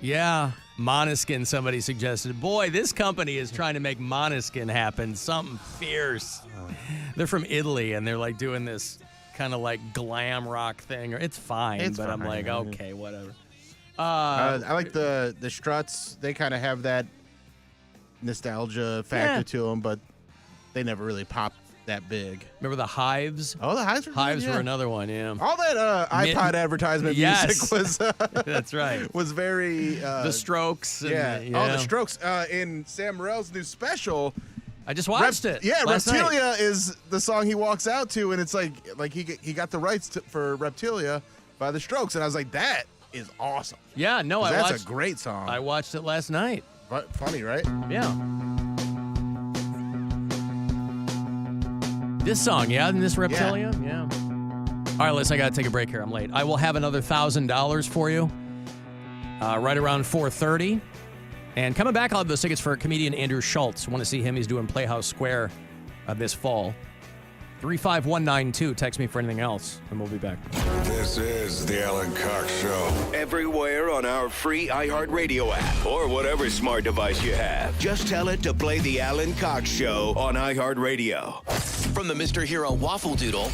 Yeah, Måneskin. Somebody suggested. Boy, this company is trying to make Måneskin happen. Something fierce. They're from Italy, and they're like doing this kind of like glam rock thing. It's fine, but I'm like, okay, whatever. I like the Struts. They kind of have that nostalgia factor to them, but they never really popped that big. Remember the Hives? Oh, the Hives were Hives good, were another one, yeah. All that iPod advertisement music was that's right. Was very The Strokes. And, Oh, the Strokes in Sam Morrill's new special. I just watched it. Yeah, last Reptilia night. is the song he walks out to, and it's like he got the rights for Reptilia by the Strokes, and I was like, that is awesome. Yeah, no, that's a great song. I watched it last night. Funny, right? Yeah. This song, and this Reptilia, yeah. All right, Liz, I got to take a break here. I'm late. I will have another $1,000 for you right around 4:30. And coming back, I'll have those tickets for comedian Andrew Schultz. Want to see him? He's doing Playhouse Square this fall. 35192. Text me for anything else, and we'll be back. This is the Alan Cox Show. Everywhere on our free iHeartRadio app or whatever smart device you have. Just tell it to play the Alan Cox Show on iHeartRadio. From the Mr. Hero Waffle Doodle.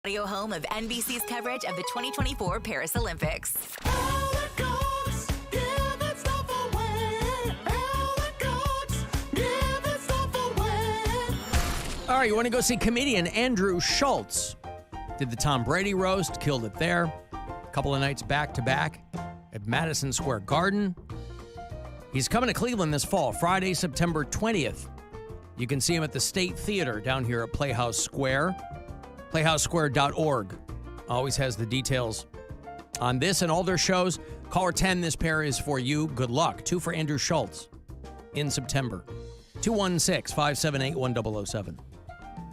Audio home of NBC's coverage of the 2024 Paris Olympics. All right, you want to go see comedian Andrew Schultz. Did the Tom Brady roast, killed it there. A couple of nights back-to-back at Madison Square Garden. He's coming to Cleveland this fall, Friday, September 20th. You can see him at the State Theater down here at Playhouse Square. PlayhouseSquare.org always has the details on this and all their shows. Caller 10, this pair is for you. Good luck. 2 for Andrew Schultz in September. 216-578-1007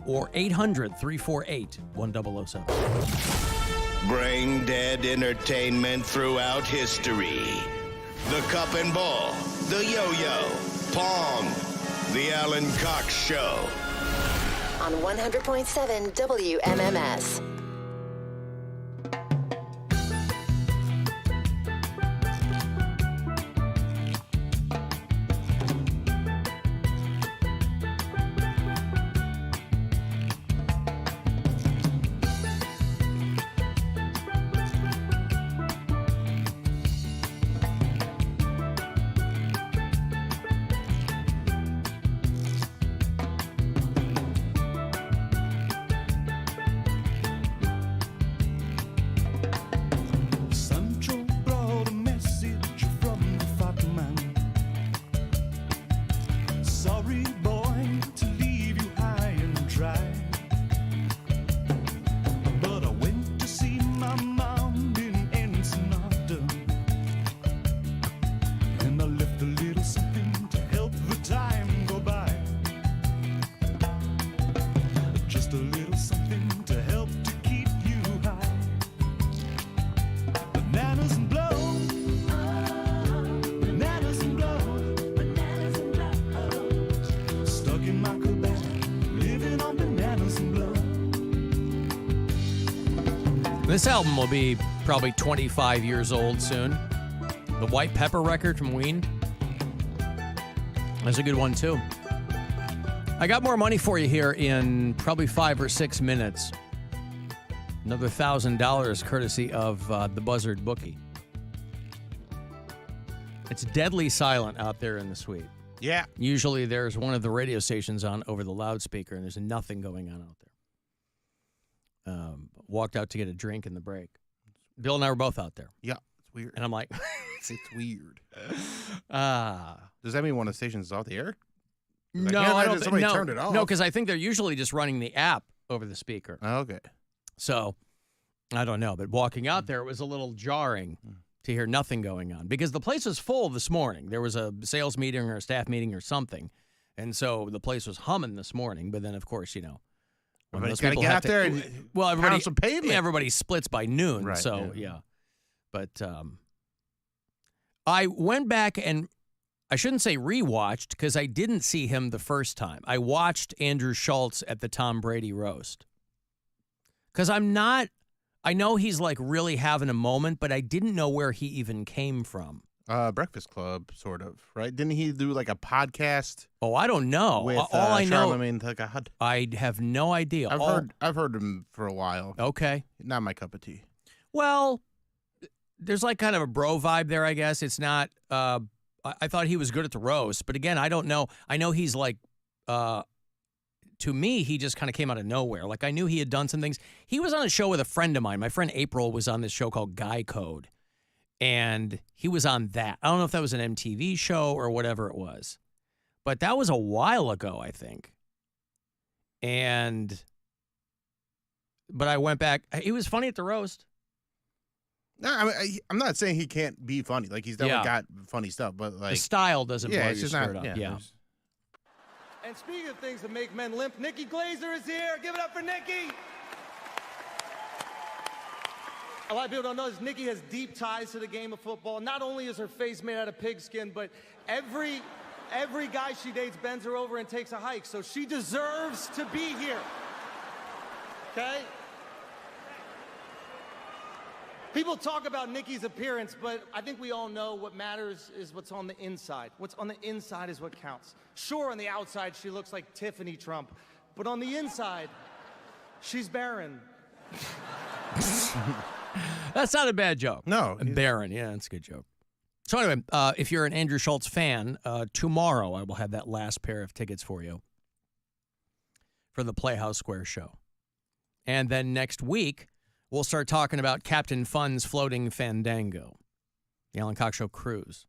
or 800-348-1007. Brain dead entertainment throughout history. The cup and ball, the yo-yo, Pong, the Alan Cox Show. On 100.7 WMMS. This album will be probably 25 years old soon. The White Pepper record from Ween. That's a good one, too. I got more money for you here in probably 5 or 6 minutes. Another $1,000 courtesy of the Buzzard Bookie. It's deadly silent out there in the suite. Yeah. Usually there's one of the radio stations on over the loudspeaker, and there's nothing going on out there. Walked out to get a drink in the break. Bill and I were both out there. Yeah, it's weird. And I'm like, it's weird. Does that mean one of the stations is off the air? No, I don't think somebody turned it off. No, because I think they're usually just running the app over the speaker. Oh, okay. So, I don't know. But walking out there, it was a little jarring to hear nothing going on because the place was full this morning. There was a sales meeting or a staff meeting or something. And so the place was humming this morning. But then, of course, you know, everybody's got to get out there and pound some pavement. Everybody splits by noon. Right, so, yeah. But I went back and I shouldn't say rewatched because I didn't see him the first time. I watched Andrew Schultz at the Tom Brady roast. Because I know he's like really having a moment, but I didn't know where he even came from. Breakfast Club, sort of, right? Didn't he do like a podcast? Oh, I don't know. With all I know, Charlamagne Tha God. I have no idea. I've heard him for a while. Okay, not my cup of tea. Well, there's like kind of a bro vibe there, I guess. It's not. I thought he was good at the roast, but again, I don't know. I know he's like. To me, he just kind of came out of nowhere. Like I knew he had done some things. He was on a show with a friend of mine. My friend April was on this show called Guy Code. And he was on that. I don't know if that was an MTV show or whatever it was. But that was a while ago, I think. But I went back. He was funny at the roast. No, I'm not saying he can't be funny. Like, he's definitely got funny stuff. But like the style doesn't blow your just skirt not, up. Yeah. And speaking of things that make men limp, Nikki Glazer is here. Give it up for Nikki. A lot of people don't know this. Nikki has deep ties to the game of football. Not only is her face made out of pigskin, but every guy she dates bends her over and takes a hike. So she deserves to be here. Okay? People talk about Nikki's appearance, but I think we all know what matters is what's on the inside. What's on the inside is what counts. Sure, on the outside, she looks like Tiffany Trump, but on the inside, she's barren. That's not a bad joke. No. Baron, yeah, that's a good joke. So anyway, if you're an Andrew Schultz fan, tomorrow I will have that last pair of tickets for you for the Playhouse Square show. And then next week, we'll start talking about Captain Fun's Floating Fandango, the Alan Cox Show cruise.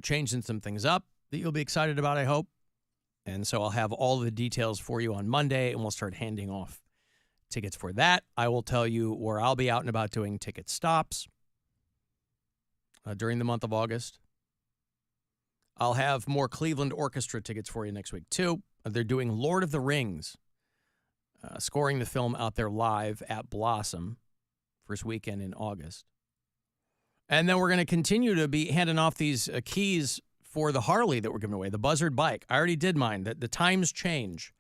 Changing some things up that you'll be excited about, I hope. And so I'll have all the details for you on Monday, and we'll start handing off tickets for that. I will tell you where I'll be out and about doing ticket stops during the month of August. I'll have more Cleveland Orchestra tickets for you next week, too. They're doing Lord of the Rings, scoring the film out there live at Blossom, first weekend in August. And then we're going to continue to be handing off these keys for the Harley that we're giving away, the Buzzard bike. I already did mine. The times change.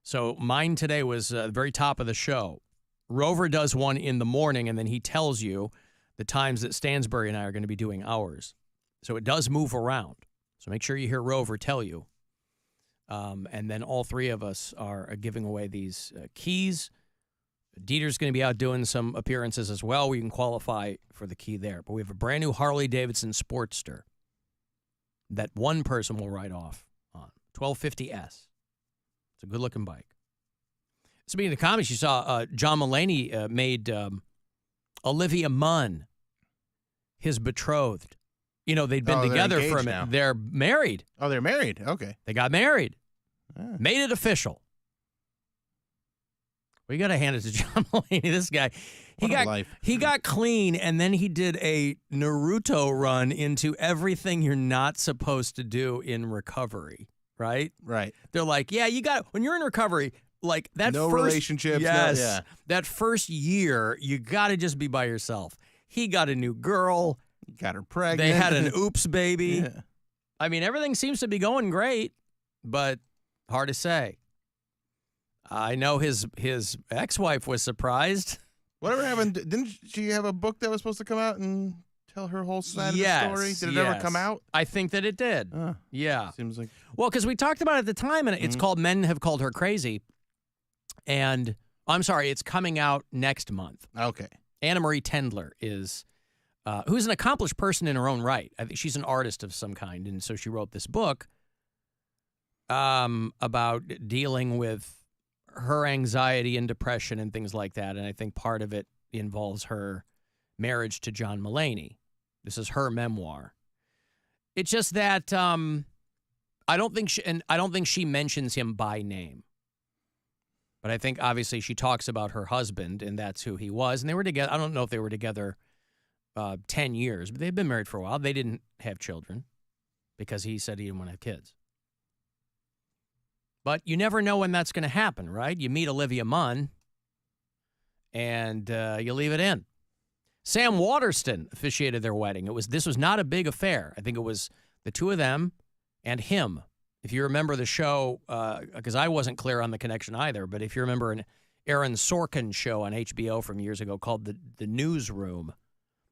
So mine today was the very top of the show. Rover does one in the morning, and then he tells you the times that Stansbury and I are going to be doing ours. So it does move around. So make sure you hear Rover tell you. And then all three of us are giving away these keys. Dieter's going to be out doing some appearances as well. We can qualify for the key there. But we have a brand new Harley-Davidson Sportster that one person will ride off on. 1250S. It's a good-looking bike. Speaking of comics, you saw John Mulaney made Olivia Munn his betrothed. You know, they'd been together for a minute. Now. They're married. Oh, they're married. Okay. They got married. Made it official. We got to hand it to John Mulaney. This guy, he got clean, and then he did a Naruto run into everything you're not supposed to do in recovery, right? Right. They're like, yeah, you got when you're in recovery, like that no first relationships. Yes, that first year, you got to just be by yourself. He got a new girl. Got her pregnant. They had an oops baby. Yeah. I mean, everything seems to be going great, but hard to say. I know his ex-wife was surprised. Whatever happened? Didn't she have a book that was supposed to come out and tell her whole side of the story? Did it ever come out? I think that it did. Yeah. Seems like. Well, because we talked about it at the time, and it's called Men Have Called Her Crazy. And I'm sorry, it's coming out next month. Okay. Anna Marie Tendler is, who's an accomplished person in her own right. I think she's an artist of some kind, and so she wrote this book about dealing with her anxiety and depression and things like that. And I think part of it involves her marriage to John Mulaney. This is her memoir. It's just that I don't think she mentions him by name. But I think obviously she talks about her husband, and that's who he was. And they were together. I don't know if they were together 10 years, but they've been married for a while. They didn't have children because he said he didn't want to have kids. But you never know when that's going to happen, right? You meet Olivia Munn, and you leave it in. Sam Waterston officiated their wedding. This was not a big affair. I think it was the two of them and him. If you remember the show, because I wasn't clear on the connection either, but if you remember an Aaron Sorkin show on HBO from years ago called The Newsroom,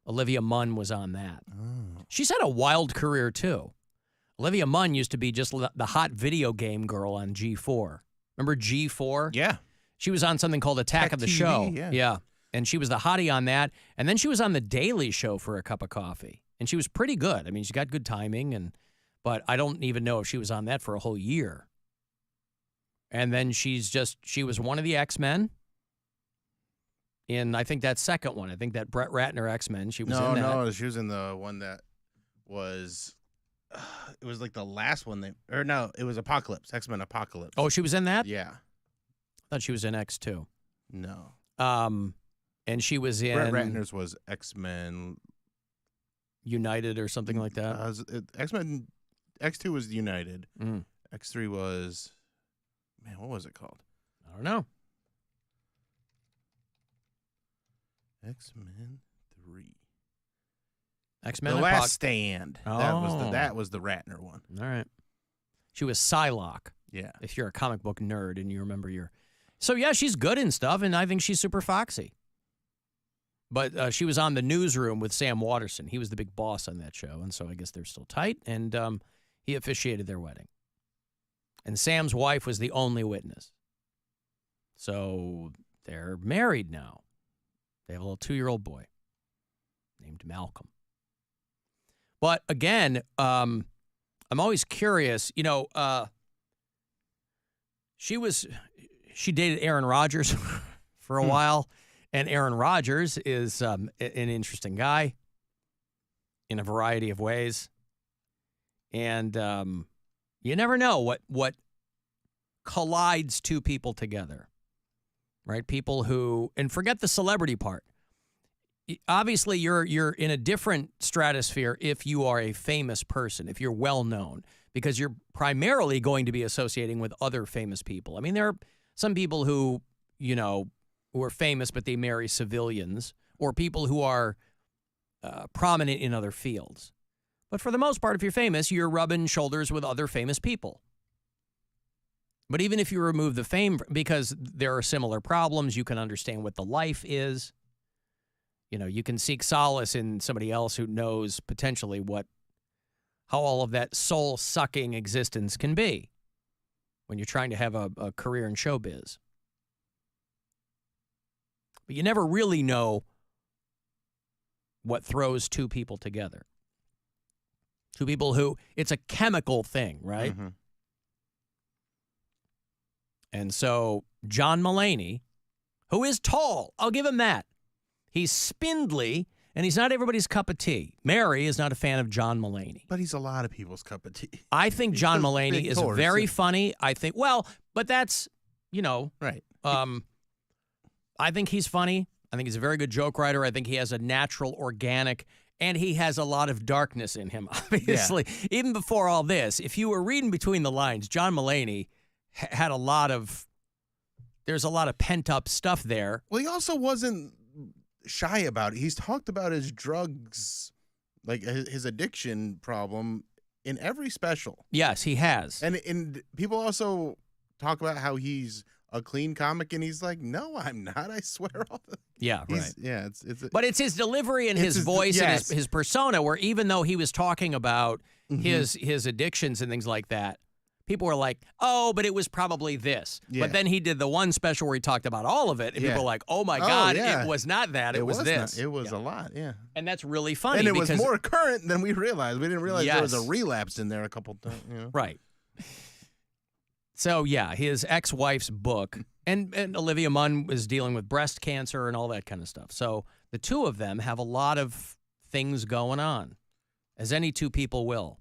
Olivia Munn was on that. Oh. She's had a wild career, too. Olivia Munn used to be just the hot video game girl on G4. Remember G4? Yeah. She was on something called Attack of the TV, Show. Yeah. And she was the hottie on that. And then she was on The Daily Show for a cup of coffee. And she was pretty good. I mean, she got good timing, but I don't even know if she was on that for a whole year. And then she was one of the X-Men. In, I think, that second one. I think that Brett Ratner X-Men. She was in that. No, she was in the one that was... it was like the last one. It was Apocalypse. X-Men Apocalypse. Oh, she was in that? Yeah. I thought she was in X2. No. And she was in... Brett Ratner's was X-Men... United or something like that? X-Men... X2 was United. Mm. X3 was... Man, what was it called? I don't know. X-Men 3. X-Men The Last Stand. Oh. That was the Ratner one. All right. She was Psylocke. Yeah. If you're a comic book nerd and you remember your... So, yeah, she's good and stuff, and I think she's super foxy. But she was on The Newsroom with Sam Waterston. He was the big boss on that show, and so I guess they're still tight, and he officiated their wedding. And Sam's wife was the only witness. So They're married now. They have a little 2-year-old boy named Malcolm. But again, I'm always curious. You know, she dated Aaron Rodgers for a while, and Aaron Rodgers is an interesting guy in a variety of ways. And you never know what collides two people together, right? People who, and forget the celebrity part. Obviously, you're in a different stratosphere if you are a famous person, if you're well known, because you're primarily going to be associating with other famous people. I mean, there are some people who, you know, who are famous, but they marry civilians, or people who are prominent in other fields. But for the most part, if you're famous, you're rubbing shoulders with other famous people. But even if you remove the fame, because there are similar problems, you can understand what the life is. You know, you can seek solace in somebody else who knows potentially how all of that soul-sucking existence can be when you're trying to have a career in showbiz. But you never really know what throws two people together. Two people who, it's a chemical thing, right? Mm-hmm. And so John Mulaney, who is tall, I'll give him that. He's spindly, and he's not everybody's cup of tea. Mary is not a fan of John Mulaney. But he's a lot of people's cup of tea. I think John Mulaney is very funny. I think, but that's, you know. Right. I think he's funny. I think he's a very good joke writer. I think he has a natural, organic, and he has a lot of darkness in him, obviously. Yeah. Even before all this, if you were reading between the lines, John Mulaney had there's a lot of pent-up stuff there. Well, he also wasn't shy about it. He's talked about his drugs, like his addiction problem, in every special. Yes, he has. And people also talk about how he's a clean comic, and he's like, no, I'm not. I swear. Yeah, right. Yeah, but it's his delivery and his voice and his persona, where even though he was talking about his addictions and things like that, people were like, oh, but it was probably this. Yeah. But then he did the one special where he talked about all of it, and people were like, oh, my God, it was not that. It was this. It was a lot, yeah. And that's really funny. And it was more current than we realized. We didn't realize there was a relapse in there a couple times. You know? Right. So, yeah, his ex-wife's book, and Olivia Munn was dealing with breast cancer and all that kind of stuff. So the two of them have a lot of things going on, as any two people will.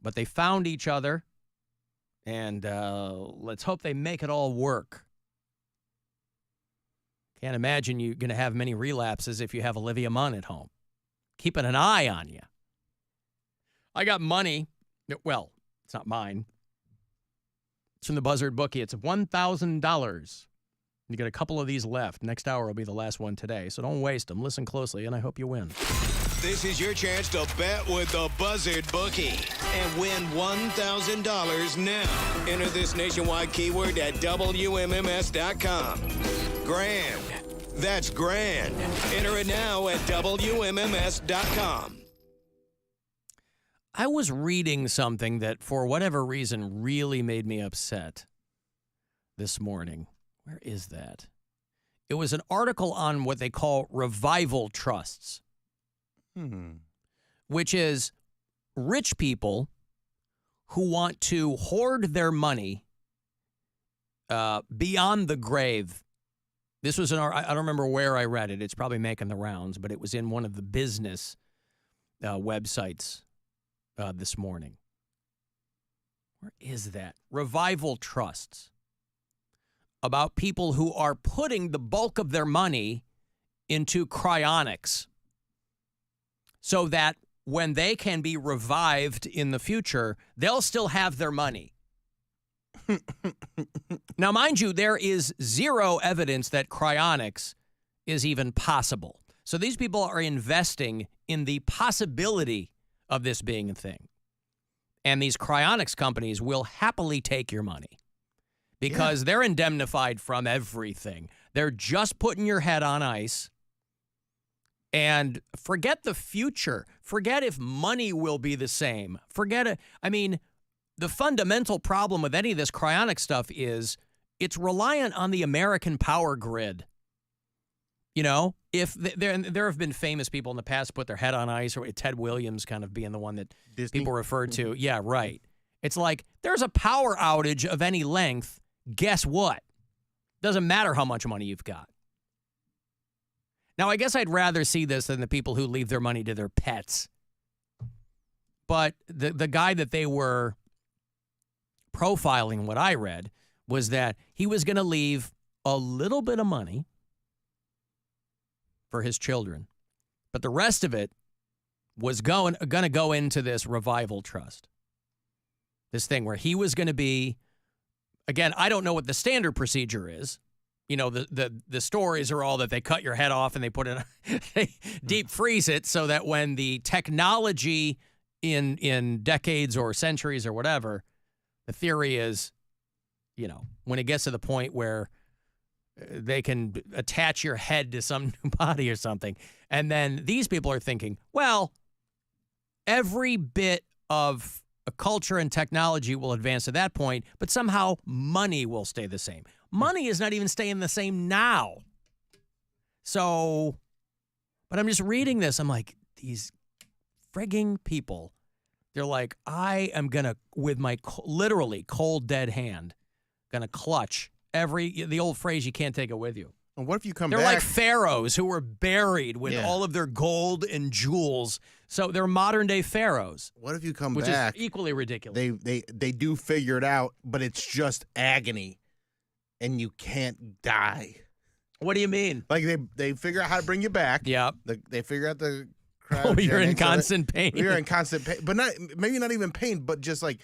But they found each other, and let's hope they make it all work. Can't imagine you're going to have many relapses if you have Olivia Munn at home. Keeping an eye on you. I got money. Well, it's not mine. It's from the Buzzard Bookie. It's $1,000. You got a couple of these left. Next hour will be the last one today, so don't waste them. Listen closely, and I hope you win. This is your chance to bet with the Buzzard Bookie and win $1,000 now. Enter this nationwide keyword at WMMS.com. Grand. That's grand. Enter it now at WMMS.com. I was reading something that, for whatever reason, really made me upset this morning. Where is that? It was an article on what they call revival trusts. Which is rich people who want to hoard their money beyond the grave. This was I don't remember where I read it. It's probably making the rounds, but it was in one of the business websites this morning. Where is that? Revival trusts. About people who are putting the bulk of their money into cryonics, so that when they can be revived in the future, they'll still have their money. Now, mind you, there is zero evidence that cryonics is even possible. So these people are investing in the possibility of this being a thing. And these cryonics companies will happily take your money because they're indemnified from everything. They're just putting your head on ice. And forget the future. Forget if money will be the same. Forget it. I mean, the fundamental problem with any of this cryonic stuff is it's reliant on the American power grid. You know, if there have been famous people in the past put their head on ice, or Ted Williams kind of being the one that Disney? people refer to. Yeah, right. It's like there's a power outage of any length. Guess what? Doesn't matter how much money you've got. Now, I guess I'd rather see this than the people who leave their money to their pets. But the guy that they were profiling, what I read, was that he was going to leave a little bit of money for his children, but the rest of it was going to go into this revival trust. This thing where he was going to be, again, I don't know what the standard procedure is. You know, the stories are all that they cut your head off and they put it, they deep freeze it so that when the technology in decades or centuries or whatever, the theory is, you know, when it gets to the point where they can attach your head to some new body or something. And then these people are thinking, well, every bit of a culture and technology will advance to that point, but somehow money will stay the same. Money is not even staying the same now. So, but I'm just reading this. I'm like, these frigging people, they're like, I am going to, with my literally cold, dead hand, going to clutch the old phrase, you can't take it with you. And what if you come They're back? like pharaohs who were buried with all of their gold and jewels. So they're modern day pharaohs. What if you come which back? Is equally ridiculous. They do figure it out, but it's just agony, and you can't die. What do you mean? Like they figure out how to bring you back. Yep. They figure out the. Oh, you're in constant pain. You're in constant pain, but maybe not even pain, but just like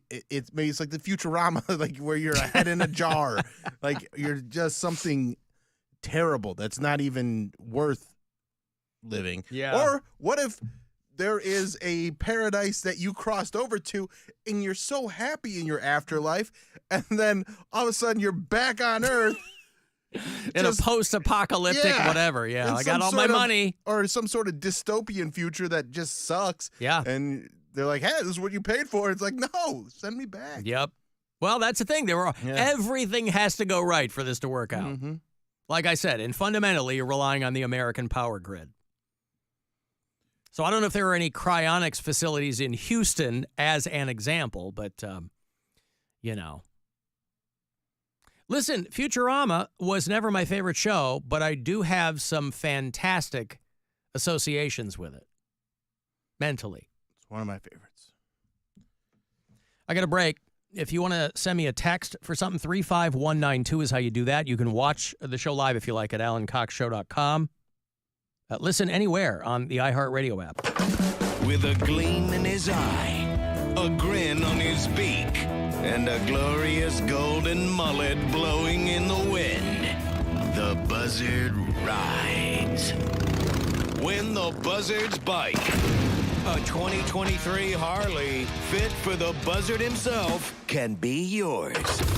it's maybe it's like the Futurama, like where you're a head in a jar, like you're just something terrible that's not even worth living. Yeah. Or what if there is a paradise that you crossed over to and you're so happy in your afterlife, and then all of a sudden you're back on Earth. In a post-apocalyptic whatever. Yeah, I got all my money. Or some sort of dystopian future that just sucks. Yeah. And they're like, hey, this is what you paid for. It's like, no, send me back. Yep. Well, that's the thing. Everything has to go right for this to work out. Mm-hmm. Like I said, and fundamentally, you're relying on the American power grid. So I don't know if there are any cryonics facilities in Houston as an example, but, you know. Listen, Futurama was never my favorite show, but I do have some fantastic associations with it. Mentally. It's one of my favorites. I got a break. If you want to send me a text for something, 35192 is how you do that. You can watch the show live if you like at alancoxshow.com. Listen anywhere on the iHeartRadio app. With a gleam in his eye, a grin on his beak, and a glorious golden mullet blowing in the wind, the buzzard rides. When the buzzards bite, a 2023 Harley fit for the buzzard himself can be yours.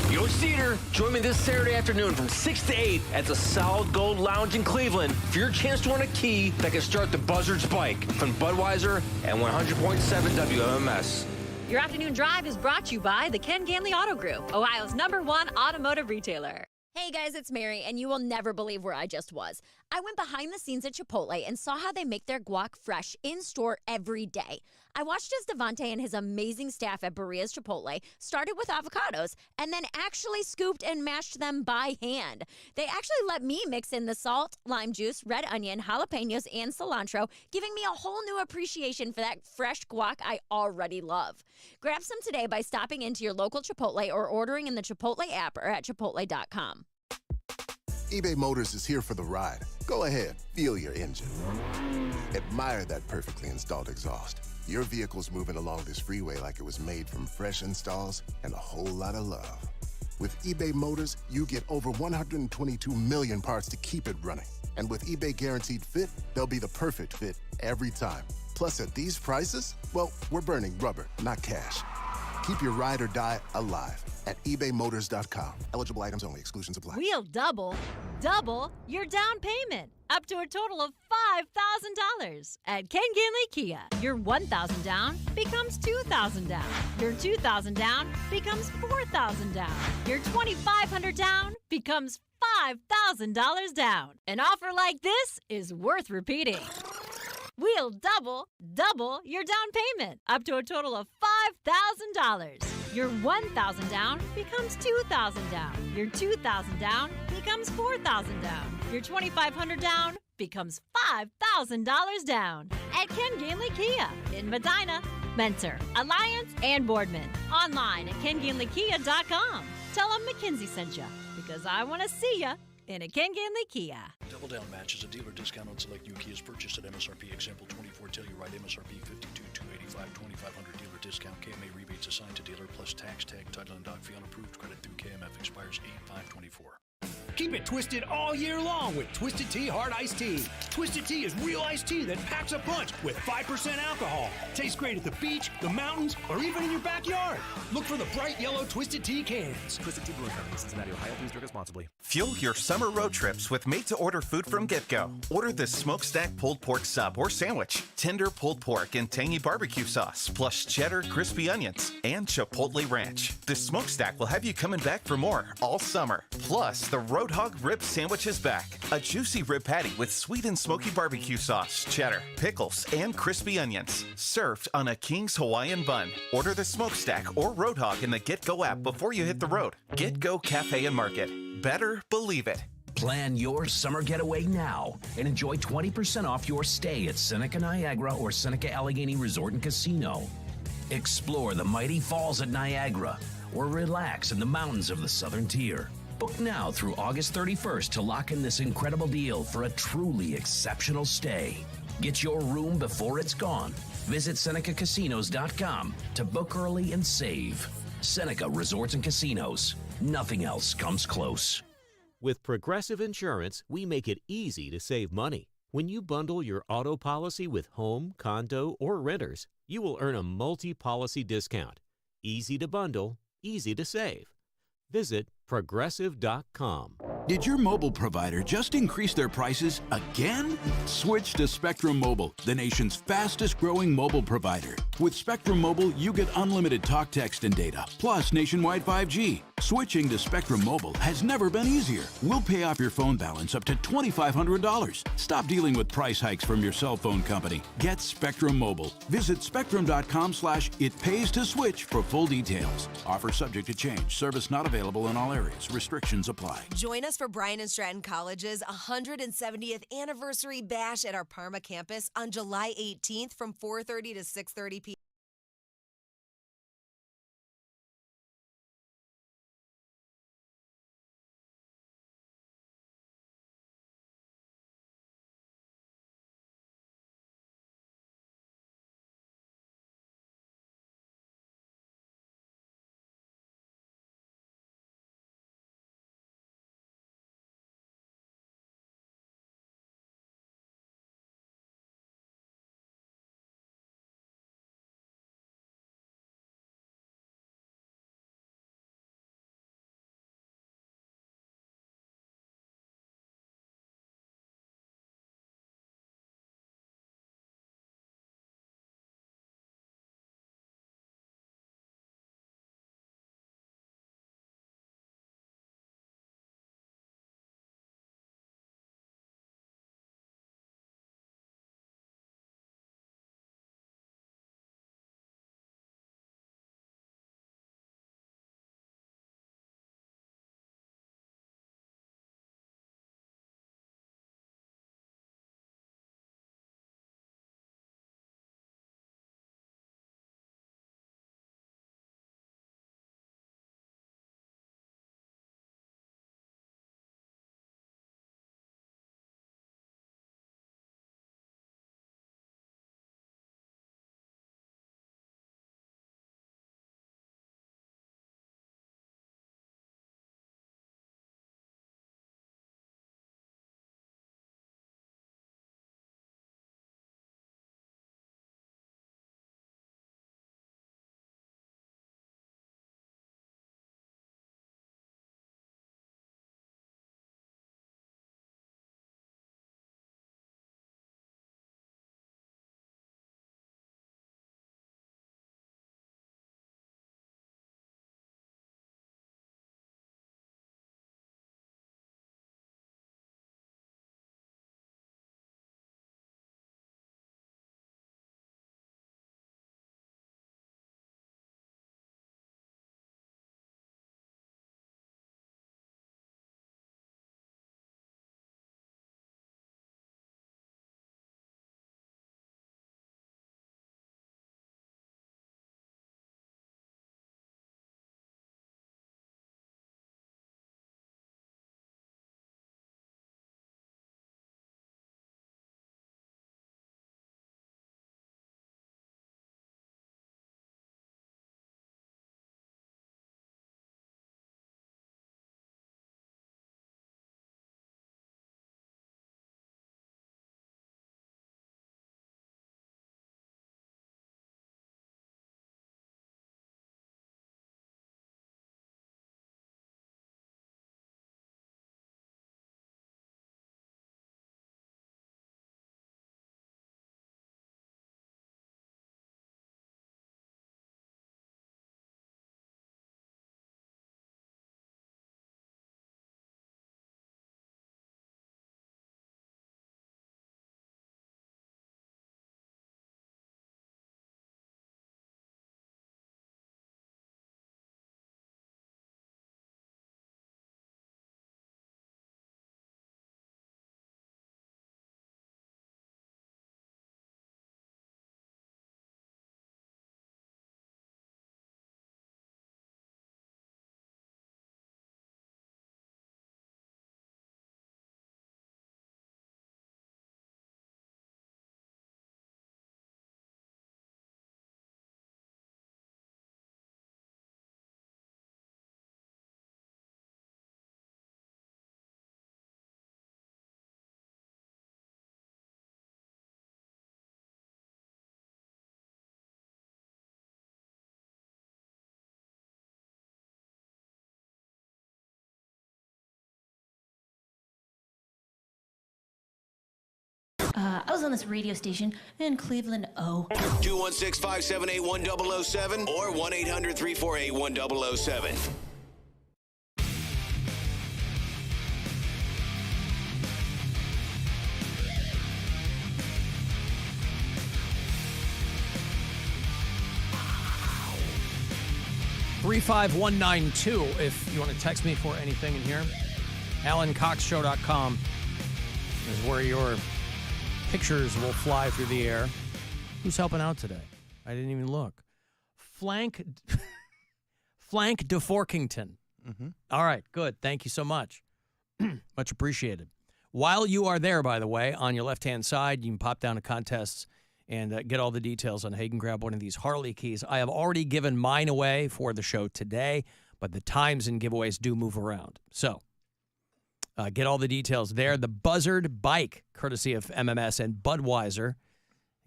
Yo, Cedar, join me this Saturday afternoon from 6 to 8 at the Solid Gold Lounge in Cleveland for your chance to win a key that can start the buzzard's bike from Budweiser and 100.7 WMMS. Your afternoon drive is brought to you by the Ken Ganley Auto Group, Ohio's #1 automotive retailer. Hey guys, it's Mary, and you will never believe where I just was. I went behind the scenes at Chipotle and saw how they make their guac fresh in store every day. I watched as Devontae and his amazing staff at Berea's Chipotle started with avocados and then actually scooped and mashed them by hand. They actually let me mix in the salt, lime juice, red onion, jalapenos, and cilantro, giving me a whole new appreciation for that fresh guac I already love. Grab some today by stopping into your local Chipotle or ordering in the Chipotle app or at chipotle.com. eBay Motors is here for the ride. Go ahead, feel your engine. Admire that perfectly installed exhaust. Your vehicle's moving along this freeway like it was made from fresh installs and a whole lot of love. With eBay Motors, you get over 122 million parts to keep it running. And with eBay Guaranteed Fit, they'll be the perfect fit every time. Plus, at these prices, well, we're burning rubber, not cash. Keep your ride or die alive at ebaymotors.com. Eligible items only. Exclusions apply. We'll double your down payment up to a total of $5,000 at Ken Ginley Kia. Your $1,000 down becomes $2,000 down. Your $2,000 down becomes $4,000 down. Your $2,500 down becomes $5,000 down. An offer like this is worth repeating. We'll double your down payment up to a total of $5,000. Your $1,000 down becomes $2,000 down. Your $2,000 down becomes $4,000 down. Your $2,500 down becomes $5,000 down. At Ken Ginley Kia in Medina, Mentor, Alliance, and Boardman. Online at KenGinleyKia.com. Tell them McKinsey sent you, because I want to see you in a Ken Ginley Kia. Double Down Match is a dealer discount on select new Kias purchased at MSRP. Example 24, Telluride MSRP 52,285, 2,500 dealer discount. KMA rebates assigned to dealer plus tax, tag, title, and doc fee on approved credit through KMF expires 8/5/24. Keep it twisted all year long with Twisted Tea Hard Iced Tea. Twisted Tea is real iced tea that packs a punch with 5% alcohol. Tastes great at the beach, the mountains, or even in your backyard. Look for the bright yellow Twisted Tea cans. Twisted Tea Brewing Company, Cincinnati, Ohio. Please drink responsibly. Fuel your summer road trips with made-to-order food from GetGo. Order the smokestack pulled pork sub or sandwich, tender pulled pork and tangy barbecue sauce, plus cheddar, crispy onions, and chipotle ranch. The smokestack will have you coming back for more all summer. Plus, the Roadhog rib sandwich is back. A juicy rib patty with sweet and smoky barbecue sauce, cheddar, pickles, and crispy onions. Served on a King's Hawaiian bun. Order the smokestack or Roadhog in the GetGo app before you hit the road. GetGo Cafe and Market. Better believe it. Plan your summer getaway now and enjoy 20% off your stay at Seneca Niagara or Seneca Allegheny Resort and Casino. Explore the mighty falls at Niagara or relax in the mountains of the Southern Tier. Book now through August 31st to lock in this incredible deal for a truly exceptional stay. Get your room before it's gone. Visit SenecaCasinos.com to book early and save. Seneca Resorts and Casinos. Nothing else comes close. With Progressive Insurance, we make it easy to save money. When you bundle your auto policy with home, condo, or renters, you will earn a multi-policy discount. Easy to bundle, easy to save. Visit Progressive.com. Did your mobile provider just increase their prices again? Switch to Spectrum Mobile, the nation's fastest growing mobile provider. With Spectrum Mobile, you get unlimited talk, text, and data, plus nationwide 5G. Switching to Spectrum Mobile has never been easier. We'll pay off your phone balance up to $2,500. Stop dealing with price hikes from your cell phone company. Get Spectrum Mobile. Visit spectrum.com/itpays-to-switch for full details. Offer subject to change. Service not available in all areas. Restrictions apply. Join us for Bryan and Stratton College's 170th anniversary bash at our Parma campus on July 18th from 4:30 to 6:30 p.m. I was on this radio station in Cleveland, 216-578-1007 or 1-800-348-1007. $35192 if you want to text me for anything in here. AlanCoxShow.com is where your pictures will fly through the air. Who's helping out today? I didn't even look. Flank DeForkington. Mm-hmm. All right, good. Thank you so much. Much appreciated. While you are there, by the way, on your left-hand side, you can pop down to contests and get all the details on how you can grab one of these Harley keys. I have already given mine away for the show today, but the times and giveaways do move around. So get all the details there. The Buzzard bike, courtesy of MMS and Budweiser,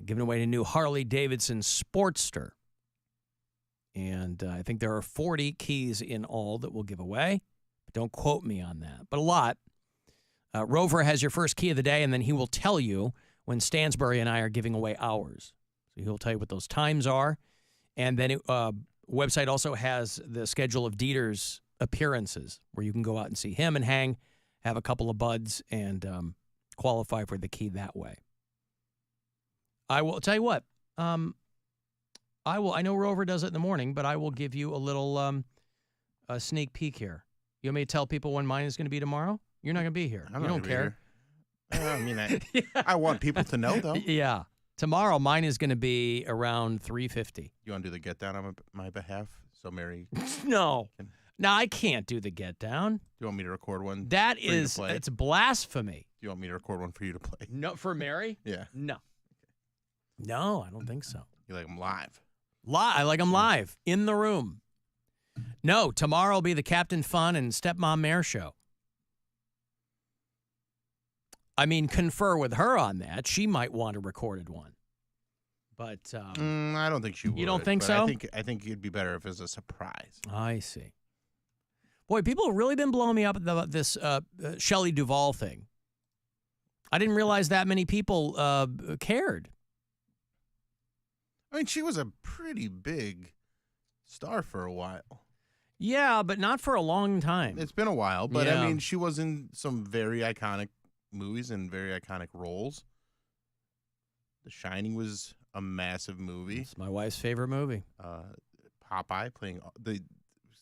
giving away a new Harley-Davidson Sportster. And I think there are 40 keys in all that we'll give away. But don't quote me on that, but a lot. Rover has your first key of the day, and then he will tell you when Stansbury and I are giving away ours. So he'll tell you what those times are. And then website also has the schedule of Dieter's appearances, where you can go out and see him and hang, have a couple of buds, and qualify for the key that way. I will tell you what. I know Rover does it in the morning, but I will give you a little a sneak peek here. You want me to tell people when mine is going to be tomorrow? You're not going to be here. You don't care. I mean, I want people to know, though. Yeah. Tomorrow, mine is going to be around 3:50. You want to do the get down on my behalf? So Mary. No. No, I can't do the get down. Do you want me to record one? That for you to is, play? it's blasphemy. Do you want me to record one for you to play? No, for Mary? Yeah. No. No, I don't think so. You like them live? I like them live, in the room. No, tomorrow will be the Captain Fun and Stepmom Mare show. I mean, confer with her on that. She might want a recorded one. But I don't think she would. You don't think but so? I think it'd be better if it was a surprise. I see. Boy, people have really been blowing me up about this Shelley Duvall thing. I didn't realize that many people cared. I mean, she was a pretty big star for a while. Yeah, but not for a long time. It's been a while, but Yeah. I mean, she was in some very iconic movies and very iconic roles. The Shining was a massive movie. It's my wife's favorite movie. Popeye playing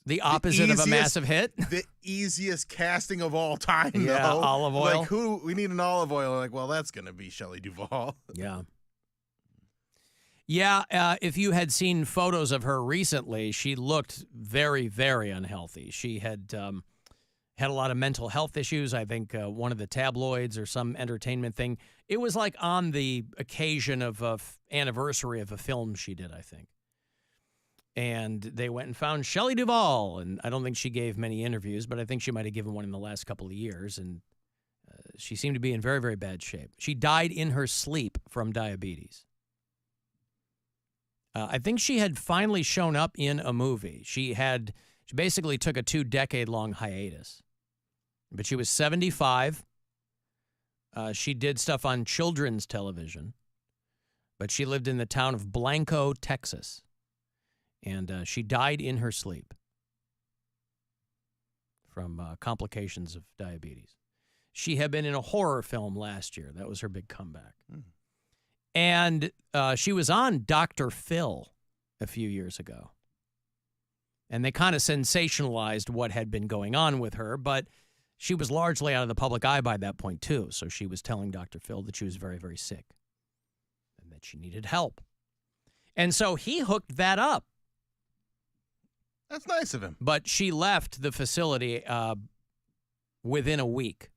the opposite of a massive hit. The easiest casting of all time. Yeah, though. olive oil. Like we need an olive oil. Like, well, that's gonna be Shelley Duvall. Yeah. Yeah, if you had seen photos of her recently, she looked very, very unhealthy. She had had a lot of mental health issues. I think one of the tabloids or some entertainment thing. It was like on the occasion of an anniversary of a film she did, I think. And they went and found Shelley Duvall, and I don't think she gave many interviews, but I think she might have given one in the last couple of years, and she seemed to be in very, very bad shape. She died in her sleep from diabetes. I think she had finally shown up in a movie. She basically took a 2-decade-long hiatus. But she was 75. She did stuff on children's television. But she lived in the town of Blanco, Texas. And she died in her sleep from complications of diabetes. She had been in a horror film last year. That was her big comeback. And she was on Dr. Phil a few years ago. And they kind of sensationalized what had been going on with her, but she was largely out of the public eye by that point, too. So she was telling Dr. Phil that she was very, very sick and that she needed help. And so he hooked that up. That's nice of him. But she left the facility within a week.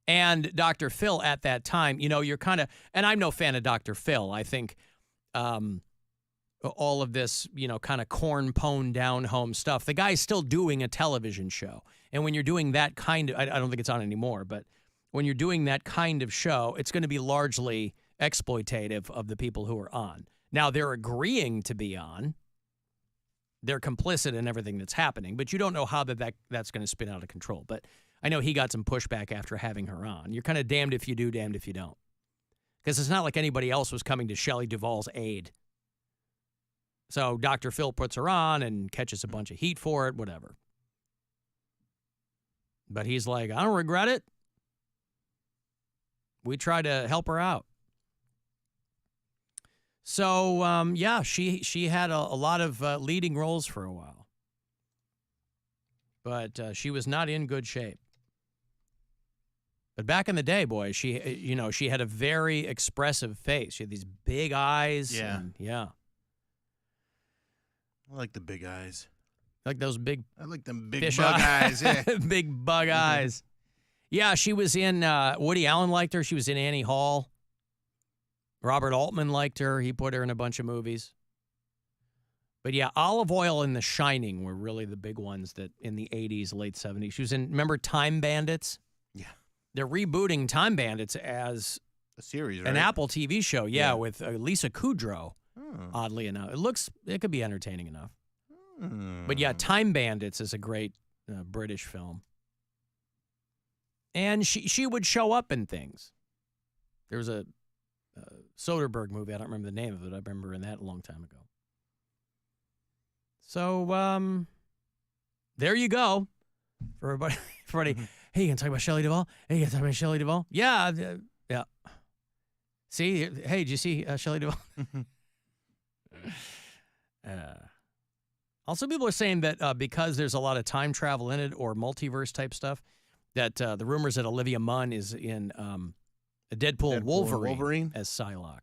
And Dr. Phil at that time, you know, you're kind of, and I'm no fan of Dr. Phil. I think all of this, you know, kind of corn-pone down-home stuff, the guy's still doing a television show. And when you're doing that kind of, I don't think it's on anymore, but when you're doing that kind of show, it's going to be largely exploitative of the people who are on. Now, they're agreeing to be on. they're complicit in everything that's happening, but you don't know how that's going to spin out of control. But I know he got some pushback after having her on. You're kind of damned if you do, damned if you don't. Because it's not like anybody else was coming to Shelley Duvall's aid. So Dr. Phil puts her on and catches a bunch of heat for it, whatever. But he's like, I don't regret it. We tried to help her out. So, yeah, she had a lot of leading roles for a while. But she was not in good shape. But back in the day, boy, she had a very expressive face. She had these big eyes. Yeah. Yeah. I like the big eyes. Like those big I like them big fish bug eyes. Yeah. Big bug eyes. Yeah, she was in, Woody Allen liked her. She was in Annie Hall. Robert Altman liked her. He put her in a bunch of movies. But yeah, Olive Oil and The Shining were really the big ones that in the 80s, late 70s. She was in, remember Time Bandits? Yeah. They're rebooting Time Bandits as a series, right? An Apple TV show, yeah. With Lisa Kudrow, oddly enough. It could be entertaining enough. But yeah, Time Bandits is a great British film. And she would show up in things. There was a Soderbergh movie. I don't remember the name of it. I remember in that a long time ago. So, there you go. For everybody. Hey, you gonna talk about Shelley Duvall? Hey, you gonna talk about Shelley Duvall? Yeah. Yeah. See? Hey, did you see Shelley Duvall? Also, people are saying that because there's a lot of time travel in it or multiverse type stuff, that the rumors that Olivia Munn is in a Deadpool Wolverine as Psylocke.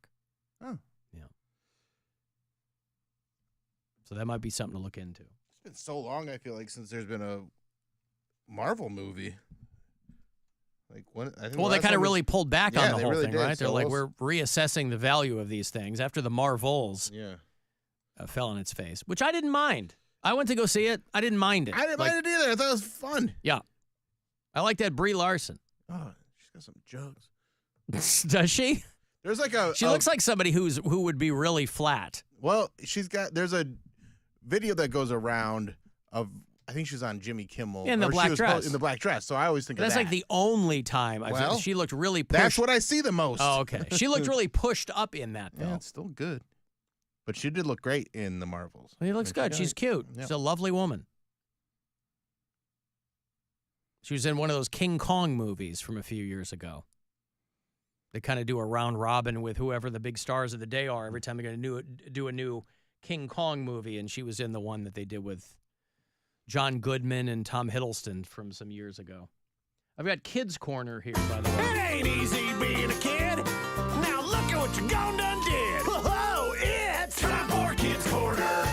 Oh. Yeah. So that might be something to look into. It's been so long, I feel like, since there's been a Marvel movie. Like well, they kind of really pulled back on the whole really thing, did. right? So They're like, we're reassessing the value of these things after the Marvels fell on its face, which I didn't mind. I went to go see it. I didn't mind it. I didn't mind it either. I thought it was fun. Yeah. I like that Brie Larson. Oh, she's got some jugs. Does she? There's like She looks like somebody who would be really flat. Well, there's a video that goes around of, I think she's on Jimmy Kimmel. In the black dress. In the black dress. So I always think that's of that. like the only time she looked really pushed. That's what I see the most. Oh, okay. She looked really pushed up in that, though. Yeah, it's still good. But she did look great in the Marvels. Well, she looks good. She's cute. Yeah. She's a lovely woman. She was in one of those King Kong movies from a few years ago. They kind of do a round robin with whoever the big stars of the day are every time they're going to do a new King Kong movie, and she was in the one that they did with John Goodman and Tom Hiddleston from some years ago. I've got Kids Corner here, by the way. It ain't easy being a kid. Now look at what you gone done did. Whoa, it's time for Kids Corner.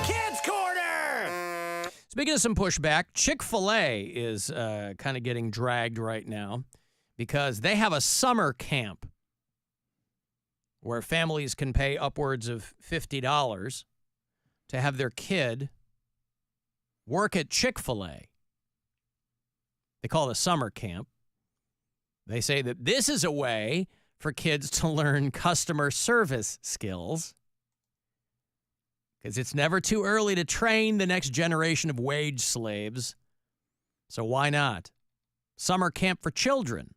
Kids Corner. Speaking of some pushback, Chick-fil-A is kind of getting dragged right now because they have a summer camp where families can pay upwards of $50 to have their kid work at Chick-fil-A. They call it a summer camp. They say that this is a way for kids to learn customer service skills because it's never too early to train the next generation of wage slaves. So why not? Summer camp for children.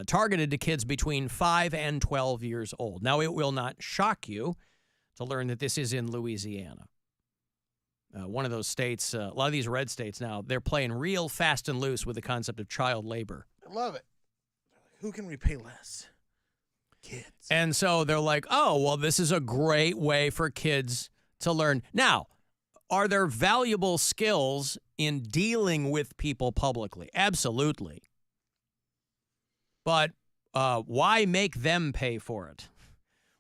Targeted to kids between 5 and 12 years old. Now, it will not shock you to learn that this is in Louisiana. One of those states, a lot of these red states now, they're playing real fast and loose with the concept of child labor. I love it. Who can we pay less? Kids. And so they're like, oh, well, this is a great way for kids to learn. Now, are there valuable skills in dealing with people publicly? Absolutely. But why make them pay for it?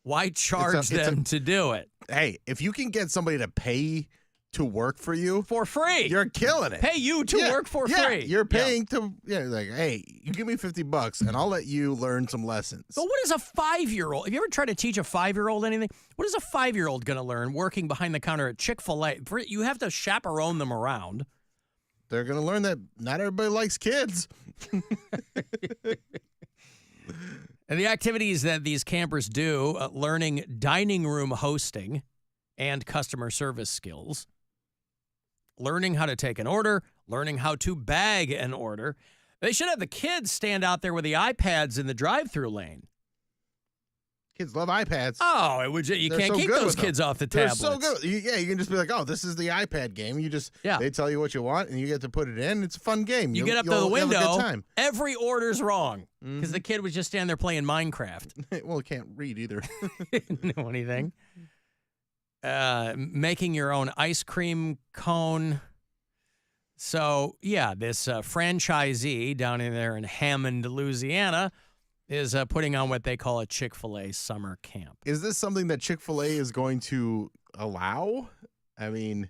Why charge them to do it? Hey, if you can get somebody to pay to work for you for free, you're killing it. Pay you to work for free. You're paying to, like, hey, you give me $50 and I'll let you learn some lessons. But what is a 5-year-old? Have you ever tried to teach a 5-year-old anything? What is a 5-year-old going to learn working behind the counter at Chick-fil-A? You have to chaperone them around. They're going to learn that not everybody likes kids. And the activities that these campers do, learning dining room hosting, and customer service skills, learning how to take an order, learning how to bag an order. They should have the kids stand out there with the iPads in the drive-through lane. Kids love iPads. Oh, you can't keep those kids off the tablets. They're so good. You can just be like, oh, this is the iPad game. They tell you what you want, and you get to put it in. It's a fun game. You get up to the window, have a good time. Every order's wrong because the kid was just standing there playing Minecraft. Well, he can't read either. Didn't know anything. Making your own ice cream cone. So, yeah, this franchisee down in there in Hammond, Louisiana, is putting on what they call a Chick-fil-A summer camp. Is this something that Chick-fil-A is going to allow? I mean,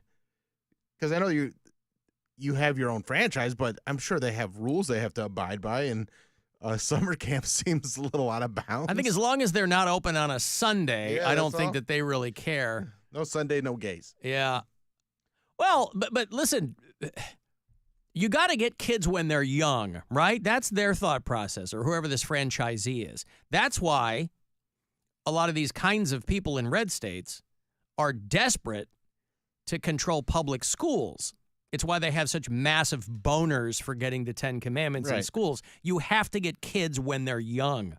because I know you have your own franchise, but I'm sure they have rules they have to abide by, and summer camp seems a little out of bounds. I think as long as they're not open on a Sunday, I don't think that they really care. No Sunday, no gays. Yeah. Well, but listen, you got to get kids when they're young, right? That's their thought process, or whoever this franchisee is. That's why a lot of these kinds of people in red states are desperate to control public schools. It's why they have such massive boners for getting the 10 Commandments in schools. You have to get kids when they're young.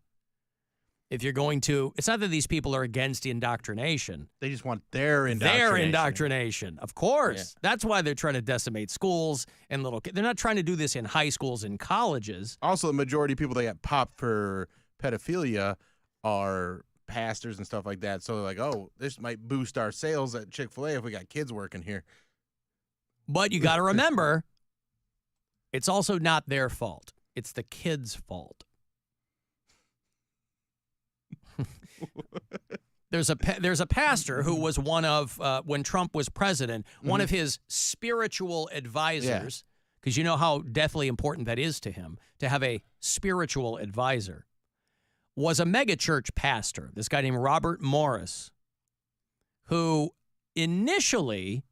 If you're going to, it's not that these people are against indoctrination. They just want their indoctrination. Their indoctrination, of course. Yeah. That's why they're trying to decimate schools and little kids. They're not trying to do this in high schools and colleges. Also, the majority of people that get popped for pedophilia are pastors and stuff like that. So they're like, oh, this might boost our sales at Chick-fil-A if we got kids working here. But you got to remember, it's also not their fault. It's the kids' fault. There's a pastor who was one of, when Trump was president, one of his spiritual advisors, because you know how deathly important that is to him, to have a spiritual advisor, was a megachurch pastor, this guy named Robert Morris, who initially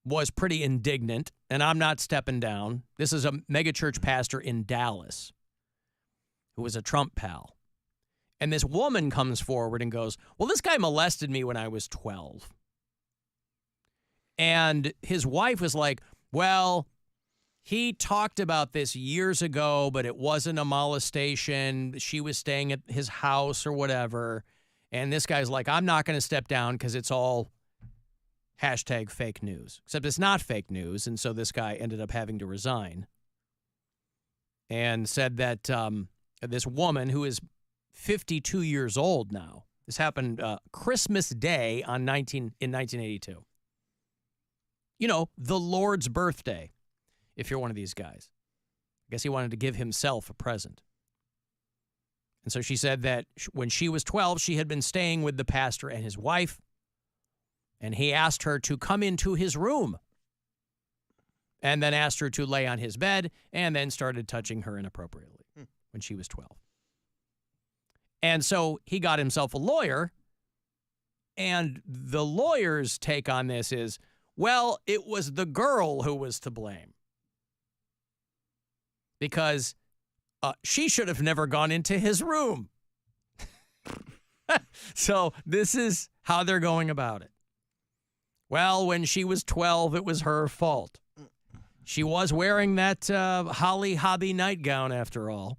was pretty indignant, and I'm not stepping down. This is a megachurch pastor in Dallas who was a Trump pal. And this woman comes forward and goes, well, this guy molested me when I was 12. And his wife was like, well, he talked about this years ago, but it wasn't a molestation. She was staying at his house or whatever. And this guy's like, I'm not going to step down because it's all hashtag fake news. Except it's not fake news. And so this guy ended up having to resign. And said that this woman who is 52 years old now. This happened Christmas Day in 1982. You know, the Lord's birthday, if you're one of these guys. I guess he wanted to give himself a present. And so she said that when she was 12, she had been staying with the pastor and his wife, and he asked her to come into his room and then asked her to lay on his bed and then started touching her inappropriately when she was 12. And so he got himself a lawyer, and the lawyer's take on this is, well, it was the girl who was to blame because she should have never gone into his room. So this is how they're going about it. Well, when she was 12, it was her fault. She was wearing that Holly Hobby nightgown after all.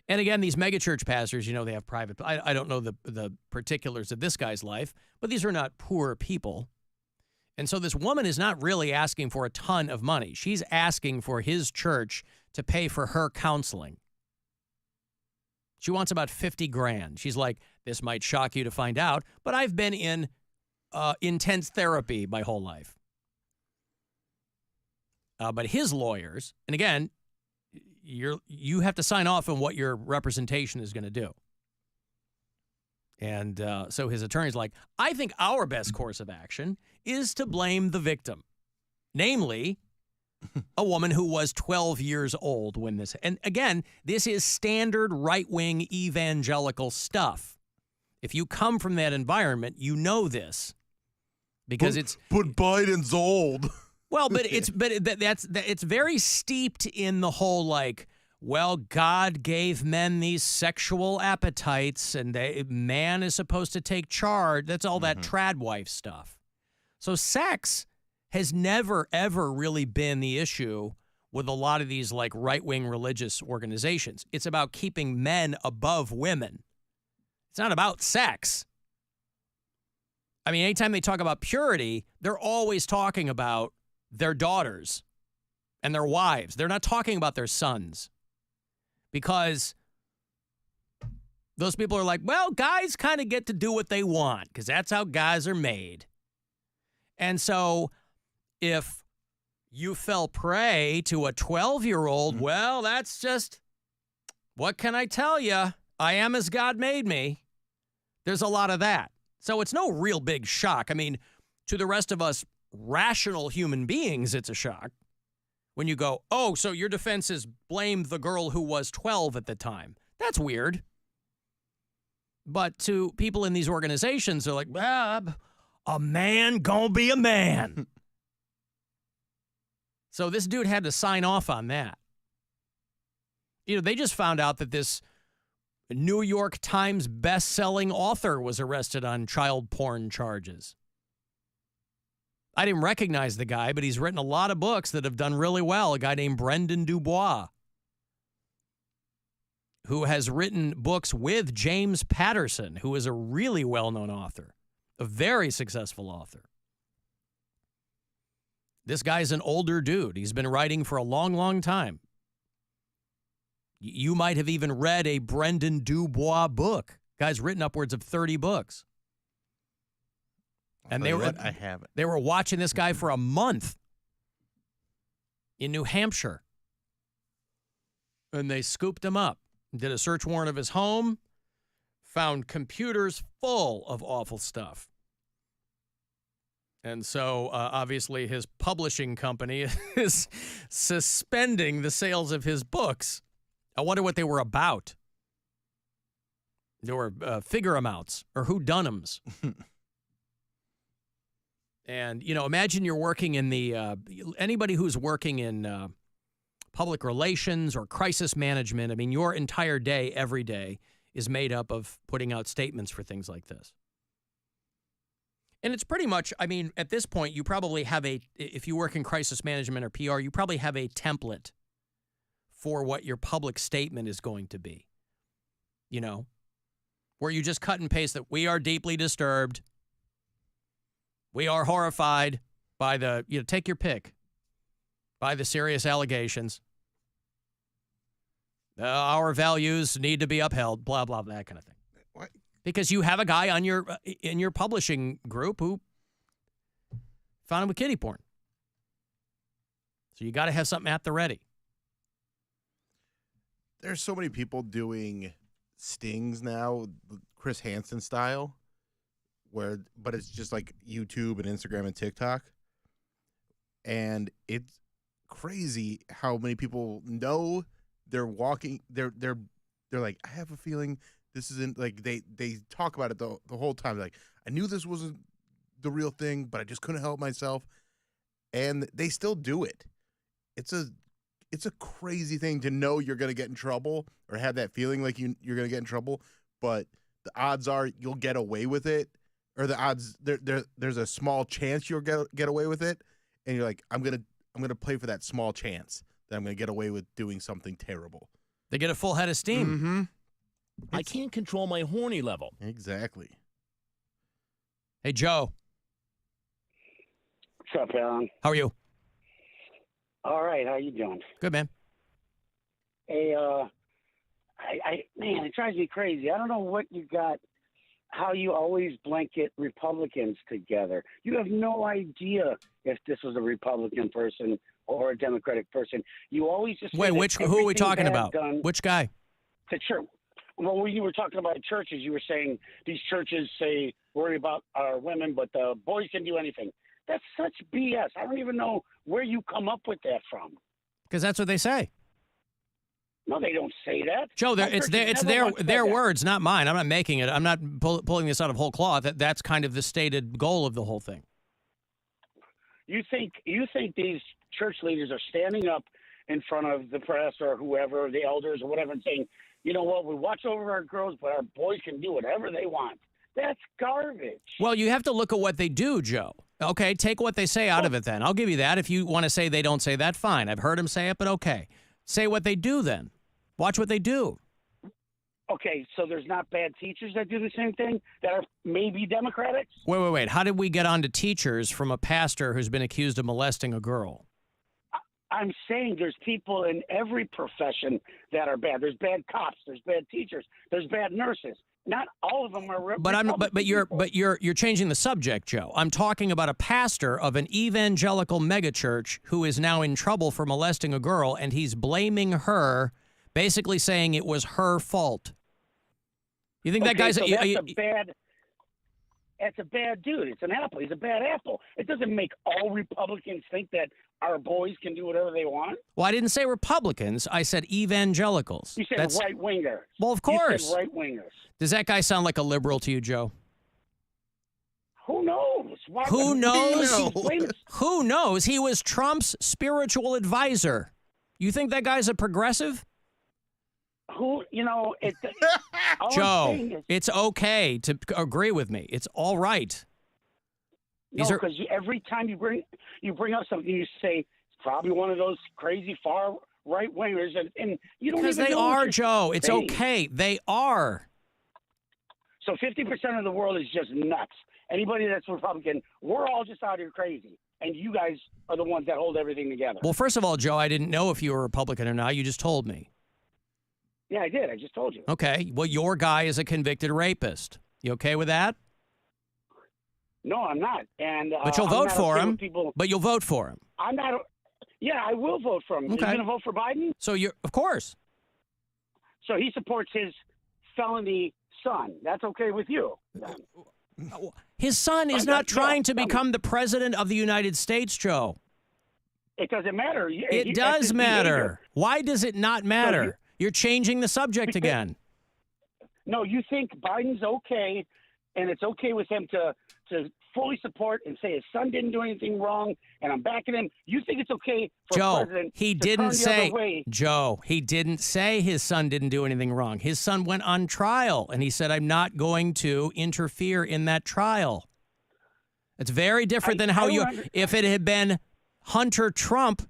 And again, these megachurch pastors, you know, they have private. I don't know the particulars of this guy's life, but these are not poor people. And so this woman is not really asking for a ton of money. She's asking for his church to pay for her counseling. She wants about $50,000. She's like, this might shock you to find out, but I've been in intense therapy my whole life. But his lawyers, and again, you have to sign off on what your representation is going to do. And so his attorney's like, I think our best course of action is to blame the victim, namely a woman who was 12 years old when this. And again, this is standard right-wing evangelical stuff. If you come from that environment, you know this because But Biden's old. Well, but it's very steeped in the whole like, well, God gave men these sexual appetites and man is supposed to take charge. That's all that trad wife stuff. So sex has never, ever really been the issue with a lot of these like right-wing religious organizations. It's about keeping men above women. It's not about sex. I mean, anytime they talk about purity, they're always talking about their daughters and their wives. They're not talking about their sons. Because those people are like, well, guys kind of get to do what they want because that's how guys are made. And so if you fell prey to a 12-year-old, well, that's just, what can I tell you? I am as God made me. There's a lot of that. So it's no real big shock. I mean, to the rest of us rational human beings, it's a shock. When you go, oh, so your defense is blame the girl who was 12 at the time. That's weird. But to people in these organizations, they're like, a man gonna be a man. So this dude had to sign off on that. You know, they just found out that this New York Times best-selling author was arrested on child porn charges. I didn't recognize the guy, but he's written a lot of books that have done really well. A guy named Brendan Dubois, who has written books with James Patterson, who is a really well-known author, a very successful author. This guy's an older dude. He's been writing for a long, long time. You might have even read a Brendan Dubois book. Guy's written upwards of 30 books. And I haven't. They were watching this guy for a month in New Hampshire. And they scooped him up, did a search warrant of his home, found computers full of awful stuff. And so, obviously, his publishing company is suspending the sales of his books. I wonder what they were about. They were figure amounts or whodunums. And, you know, imagine you're working in the, anybody who's working in public relations or crisis management, I mean, your entire day, every day, is made up of putting out statements for things like this. And it's pretty much, I mean, at this point, you probably have if you work in crisis management or PR, you probably have a template for what your public statement is going to be. You know, where you just cut and paste that we are deeply disturbed. We are horrified by take your pick, by the serious allegations. Our values need to be upheld, blah, blah, that kind of thing. What? Because you have a guy on in your publishing group who found him with kiddie porn. So you got to have something at the ready. There's so many people doing stings now, Chris Hansen style, but it's just like YouTube and Instagram and TikTok. And it's crazy how many people know they're walking. They're like, I have a feeling this isn't like they talk about it the whole time. Like, I knew this wasn't the real thing, but I just couldn't help myself. And they still do it. It's a crazy thing to know you're going to get in trouble or have that feeling like you're going to get in trouble, but the odds are you'll get away with it, or the odds there's a small chance you'll get away with it, and you're like, I'm going to play for that small chance that I'm going to get away with doing something terrible. They get a full head of steam. Mm-hmm. I can't control my horny level. Exactly. Hey, Joe. What's up, Alan? How are you? All right, how you doing? Good, man. Hey, man, it drives me crazy. I don't know what you got, how you always blanket Republicans together. You have no idea if this was a Republican person or a Democratic person. You always just wait. Who are we talking about? Which guy? The church. Well, when you were talking about churches, you were saying these churches say worry about our women, but the boys can do anything. That's such BS. I don't even know where you come up with that from. Because that's what they say. No, they don't say that. Joe, it's their words, not mine. I'm not making it. I'm not pulling this out of whole cloth. That's kind of the stated goal of the whole thing. You think these church leaders are standing up in front of the press or whoever, the elders or whatever, and saying, you know what, we watch over our girls, but our boys can do whatever they want. That's garbage. Well, you have to look at what they do, Joe. Okay, take what they say out of it then. I'll give you that. If you want to say they don't say that, fine. I've heard them say it, but okay. Say what they do then. Watch what they do. Okay, so there's not bad teachers that do the same thing that are maybe Democratic? Wait. How did we get on to teachers from a pastor who's been accused of molesting a girl? I'm saying there's people in every profession that are bad. There's bad cops. There's bad teachers. There's bad nurses. Not all of them are. But you're changing the subject, Joe. I'm talking about a pastor of an evangelical megachurch who is now in trouble for molesting a girl, and he's blaming her, basically saying it was her fault. You think that guy's so that's a bad dude. It's an apple. He's a bad apple. It doesn't make all Republicans think that our boys can do whatever they want. Well, I didn't say Republicans. I said evangelicals. You said right-wingers. Well, of course. You said right-wingers. Does that guy sound like a liberal to you, Joe? Who knows? Who knows? Who knows? He was Trump's spiritual advisor. You think that guy's a progressive? Joe, it's okay to agree with me. It's all right. No, because every time you bring up something, you say it's probably one of those crazy far right wingers, and you don't. Because even they know are, Joe. It's okay. They are. So 50% of the world is just nuts. Anybody that's Republican, we're all just out here crazy, and you guys are the ones that hold everything together. Well, first of all, Joe, I didn't know if you were a Republican or not. You just told me. Yeah, I did. I just told you. Okay. Well, your guy is a convicted rapist. You okay with that? No, I'm not. And but you'll vote for him. But you'll vote for him. I'm not. Yeah, I will vote for him. Okay. Are you going to vote for Biden? So of course. So he supports his felony son. That's okay with you. His son is not trying to become the president of the United States, Joe. It doesn't matter. It does matter. Why does it not matter? You're changing the subject again. No, you think Biden's okay, and it's okay with him to fully support and say his son didn't do anything wrong, and I'm backing him. You think it's okay for Joe, president he to didn't turn say, the other way? Joe, he didn't say his son didn't do anything wrong. His son went on trial, and he said, I'm not going to interfere in that trial. It's very different than how if it had been Hunter Trump,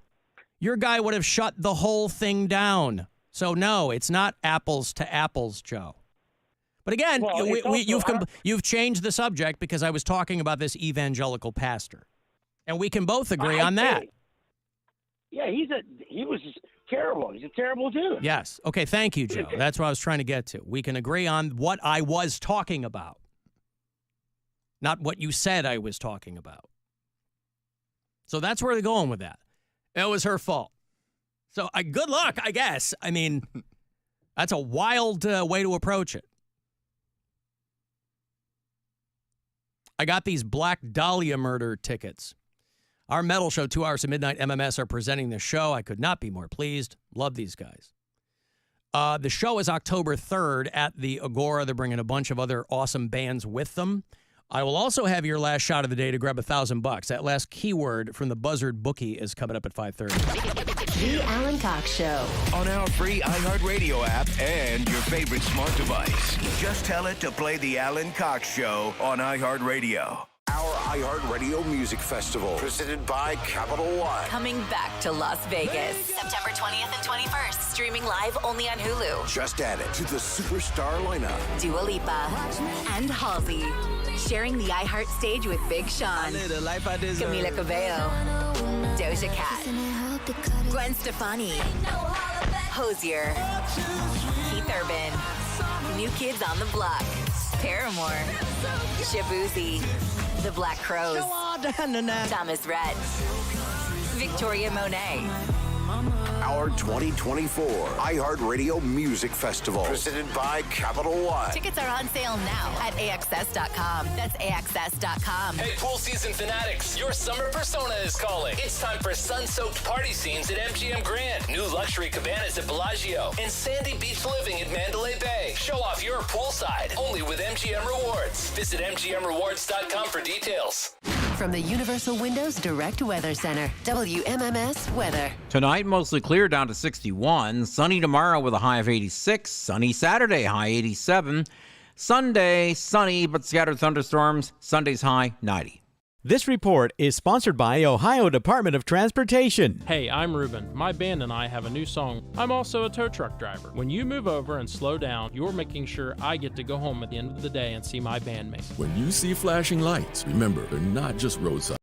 your guy would have shut the whole thing down. So, no, it's not apples to apples, Joe. But again, you've changed the subject because I was talking about this evangelical pastor. And we can both agree on that. Yeah, he was terrible. He's a terrible dude. Yes. Okay, thank you, Joe. That's what I was trying to get to. We can agree on what I was talking about, not what you said I was talking about. So that's where they're going with that. It was her fault. So good luck, I guess. I mean, that's a wild way to approach it. I got these Black Dahlia murder tickets. Our metal show, 2 Hours to Midnight MMS, are presenting the show. I could not be more pleased. Love these guys. The show is October 3rd at the Agora. They're bringing a bunch of other awesome bands with them. I will also have your last shot of the day to grab $1,000. That last keyword from the Buzzard Bookie is coming up at 5:30. The Alan Cox Show. On our free iHeartRadio app and your favorite smart device. Just tell it to play the Alan Cox Show on iHeartRadio. Our iHeartRadio Music Festival, presented by Capital One. Coming back to Las Vegas. September 20th and 21st. Streaming live only on Hulu. Just added to the superstar lineup. Dua Lipa and Halsey. Sharing the iHeart stage with Big Sean. Camila Cabello. Doja Cat. Gwen Stefani. Hosier. Keith Urban. New Kids on the Block. Paramore. Shabuzi. The Black Crows. Thomas Rhett. Victoria Monet. Our 2024 iHeartRadio Music Festival, presented by Capital One. Tickets are on sale now at AXS.com. That's AXS.com. Hey, pool season fanatics, your summer persona is calling. It's time for sun-soaked party scenes at MGM Grand, new luxury cabanas at Bellagio, and sandy beach living at Mandalay Bay. Show off your poolside, only with MGM Rewards. Visit MGMRewards.com for details. from the Universal Windows Direct Weather Center, WMMS Weather. Tonight, mostly clear down to 61. Sunny tomorrow with a high of 86. Sunny Saturday, high 87. Sunday, sunny but scattered thunderstorms. Sunday's high 90. This report is sponsored by Ohio Department of Transportation. Hey, I'm Ruben. My band and I have a new song. I'm also a tow truck driver. When you move over and slow down, you're making sure I get to go home at the end of the day and see my bandmates. When you see flashing lights, remember, they're not just roadside.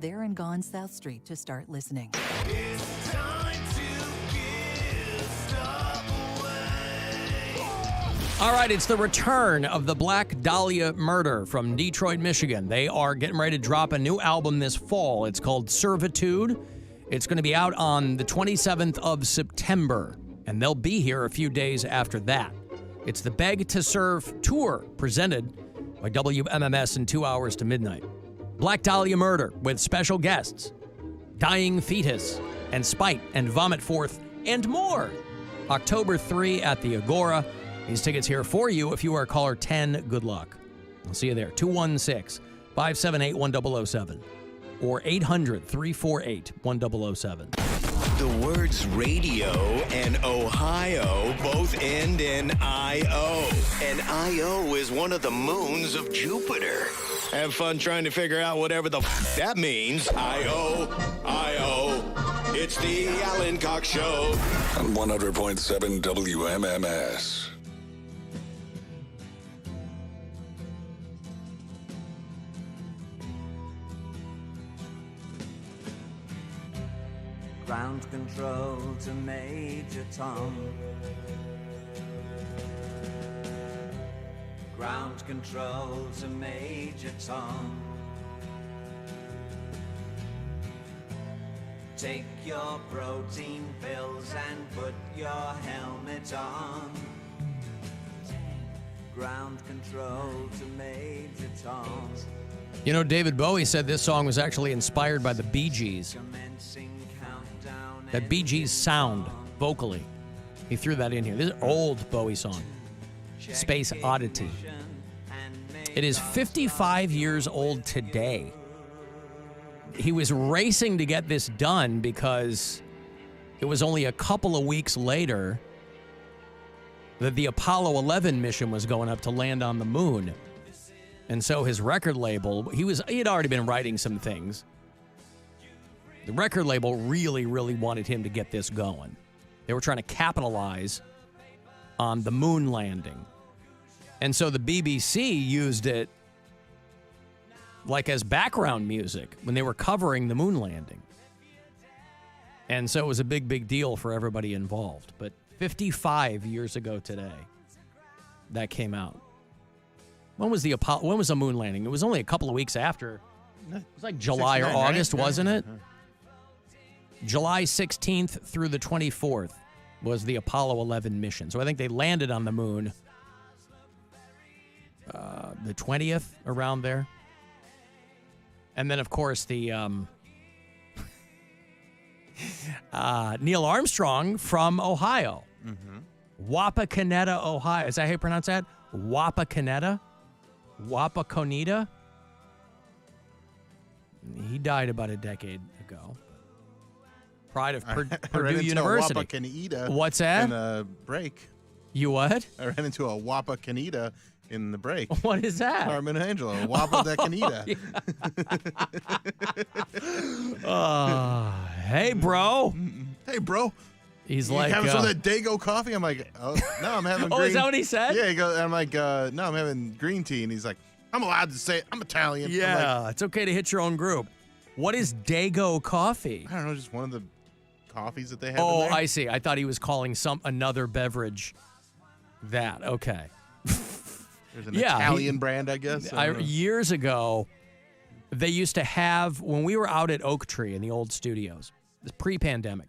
there and gone South Street to start listening. It's time to give stuff away. All right, it's the return of the Black Dahlia Murder from Detroit, Michigan. They are getting ready to drop a new album this fall. It's called Servitude. It's going to be out on the 27th of September, and they'll be here a few days after that. It's the Beg to Serve Tour, presented by WMMS in 2 hours to midnight. Black Dahlia Murder with special guests, Dying Fetus, and Spite and Vomit Forth, and more. October 3 at the Agora. These tickets here for you if you are caller 10. Good luck. I'll see you there. 216-578-1007 or 800-348-1007. The words radio and Ohio both end in I-O. And I-O is one of the moons of Jupiter. Have fun trying to figure out whatever the that means. I-O, I-O. It's the Alan Cox Show. On 100.7 WMMS. Ground control to Major Tom. Ground control to Major Tom. Take your protein pills and put your helmet on. Ground control to Major Tom. You know, David Bowie said this song was actually inspired by the Bee Gees. That Bee Gees sound, vocally. He threw that in here. This is an old Bowie song. Space Oddity. It is 55 years old today. He was racing to get this done because it was only a couple of weeks later that the Apollo 11 mission was going up to land on the moon. And so his record label, he had already been writing some things. The record label really, really wanted him to get this going. They were trying to capitalize on the moon landing. And so the BBC used it like as background music when they were covering the moon landing. And so it was a big, big deal for everybody involved. But 55 years ago today, that came out. When was the moon landing? It was only a couple of weeks after. It was like July or August, right? Wasn't it? July 16th through the 24th was the Apollo 11 mission. So I think they landed on the moon the 20th, around there. And then, of course, the Neil Armstrong from Ohio. Wapakoneta, Ohio. Is that how you pronounce that? Wapakoneta? Wapakoneta? He died about a decade ago. Pride of Purdue University. Wapakoneta. What's that? In a break. You what? I ran into a Wapakoneta in the break. What is that? Carmen Angelo. Wapakoneta. Hey, bro. Hey, bro. He's you like, having some of that Dago coffee? I'm like, oh, no, I'm having green. Oh, is that what he said? Yeah, he goes, I'm like, no, I'm having green tea. And he's like, I'm allowed to say it. I'm Italian. Yeah, I'm like, it's okay to hit your own group. What is Dago coffee? I don't know, just one of the coffees that they have. Oh, in there. I see. I thought he was calling another beverage that. Okay. There's an Italian brand, I guess. Years ago, they used to have, when we were out at Oak Tree in the old studios, this pre-pandemic,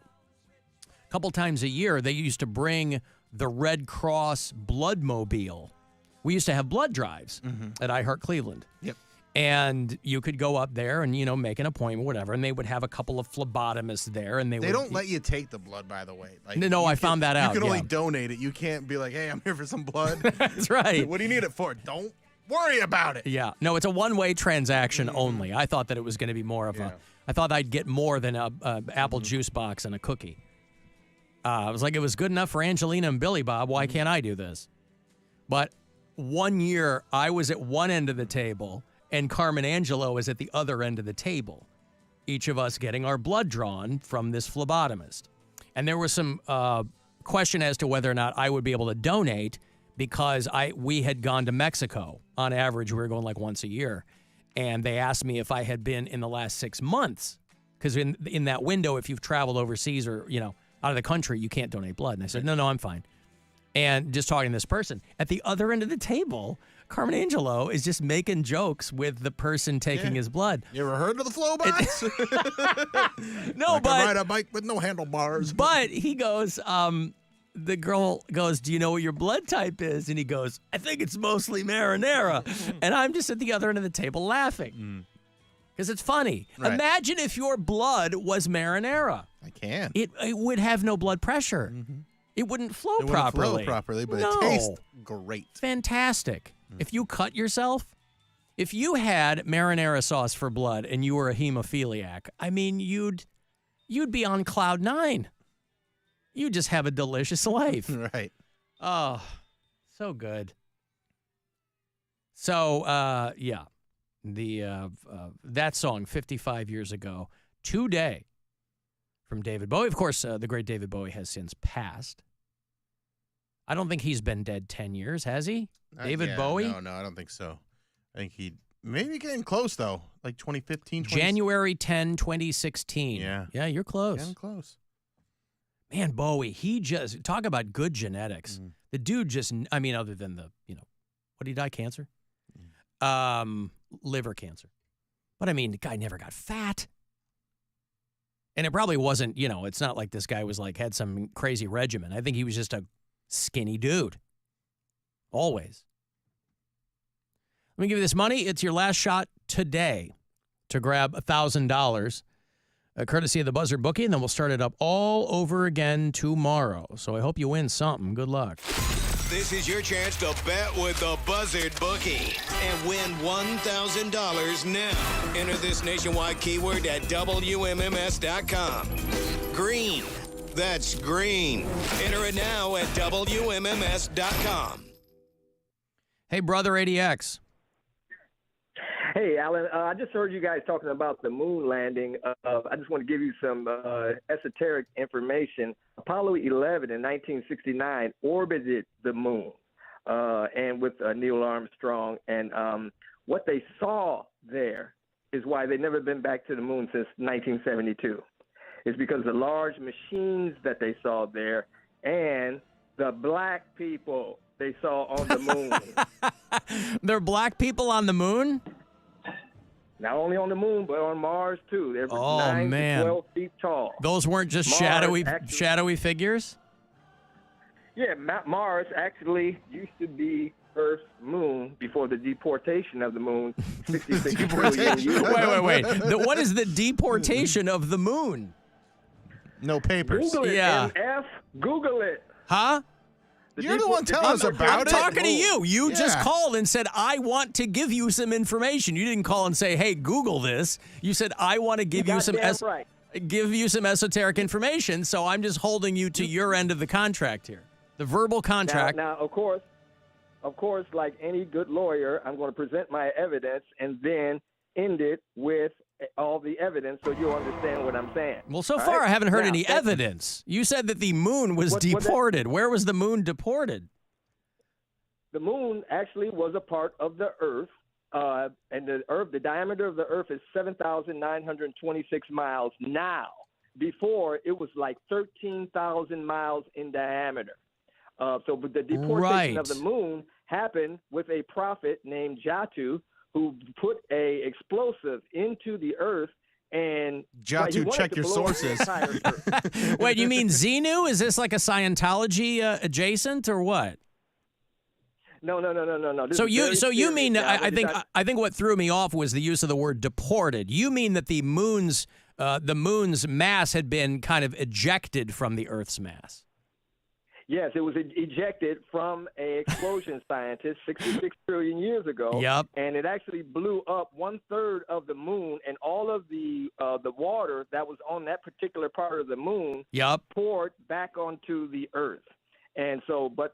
a couple times a year, they used to bring the Red Cross Bloodmobile. We used to have blood drives at iHeart Cleveland. Yep. And you could go up there and, make an appointment, whatever, and they would have a couple of phlebotomists there. And they don't let you take the blood, by the way. Like, no, I found that out. You can only donate it. You can't be like, hey, I'm here for some blood. That's right. What do you need it for? Don't worry about it. Yeah. No, it's a one-way transaction only. I thought that it was going to be more of I thought I'd get more than a apple juice box and a cookie. I was like, it was good enough for Angelina and Billy Bob. Why can't I do this? But one year, I was at one end of the table, and Carmen Angelo was at the other end of the table, each of us getting our blood drawn from this phlebotomist. And there was some question as to whether or not I would be able to donate because we had gone to Mexico. On average, we were going like once a year. and they asked me if I had been in the last 6 months. Because in that window, if you've traveled overseas or, out of the country, you can't donate blood. And I said, no, I'm fine. And just talking to this person. At the other end of the table, Carmen Angelo is just making jokes with the person taking his blood. You ever heard of the flow box? No, but ride a bike with no handlebars. But he goes, the girl goes, do you know what your blood type is? And he goes, I think it's mostly marinara. And I'm just at the other end of the table laughing. Because it's funny. Right. Imagine if your blood was marinara. I can. It would have no blood pressure. It wouldn't flow properly. But No. it tastes great. Fantastic. If you cut yourself, if you had marinara sauce for blood and you were a hemophiliac, I mean, you'd be on cloud 9. You just have a delicious life. Right. Oh, so good. So, yeah, that song 55 years ago today from David Bowie. Of course, the great David Bowie has since passed. I don't think he's been dead 10 years, has he? David Bowie? No, I don't think so. I think he maybe getting close, though, like 2015. January 10, 2016. Yeah, you're close. Getting close. Man, Bowie, he just, talk about good genetics. The dude just, I mean, other than the, what did he die? Cancer? Liver cancer. But I mean, the guy never got fat. And it probably wasn't, it's not like this guy was like, had some crazy regimen. I think he was just a skinny dude. Always. Let me give you this money. It's your last shot today to grab $1,000. Courtesy of the Buzzard Bookie, and then we'll start it up all over again tomorrow. So I hope you win something. Good luck. This is your chance to bet with the Buzzard Bookie and win $1,000 now. Enter this nationwide keyword at WMMS.com. Green. That's green. Enter it now at WMMS.com. Hey, brother ADX. Hey, Alan, I just heard you guys talking about the moon landing. I just want to give you some esoteric information. Apollo 11 in 1969 orbited the moon and with Neil Armstrong. And what they saw there is why they've never been back to the moon since 1972. It's because the large machines that they saw there and the black people they saw on the moon. There are black people on the moon? Not only on the moon, but on Mars, too. They're 9 man. to 12 feet tall. Those weren't just shadowy figures? Yeah, Mars actually used to be Earth's moon before the deportation of the moon 66 trillion years ago. Wait. What is the deportation of the moon? No papers. Google it, Yeah. MF. Google it. Huh? You're the one telling us about it. I'm talking to you. You just called and said, I want to give you some information. You didn't call and say, hey, Google this. You said, I want to give you some esoteric information, so I'm just holding you to your end of the contract here. The verbal contract. Now, of course, like any good lawyer, I'm going to present my evidence and then end it with all the evidence so you'll understand what I'm saying. Well, so far I haven't heard any evidence. You said that the moon was deported. Where was the moon deported? The moon actually was a part of the Earth, and the diameter of the Earth is 7,926 miles now. Before, it was like 13,000 miles in diameter. But the deportation of the moon happened with a prophet named Jatu, who put a explosive into the Earth and Jatu, check your sources. Wait, you mean Xenu? Is this like a Scientology adjacent or what? No. So you mean I think what threw me off was the use of the word deported. You mean that the moon's mass had been kind of ejected from the Earth's mass? Yes, it was ejected from an explosion scientist 66 trillion years ago. Yep. And it actually blew up 1/3 of the moon, and all of the water that was on that particular part of the moon poured back onto the Earth. And so, but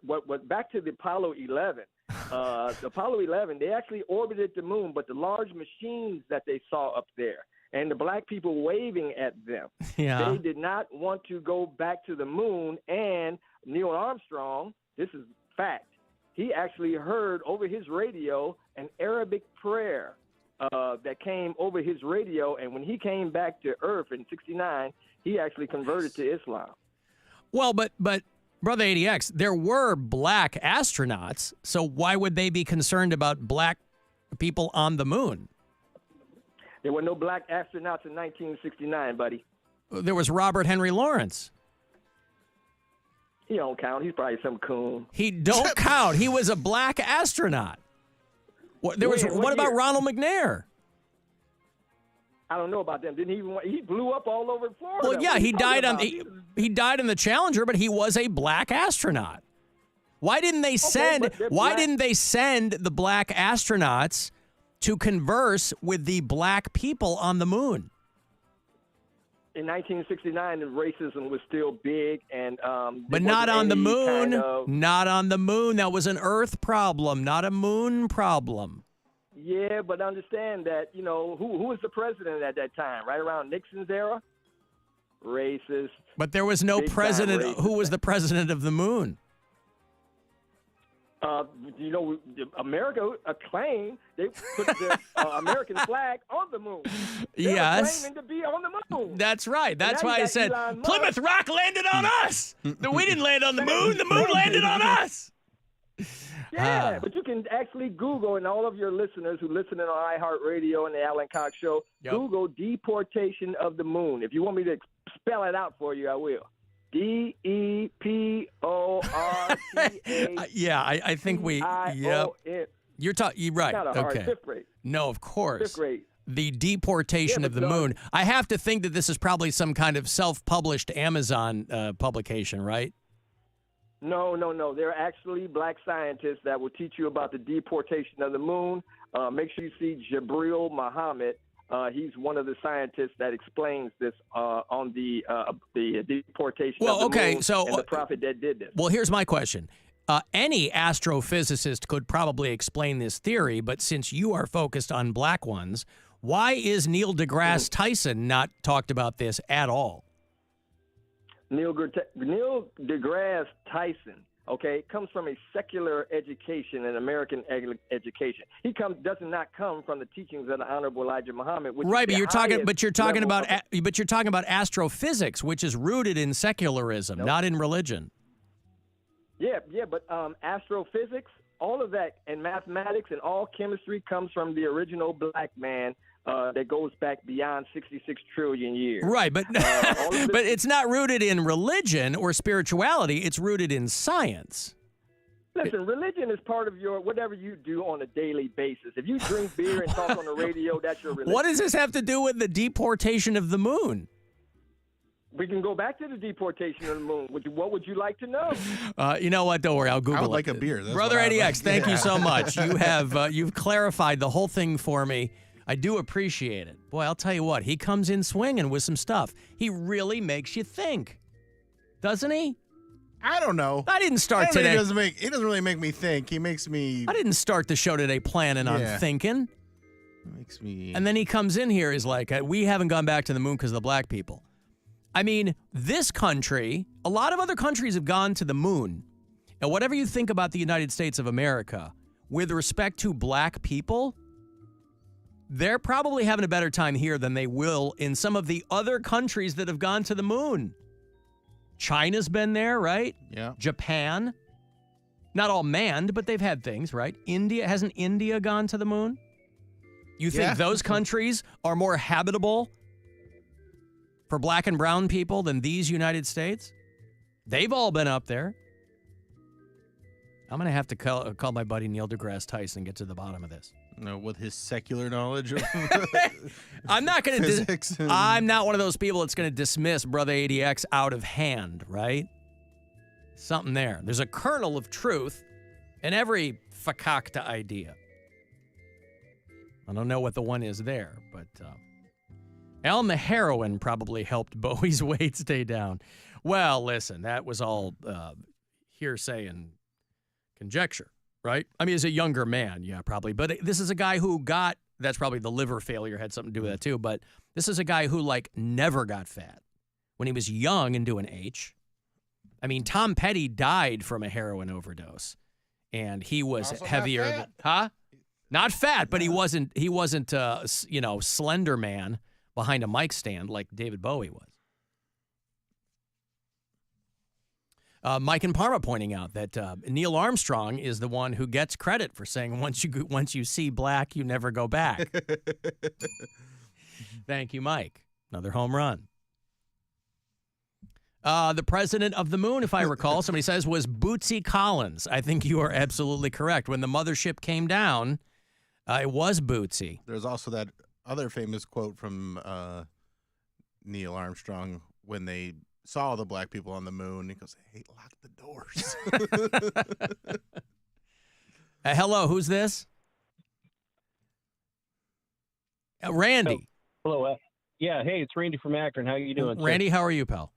back to the Apollo 11. The Apollo 11, they actually orbited the moon, but the large machines that they saw up there and the black people waving at them, they did not want to go back to the moon. And Neil Armstrong, this is fact, he actually heard over his radio an Arabic prayer that came over his radio, and when he came back to Earth in '69, he actually converted to Islam. Well, but Brother ADX, there were black astronauts, so why would they be concerned about black people on the moon? There were no black astronauts in 1969, buddy. There was Robert Henry Lawrence. He don't count. He's probably some coon. He don't count. He was a black astronaut. What about Ronald McNair? I don't know about them. He blew up all over Florida? Well, yeah, he died on the Challenger, but he was a black astronaut. Why didn't they send the black astronauts to converse with the black people on the moon? In 1969, the racism was still big, and but not on the moon. Not on the moon. That was an Earth problem, not a moon problem. Yeah, but understand that, who was the president at that time, right around Nixon's era? Racist. But there was no president. Who was the president of the moon? America claimed they put the American flag on the moon. They were claiming to be on the moon. That's right. That's why I said Plymouth Rock landed on us. We didn't land on the moon. The moon landed on us. Yeah, but you can actually Google, and all of your listeners who listen on iHeartRadio and the Alan Cox Show, Google deportation of the moon. If you want me to spell it out for you, I will. DEPORTA. Yeah, I think we. Yep. You're right. Not a hard fifth grade. No, of course. Fifth grade. The deportation of the moon. I have to think that this is probably some kind of self-published Amazon publication, right? No. There are actually black scientists that will teach you about the deportation of the moon. Make sure you see Jabril Muhammad. He's one of the scientists that explains this on the deportation of the moon and the prophet that did this. Well, here's my question. Any astrophysicist could probably explain this theory, but since you are focused on black ones, why is Neil deGrasse Tyson not talked about this at all? Neil deGrasse Tyson, comes from a secular education, an American education. He does not come from the teachings of the Honorable Elijah Muhammad. Which right, is but you're talking about astrophysics, which is rooted in secularism, not in religion. Yeah, but astrophysics, all of that, and mathematics and all chemistry comes from the original black man. That goes back beyond 66 trillion years. Right, but but it's not rooted in religion or spirituality. It's rooted in science. Listen, religion is part of your whatever you do on a daily basis. If you drink beer and talk on the radio, that's your religion. What does this have to do with the deportation of the moon? We can go back to the deportation of the moon. What would you like to know? You know what? Don't worry. I'll Google it. I would like a beer. That's Brother ADX, thank you so much. You have you've clarified the whole thing for me. I do appreciate it. Boy, I'll tell you what. He comes in swinging with some stuff. He really makes you think. Doesn't he? I don't know. I didn't start today. He doesn't really make me think. He makes me. I didn't start the show today planning on thinking. Makes me. And then he comes in here is like, we haven't gone back to the moon because of the black people. I mean, this country, a lot of other countries have gone to the moon. And whatever you think about the United States of America, with respect to black people, they're probably having a better time here than they will in some of the other countries that have gone to the moon. China's been there, right? Yeah. Japan. Not all manned, but they've had things, right? Hasn't India gone to the moon? You think those countries are more habitable for black and brown people than these United States? They've all been up there. I'm going to have to call my buddy Neil deGrasse Tyson and get to the bottom of this. No, with his secular knowledge of I'm not going to physics. I'm not one of those people that's going to dismiss Brother ADX out of hand, right? Something there. There's a kernel of truth in every fakakta idea. I don't know what the one is there, but the heroin probably helped Bowie's weight stay down. Well, listen, that was all hearsay and conjecture, right? I mean, as a younger man, yeah, probably. But this is a guy who that's probably the liver failure had something to do with that too, but this is a guy who, never got fat when he was young and doing H. I mean, Tom Petty died from a heroin overdose, and he was Also heavier not than... fat? Huh? Not fat, but he wasn't Slender Man behind a mic stand like David Bowie was. Mike in Parma pointing out that Neil Armstrong is the one who gets credit for saying once you see black, you never go back. Thank you, Mike. Another home run. The president of the moon, if I recall, somebody says, was Bootsy Collins. I think you are absolutely correct. When the mothership came down, it was Bootsy. There's also that other famous quote from Neil Armstrong when they saw the black people on the moon. He goes, "Hey, lock the doors." Hello, who's this? Randy. Hello. Yeah, hey, it's Randy from Akron. How you doing? Randy, how are you, pal?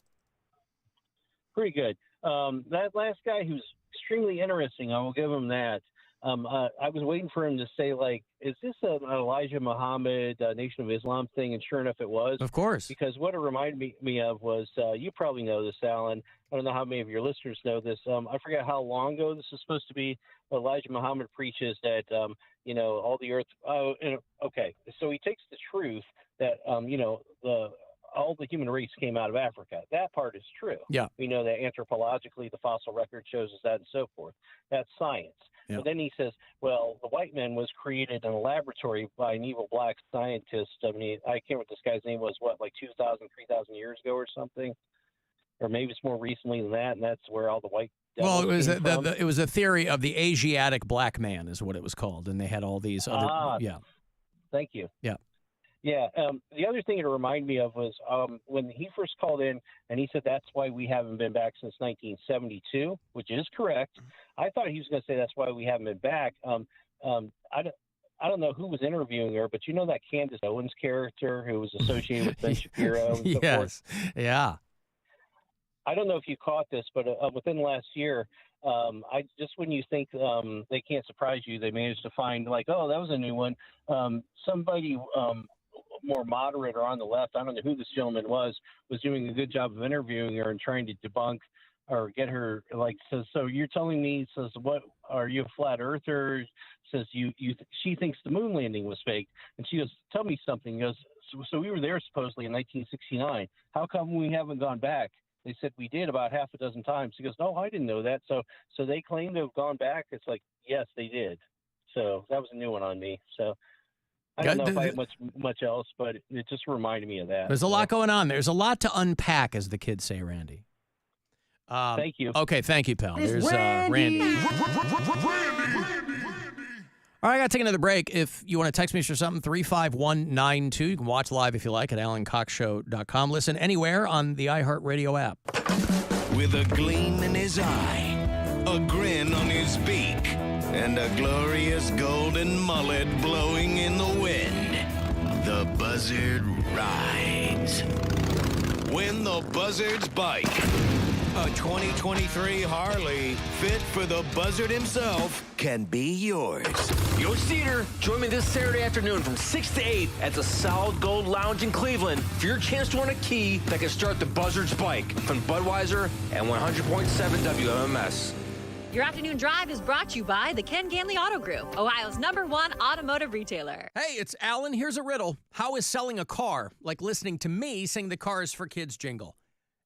Pretty good. That last guy who's extremely interesting, I will give him that. I was waiting for him to say, like, is this an Elijah Muhammad Nation of Islam thing? And sure enough, it was. Of course. Because what it reminded me of was, you probably know this, Alan. I don't know how many of your listeners know this. I forget how long ago this is supposed to be. Elijah Muhammad preaches that, all the earth. Okay. So he takes the truth that, all the human race came out of Africa. That part is true. Yeah. We know that anthropologically, the fossil record shows us that and so forth. That's science. Yeah. But then he says, well, the white man was created in a laboratory by an evil black scientist. I mean, I can't remember what this guy's name was, like 2,000, 3,000 years ago or something? Or maybe it's more recently than that, and that's where all the white Well, it was came from. it was a theory of the Asiatic black man is what it was called, and they had all these other yeah. Thank you. Yeah. Yeah. The other thing it reminded me of was when he first called in and he said that's why we haven't been back since 1972, which is correct. I thought he was going to say that's why we haven't been back. I don't know who was interviewing her, but you know that Candace Owens character who was associated with Ben Shapiro and so yes. forth? Yeah. I don't know if you caught this, but within the last year, when you think they can't surprise you, they managed to find like, oh, that was a new one. Somebody more moderate or on the left, I don't know who this gentleman was doing a good job of interviewing her and trying to debunk or get her like says, so you're telling me, says, what are you a flat earther? Says she thinks the moon landing was fake, and she goes, tell me something. He goes, so we were there supposedly in 1969. How come we haven't gone back? They said we did about half a dozen times. He goes, no, I didn't know that. So they claim to have gone back. It's like, yes, they did. So that was a new one on me. So I don't know if I have much else, but it just reminded me of that. There's a lot going on. There's a lot to unpack, as the kids say, Randy. Thank you. Okay, thank you, pal. There's Randy. All right, I got to take another break. If you want to text me for something, 35192. You can watch live if you like at alancoxshow.com. Listen anywhere on the iHeartRadio app. With a gleam in his eye, a grin on his beak, and a glorious golden mullet blowing in the wind, the buzzard rides. When the buzzards bite. A 2023 Harley, fit for the buzzard himself, can be yours. Yo, Cedar, join me this Saturday afternoon from 6 to 8 at the Solid Gold Lounge in Cleveland for your chance to win a key that can start the buzzard's bike from Budweiser and 100.7 WMMS. Your afternoon drive is brought to you by the Ken Ganley Auto Group, Ohio's #1 automotive retailer. Hey, it's Alan. Here's a riddle. How is selling a car like listening to me sing the Cars for Kids jingle?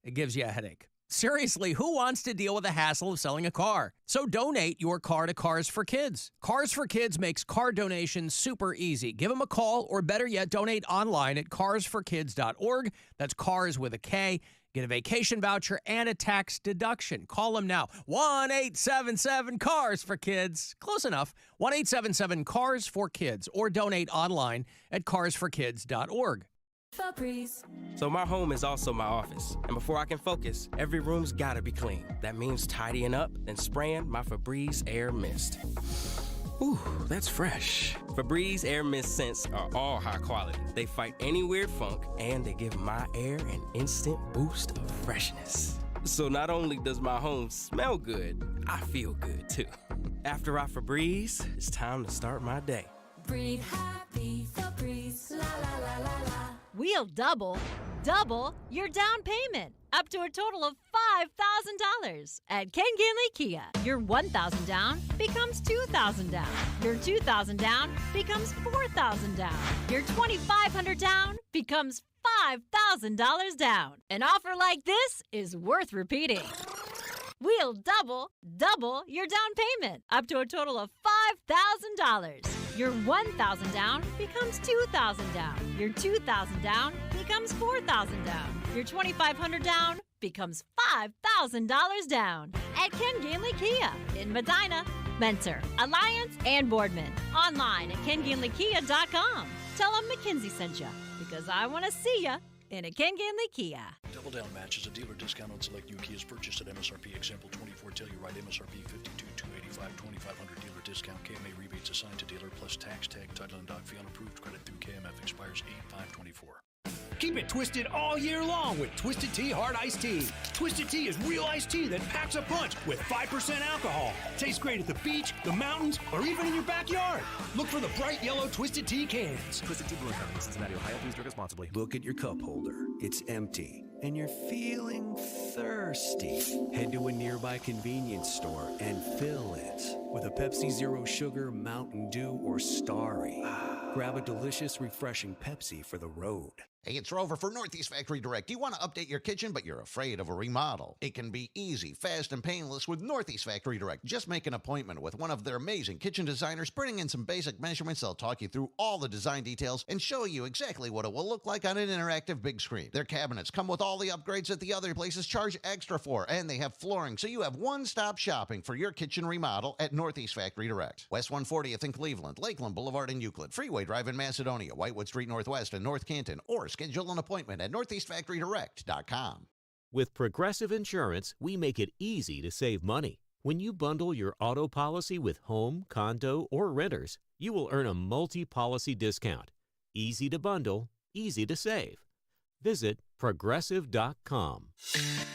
It gives you a headache. Seriously, who wants to deal with the hassle of selling a car? So donate your car to Cars for Kids. Cars for Kids makes car donations super easy. Give them a call, or better yet, donate online at carsforkids.org. That's cars with a K. Get a vacation voucher and a tax deduction. Call them now. 1-877-CARS-FOR-KIDS. Close enough. 1-877-CARS-FOR-KIDS. Or donate online at carsforkids.org. Febreze. So my home is also my office, and before I can focus, every room's gotta be clean. That means tidying up, then spraying my Febreze Air Mist. Ooh, that's fresh. Febreze Air Mist scents are all high quality. They fight any weird funk, and they give my air an instant boost of freshness. So not only does my home smell good, I feel good too. After I Febreze, it's time to start my day. Breathe happy, Febreze, la la la la la. We'll double your down payment, up to a total of $5,000. At Ken Ginley Kia, your $1,000 down becomes $2,000 down. Your $2,000 down becomes $4,000 down. Your $2,500 down becomes $5,000 down. An offer like this is worth repeating. We'll double your down payment up to a total of $5,000. Your $1,000 down becomes $2,000 down. Your $2,000 down becomes $4,000 down. Your $2,500 down becomes $5,000 down. At Ken Ginley Kia in Medina, Mentor, Alliance, and Boardman. Online at KenGinleyKia.com. Tell them McKinsey sent you, because I want to see you in a Ken Ginley Kia. Double Down Match is a dealer discount on select new Kias purchased at MSRP. Example 24 Telluride MSRP 52,285, 2,500 dealer discount. KMA rebates assigned to dealer plus tax, tag, title, and doc fee on approved credit through KMF expires 8/5/24. Keep it twisted all year long with Twisted Tea Hard Iced Tea. Twisted Tea is real iced tea that packs a punch with 5% alcohol. Tastes great at the beach, the mountains, or even in your backyard. Look for the bright yellow Twisted Tea cans. Twisted Tea Brewing Company, Cincinnati, Ohio. Please drink responsibly. Look at your cup holder. It's empty. And you're feeling thirsty. Head to a nearby convenience store and fill it with a Pepsi Zero Sugar, Mountain Dew, or Starry. Grab a delicious, refreshing Pepsi for the road. Hey, it's Rover for Northeast Factory Direct. You want to update your kitchen, but you're afraid of a remodel. It can be easy, fast, and painless with Northeast Factory Direct. Just make an appointment with one of their amazing kitchen designers, bring in some basic measurements. They'll talk you through all the design details and show you exactly what it will look like on an interactive big screen. Their cabinets come with all the upgrades that the other places charge extra for, and they have flooring, so you have one-stop shopping for your kitchen remodel at Northeast Factory Direct. West 140th in Cleveland, Lakeland Boulevard in Euclid, Freeway Drive in Macedonia, Whitewood Street Northwest in North Canton, or schedule an appointment at northeastfactorydirect.com. With Progressive Insurance, we make it easy to save money. When you bundle your auto policy with home, condo, or renters, you will earn a multi-policy discount. Easy to bundle, easy to save. Visit Progressive.com.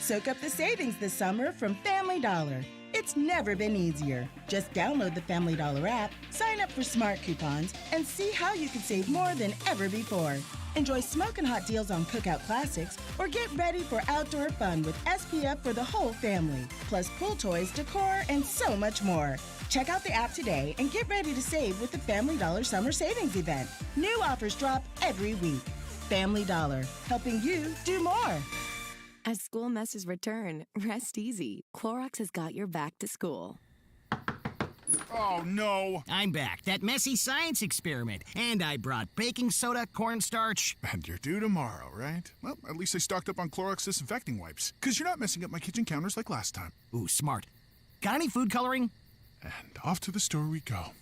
Soak up the savings this summer from Family Dollar. It's never been easier. Just download the Family Dollar app, sign up for smart coupons, and see how you can save more than ever before. Enjoy smoking hot deals on cookout classics, or get ready for outdoor fun with SPF for the whole family, plus pool toys, decor, and so much more. Check out the app today and get ready to save with the Family Dollar Summer Savings Event. New offers drop every week. Family Dollar, helping you do more. As school messes return, rest easy. Clorox has got your back to school. Oh, no. I'm back. That messy science experiment. And I brought baking soda, cornstarch. And you're due tomorrow, right? Well, at least I stocked up on Clorox disinfecting wipes. Because you're not messing up my kitchen counters like last time. Ooh, smart. Got any food coloring? And off to the store we go.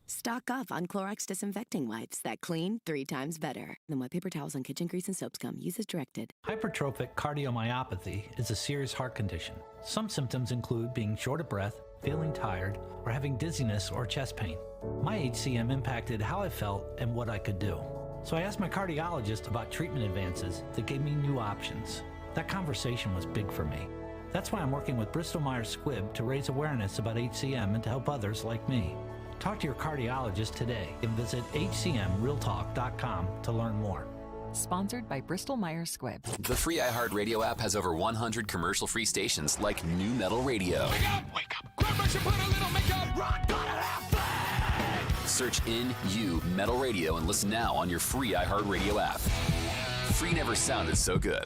Stock up on Clorox disinfecting wipes that clean 3 times better than what paper towels and kitchen grease and soaps come. Use as directed. Hypertrophic cardiomyopathy is a serious heart condition. Some symptoms include being short of breath, feeling tired, or having dizziness or chest pain. My HCM impacted how I felt and what I could do. So I asked my cardiologist about treatment advances that gave me new options. That conversation was big for me. That's why I'm working with Bristol Myers Squibb to raise awareness about HCM and to help others like me. Talk to your cardiologist today and visit hcmrealtalk.com to learn more. Sponsored by Bristol Myers Squibb. The free iHeartRadio app has over 100 commercial-free stations like New Metal Radio. Wake up! Grandma should put a little makeup. Rock bottom out. Search In-U Metal Radio and listen now on your free iHeartRadio app. Free never sounded so good.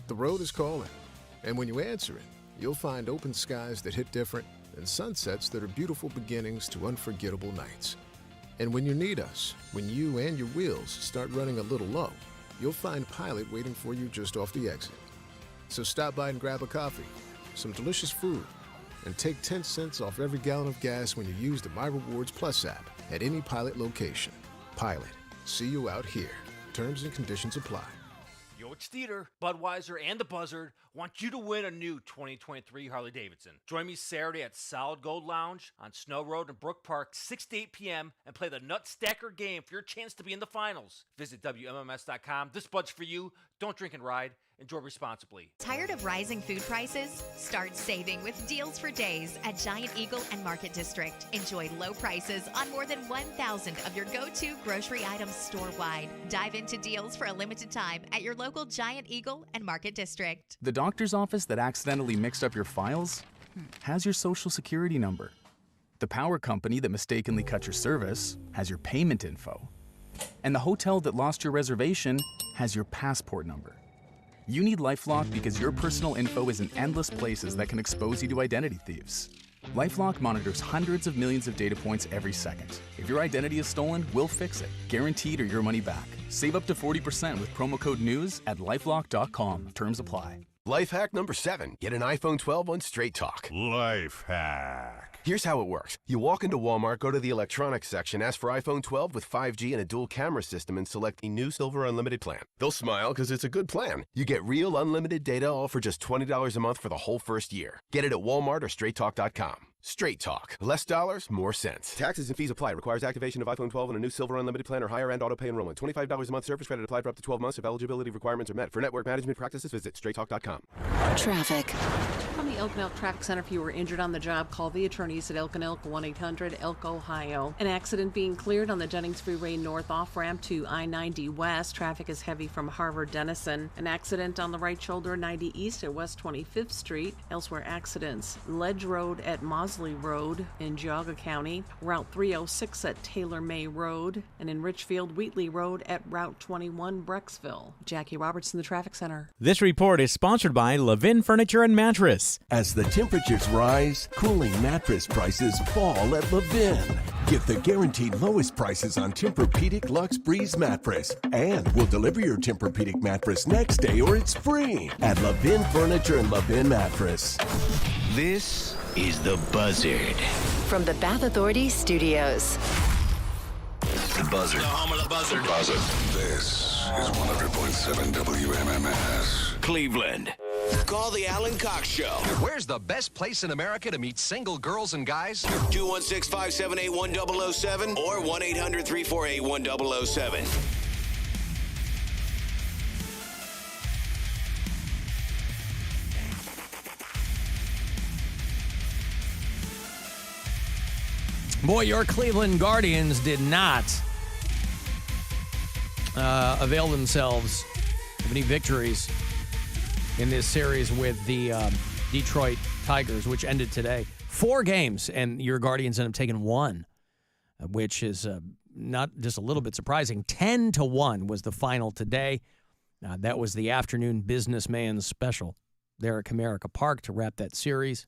The road is calling, and when you answer it, you'll find open skies that hit different and sunsets that are beautiful beginnings to unforgettable nights. And when you need us, when you and your wheels start running a little low, you'll find Pilot waiting for you just off the exit. So stop by and grab a coffee, some delicious food, and take 10 cents off every gallon of gas when you use the My Rewards Plus app at any Pilot location. Pilot, see you out here. Terms and conditions apply. Yo, it's Dieter. Budweiser and the Buzzard want you to win a new 2023 Harley-Davidson. Join me Saturday at Solid Gold Lounge on Snow Road in Brook Park, 6 to 8 p.m. and play the Nut Stacker game for your chance to be in the finals. Visit WMMS.com. This Bud's for you. Don't drink and ride. Enjoy responsibly. Tired of rising food prices? Start saving with deals for days at Giant Eagle and Market District. Enjoy low prices on more than 1,000 of your go-to grocery items store-wide. Dive into deals for a limited time at your local Giant Eagle and Market District. The doctor's office that accidentally mixed up your files has your social security number. The power company that mistakenly cut your service has your payment info. And the hotel that lost your reservation has your passport number. You need LifeLock because your personal info is in endless places that can expose you to identity thieves. LifeLock monitors hundreds of millions of data points every second. If your identity is stolen, we'll fix it, guaranteed or your money back. Save up to 40% with promo code NEWS at LifeLock.com. Terms apply. Life hack number 7. Get an iPhone 12 on Straight Talk. Life hack. Here's how it works. You walk into Walmart, go to the electronics section, ask for iPhone 12 with 5G and a dual camera system, and select the new Silver Unlimited plan. They'll smile because it's a good plan. You get real unlimited data all for just $20 a month for the whole first year. Get it at Walmart or StraightTalk.com. Straight Talk. Less dollars, more sense. Taxes and fees apply. Requires activation of iPhone 12 and a new Silver Unlimited plan or higher end auto pay enrollment. $25 a month service credit applied for up to 12 months if eligibility requirements are met. For network management practices, visit StraightTalk.com. Traffic. From the Elk and Elk Traffic Center, if you were injured on the job, call the attorneys at Elk and Elk 1-800-ELK, Ohio. An accident being cleared on the Jennings Freeway North off-ramp to I-90 West. Traffic is heavy from Harvard-Denison. An accident on the right shoulder 90 East at West 25th Street. Elsewhere accidents. Ledge Road at Mosley Road in Geauga County. Route 306 at Taylor May Road. And in Richfield, Wheatley Road at Route 21, Brecksville. Jackie Roberts in the Traffic Center. This report is sponsored by Levin Furniture and Mattress. As the temperatures rise, cooling mattress prices fall at Levin. Get the guaranteed lowest prices on Tempur-Pedic Luxe Breeze mattress. And we'll deliver your Tempur-Pedic mattress next day or it's free at Levin Furniture and Levin Mattress. This is The Buzzard. From the Bath Authority Studios. The Buzzard. The home of the Buzzard. Buzzard. This is 100.7 WMMS. Cleveland. Call the Alan Cox Show. Where's the best place in America to meet single girls and guys? 216-578-1007 or 1-800-348-1007. Boy, your Cleveland Guardians did not avail themselves of any victories in this series with the Detroit Tigers, which ended today. 4 games, and your Guardians ended up taking 1, which is not just a little bit surprising. 10-1 was the final today. That was the afternoon businessman special there at Comerica Park to wrap that series.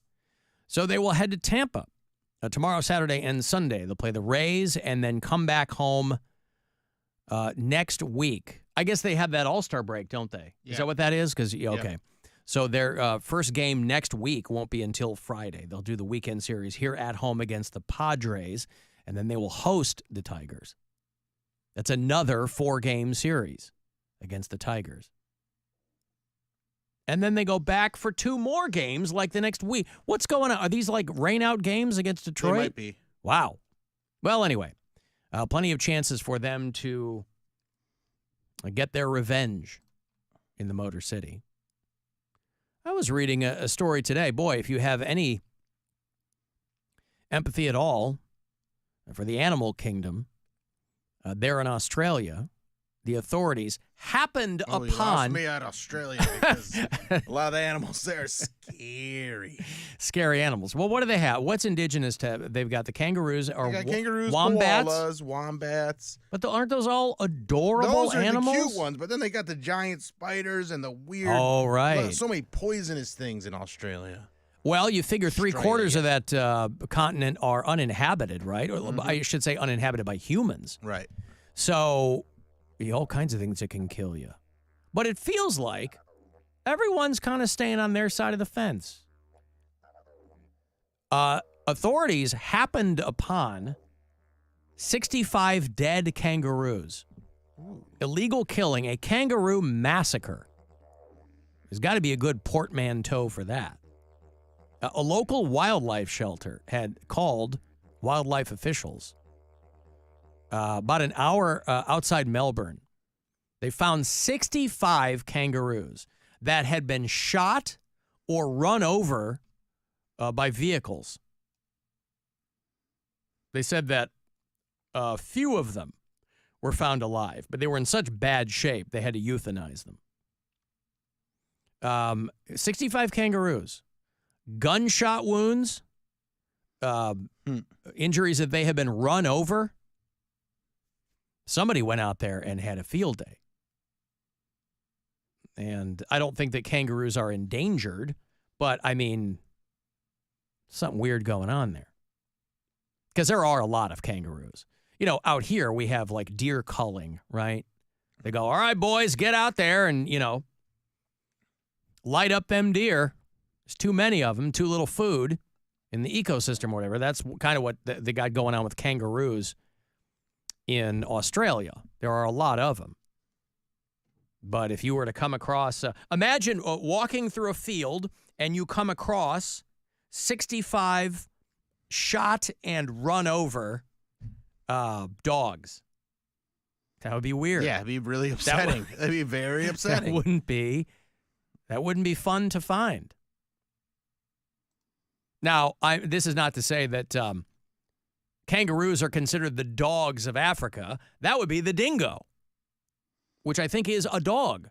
So they will head to Tampa tomorrow, Saturday, and Sunday. They'll play the Rays and then come back home next week. I guess they have that All-Star break, don't they? Yeah. Is that what that is? Because okay. Yeah. So their first game next week won't be until Friday. They'll do the weekend series here at home against the Padres, and then they will host the Tigers. That's another 4-game series against the Tigers. And then they go back for 2 more games like the next week. What's going on? Are these like rain-out games against Detroit? They might be. Wow. Well, anyway, plenty of chances for them to get their revenge in the Motor City. I was reading a story today. Boy, if you have any empathy at all for the animal kingdom, there in Australia, the authorities happened upon... You lost me at Australia because a lot of the animals there are scary. Scary animals. Well, what do they have? What's indigenous to... They've got the kangaroos or kangaroos, wombats. Koalas, wombats. But aren't those all adorable those are animals? The cute ones, but then they got the giant spiders and the weird... Oh, right. So many poisonous things in Australia. Well, you figure 3/4 of that continent are uninhabited, right? Or I should say uninhabited by humans. Right. So... all kinds of things that can kill you. But it feels like everyone's kind of staying on their side of the fence. Authorities happened upon 65 dead kangaroos. Illegal killing, a kangaroo massacre. There's got to be a good portmanteau for that. A local wildlife shelter had called wildlife officials about an hour outside Melbourne. They found 65 kangaroos. that had been shot or run over by vehicles. They said that a few of them were found alive, but they were in such bad shape they had to euthanize them. 65 kangaroos, gunshot wounds, injuries that they had been run over. Somebody went out there and had a field day. And I don't think that kangaroos are endangered, but I mean, something weird going on there. Because there are a lot of kangaroos. You know, out here we have like deer culling, right? They go, all right, boys, get out there and, you know, light up them deer. There's too many of them, too little food in the ecosystem or whatever. That's kind of what they got going on with kangaroos in Australia. There are a lot of them. But if you were to come across, imagine walking through a field and you come across 65 shot and run over dogs. That would be weird. Yeah, it'd be really upsetting. That'd be very upsetting. That wouldn't be fun to find. Now, this is not to say that kangaroos are considered the dogs of Africa. That would be the dingo, which I think is a dog,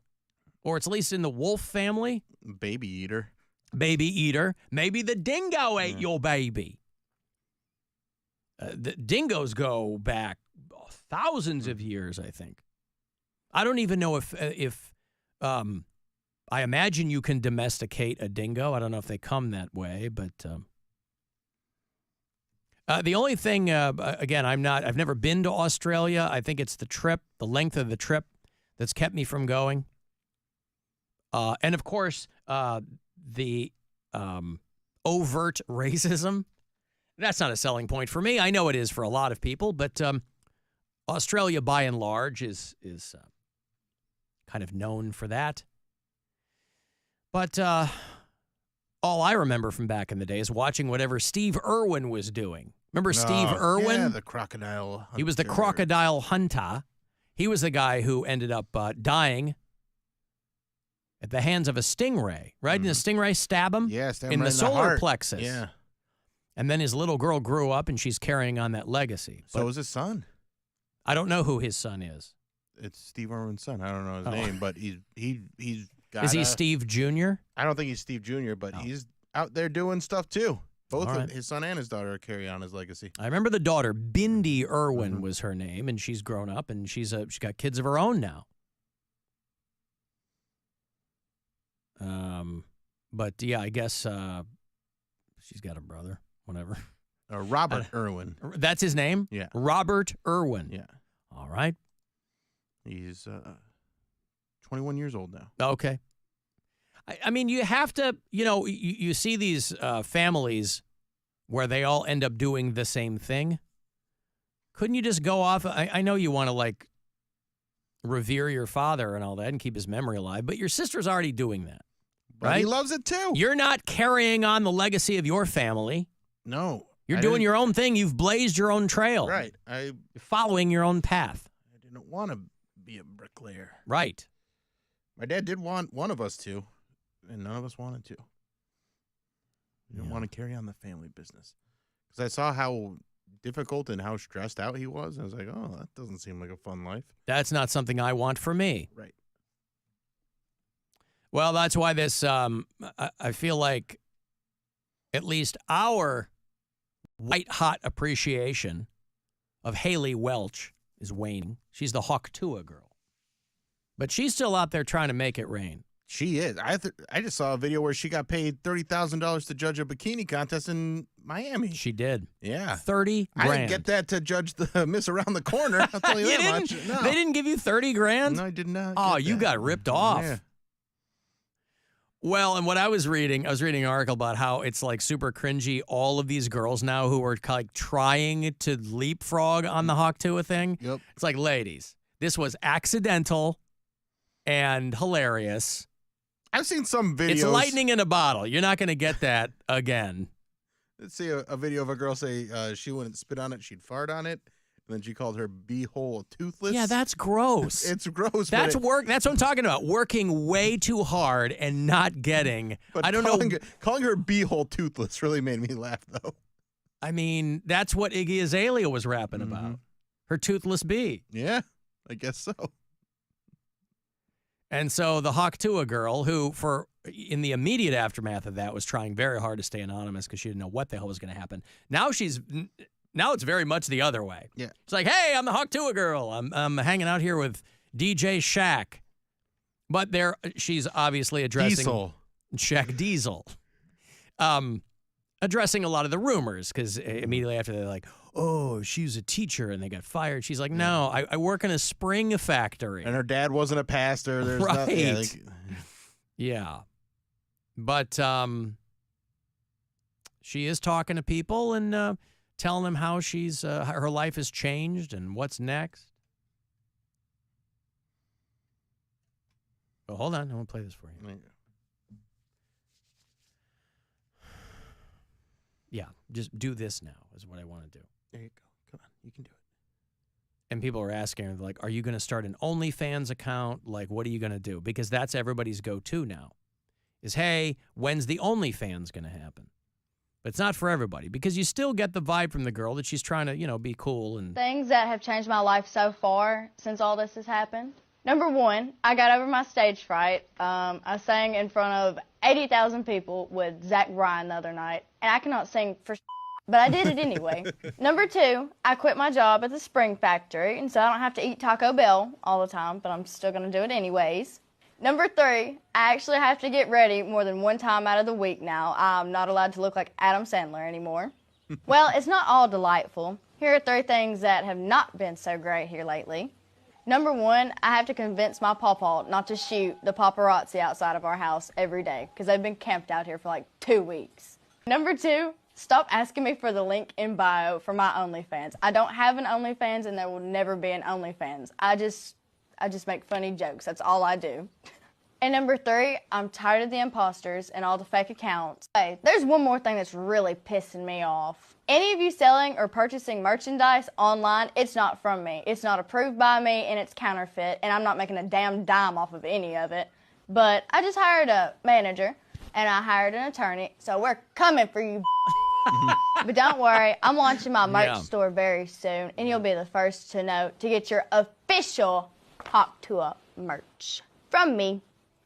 or it's at least in the wolf family. Baby eater. Baby eater. Maybe the dingo ate your baby. The dingoes go back thousands of years, I think. I don't even know if I imagine you can domesticate a dingo. I don't know if they come that way, but the only thing, again, I've never been to Australia. I think it's the length of the trip that's kept me from going. And of course, the overt racism. That's not a selling point for me. I know it is for a lot of people, but Australia, by and large, is kind of known for that. But all I remember from back in the day is watching whatever Steve Irwin was doing. Remember Steve Irwin? Yeah, the crocodile hunter. He was the crocodile hunter. He was the guy who ended up dying at the hands of a stingray, right? And the stingray stab him? Yeah, stab him in right the in the solar heart. plexus. Yeah. And then his little girl grew up, and she's carrying on that legacy. So is his son. I don't know who his son is. It's Steve Irwin's son. I don't know his name, but he's got. Is he Steve Jr.? I don't think he's Steve Jr., but he's out there doing stuff too. Both All of right. his son and his daughter carry on his legacy. I remember the daughter, Bindi Irwin was her name, and she's grown up, and she's got kids of her own now. But yeah, I guess she's got a brother, whatever. Robert Irwin. That's his name? Yeah. Robert Irwin. Yeah. All right. He's 21 years old now. Okay. I mean, you have to, you see these families where they all end up doing the same thing. Couldn't you just go off? I know you want to, like, revere your father and all that and keep his memory alive, but your sister's already doing that. But right? he loves it too. You're not carrying on the legacy of your family. No. You're doing your own thing. You've blazed your own trail. Right. You're following your own path. I didn't want to be a bricklayer. Right. My dad did want one of us to, and none of us wanted to. We didn't want to carry on the family business. Because I saw how difficult and how stressed out he was. And I was like, oh, that doesn't seem like a fun life. That's not something I want for me. Right. Well, that's why this, I feel like at least our white-hot appreciation of Haley Welch is waning. She's the Haw Tua girl. But she's still out there trying to make it rain. She is. I just saw a video where she got paid $30,000 to judge a bikini contest in Miami. She did. Yeah. 30 grand. I didn't get that to judge the Miss Around the Corner. I'll tell you that much. No. They didn't give you 30 grand? No, I did not. Oh, you got ripped off. Yeah. Well, and what I was reading an article about how it's like super cringy. All of these girls now who are like trying to leapfrog on the Haw Tua thing. Yep. It's like, ladies, this was accidental and hilarious. I've seen some videos. It's lightning in a bottle. You're not going to get that again. Let's see a video of a girl say she wouldn't spit on it, she'd fart on it. And then she called her beehole toothless. Yeah, that's gross. It's gross. That's work. That's what I'm talking about. Working way too hard and not getting. But I don't know. Calling her beehole toothless really made me laugh, though. I mean, that's what Iggy Azalea was rapping about. Her toothless bee. Yeah, I guess so. And so the Haw Tua girl, who in the immediate aftermath of that was trying very hard to stay anonymous because she didn't know what the hell was going to happen. Now it's very much the other way. Yeah. It's like, hey, I'm the Haw Tua girl. I'm hanging out here with DJ Shaq. But she's obviously addressing Diesel. Shaq Diesel. Addressing a lot of the rumors because immediately after they're like, oh, she's a teacher and they got fired. She's like, no, I work in a spring factory. And her dad wasn't a pastor. There's right. nothing. Yeah. But she is talking to people and telling them how her life has changed and what's next. Oh, hold on. I want to play this for you. There you go. Yeah, just do this now is what I want to do. There you go. Come on, you can do it. And people are asking her, like, are you going to start an OnlyFans account? Like, what are you going to do? Because that's everybody's go-to now is, hey, when's the OnlyFans going to happen? But it's not for everybody because you still get the vibe from the girl that she's trying to, be cool. And things that have changed my life so far since all this has happened. Number one, I got over my stage fright. I sang in front of 80,000 people with Zach Bryan the other night, and I cannot sing for but I did it anyway. Number two, I quit my job at the Spring Factory, and so I don't have to eat Taco Bell all the time, but I'm still going to do it anyways. Number three, I actually have to get ready more than one time out of the week now. I'm not allowed to look like Adam Sandler anymore. Well, it's not all delightful. Here are 3 things that have not been so great here lately. Number one, I have to convince my pawpaw not to shoot the paparazzi outside of our house every day because they've been camped out here for like 2 weeks. Number two, stop asking me for the link in bio for my OnlyFans. I don't have an OnlyFans and there will never be an OnlyFans. I just make funny jokes. That's all I do. And number three, I'm tired of the imposters and all the fake accounts. Hey, there's one more thing that's really pissing me off. Any of you selling or purchasing merchandise online, it's not from me. It's not approved by me, and it's counterfeit, and I'm not making a damn dime off of any of it. But I just hired a manager, and I hired an attorney, so we're coming for you. But don't worry, I'm launching my merch store very soon, and you'll be the first to know to get your official Haw Tua merch from me.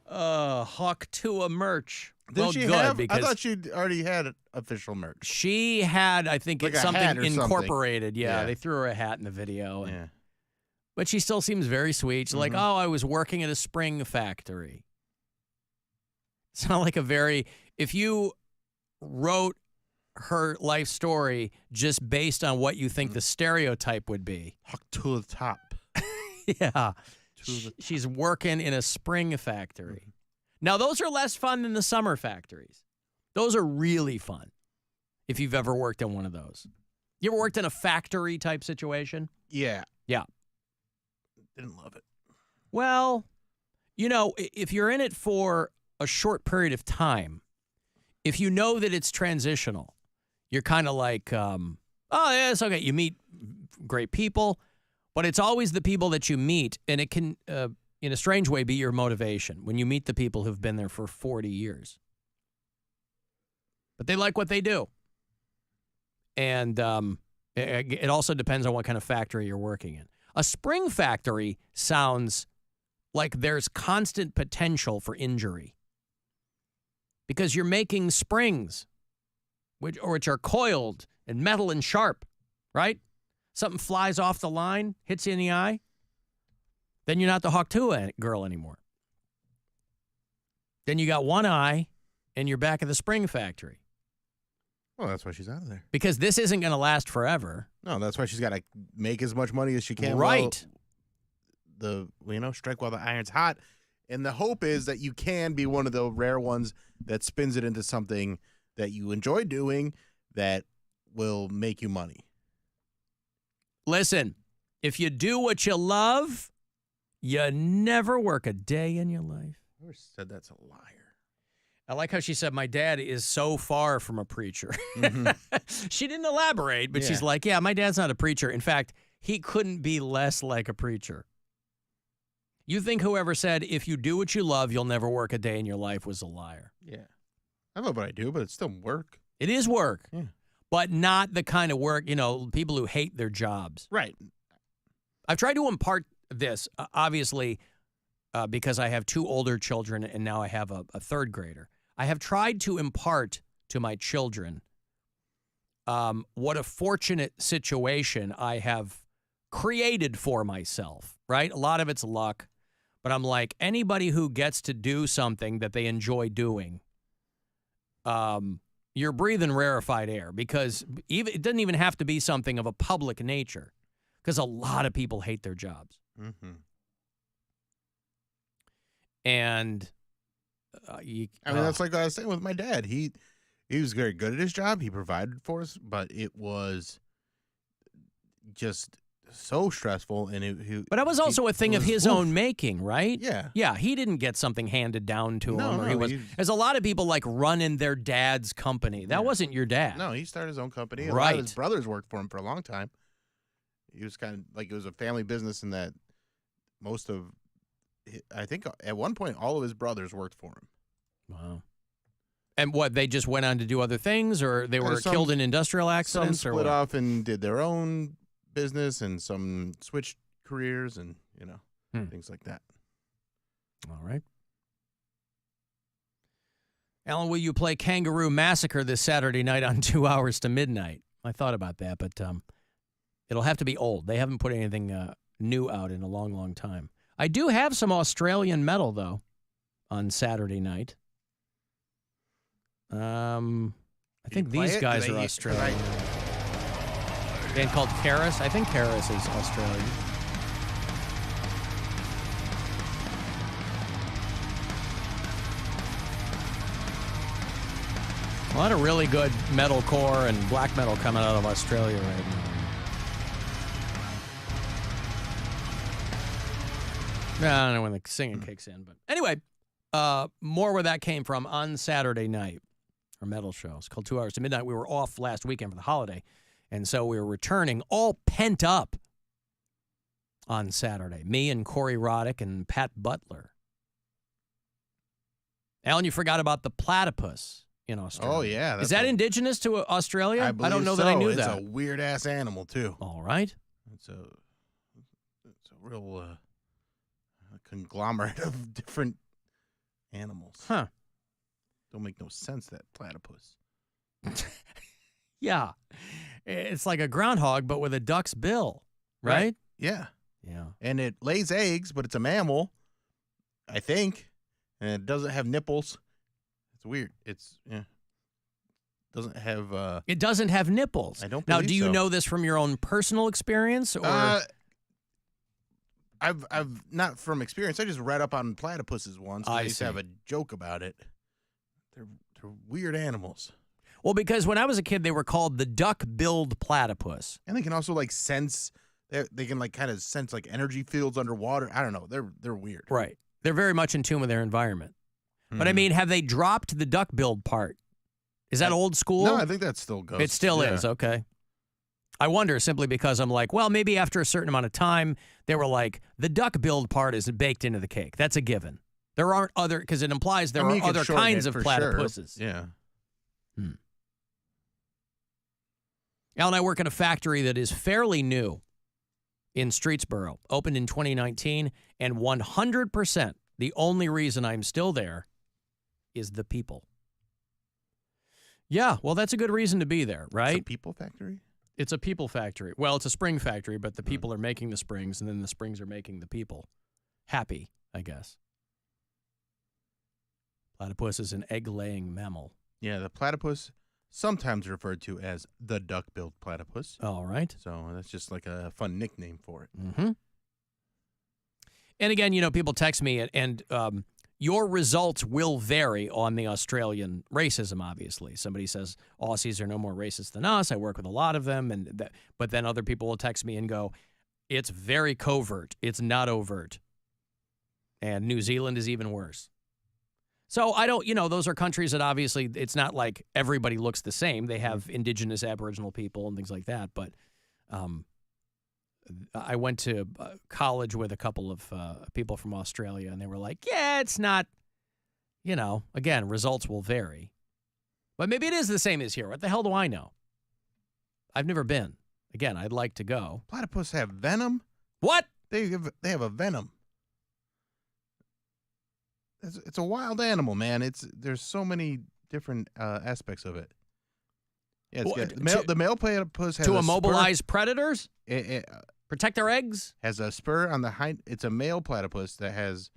Haw Tua merch. Did she have? I thought she already had official merch. She had, I think, like it's something incorporated. Something. Yeah, they threw her a hat in the video. And, yeah. But she still seems very sweet. She's like, oh, I was working at a spring factory. It's not like if you wrote her life story just based on what you think the stereotype would be. To the top. Yeah. She's working in a spring factory. Now, those are less fun than the summer factories. Those are really fun if you've ever worked in one of those. You ever worked in a factory type situation? Yeah. Yeah. Didn't love it. Well, if you're in it for a short period of time, if you know that it's transitional, you're kind of like, oh, yeah, it's okay. You meet great people, but it's always the people that you meet, and it can, in a strange way, be your motivation when you meet the people who've been there for 40 years. But they like what they do. And it also depends on what kind of factory you're working in. A spring factory sounds like there's constant potential for injury because you're making springs, which are coiled and metal and sharp, right? Something flies off the line, hits you in the eye, then you're not the Haw Tua girl anymore. Then you got one eye, and you're back at the spring factory. Well, that's why she's out of there. Because this isn't going to last forever. No, that's why she's got to make as much money as she can. Right. Strike while the iron's hot. And the hope is that you can be one of the rare ones that spins it into something that you enjoy doing that will make you money. Listen, if you do what you love, you never work a day in your life. Whoever said that's a liar. I like how she said, my dad is so far from a preacher. She didn't elaborate, but she's like, yeah, my dad's not a preacher. In fact, he couldn't be less like a preacher. You think whoever said, if you do what you love, you'll never work a day in your life was a liar. Yeah. I love what I do, but it's still work. It is work. Yeah. But not the kind of work, people who hate their jobs. Right. I've tried to impart this, obviously, because I have 2 older children and now I have a 3rd grader. I have tried to impart to my children what a fortunate situation I have created for myself, right? A lot of it's luck, but I'm like, anybody who gets to do something that they enjoy doing, you're breathing rarefied air, because it doesn't even have to be something of a public nature, because a lot of people hate their jobs. Mm-hmm. And that's like I was saying with my dad. He was very good at his job. He provided for us, but it was just so stressful. And but that was also a thing of his own making, right? Yeah. Yeah, he didn't get something handed down to him. Or there's a lot of people like running their dad's company. That wasn't your dad. No, he started his own company. A Right. lot of his brothers worked for him for a long time. He was kind of like, it was a family business in that I think at one point, all of his brothers worked for him. Wow. And what, they just went on to do other things, or they were killed in industrial accidents? Some split off and did their own business, and some switched careers, and, things like that. All right. Alan, will you play Kangaroo Massacre this Saturday night on 2 Hours to Midnight? I thought about that, but it'll have to be old. They haven't put anything new out in a long, long time. I do have some Australian metal, though, on Saturday night. I think these guys are Australian. A band called Karis. I think Karis is Australian. A lot of really good metalcore and black metal coming out of Australia right now. I don't know when the singing kicks in, but anyway, more where that came from on Saturday night. Our metal show. It's called 2 Hours to Midnight. We were off last weekend for the holiday, and so we were returning all pent up on Saturday. Me and Corey Roddick and Pat Butler. Alan, you forgot about the platypus in Australia. Oh, yeah. Is that indigenous to Australia? I don't know that I knew that. It's a weird-ass animal, too. All right. It's a real conglomerate of different animals. Huh. Don't make no sense, that platypus. Yeah. It's like a groundhog, but with a duck's bill, right? Yeah. Yeah. And it lays eggs, but it's a mammal, I think. And it doesn't have nipples. It's weird. Doesn't have... It doesn't have nipples. I don't Now, believe do you so. know this from your own personal experience? Or I've not from experience. I just read up on platypuses once. And I they used to see. have a joke about it. They're weird animals. Well, because when I was a kid, they were called the duck-billed platypus. And they can also like sense. They can like kind of sense like energy fields underwater. I don't know. They're weird. Right. They're very much in tune with their environment. But I mean, have they dropped the duck-billed part? Is that old school? No, I think that still goes. It still is. Okay. I wonder simply because I'm like, well, maybe after a certain amount of time, they were like, the duck-billed part is baked into the cake. That's a given. There aren't other, because it implies there are other kinds of platypuses. Sure. Yeah. Al and I work in a factory that is fairly new in Streetsboro, opened in 2019, and 100% the only reason I'm still there is the people. Yeah, well, that's a good reason to be there, right? It's a people factory? It's a people factory. Well, it's a spring factory, but the people are making the springs, and then the springs are making the people happy, I guess. Platypus is an egg-laying mammal. Yeah, the platypus, sometimes referred to as the duck-billed platypus. All right. So that's just like a fun nickname for it. Mm-hmm. And again, people text me, and your results will vary on the Australian racism, obviously. Somebody says Aussies are no more racist than us. I work with a lot of them. But then other people will text me and go, it's very covert. It's not overt. And New Zealand is even worse. So I don't, those are countries that obviously it's not like everybody looks the same. They have indigenous Aboriginal people and things like that. But I went to college with a couple of people from Australia, and they were like, yeah, it's not, again, results will vary. But maybe it is the same as here. What the hell do I know? I've never been. Again, I'd like to go. Platypus have venom? What? They have a venom. It's a wild animal, man. There's so many different aspects of it. Yeah, the male platypus has to immobilize predators? Protect their eggs? Has a spur on the hind. It's a male platypus that has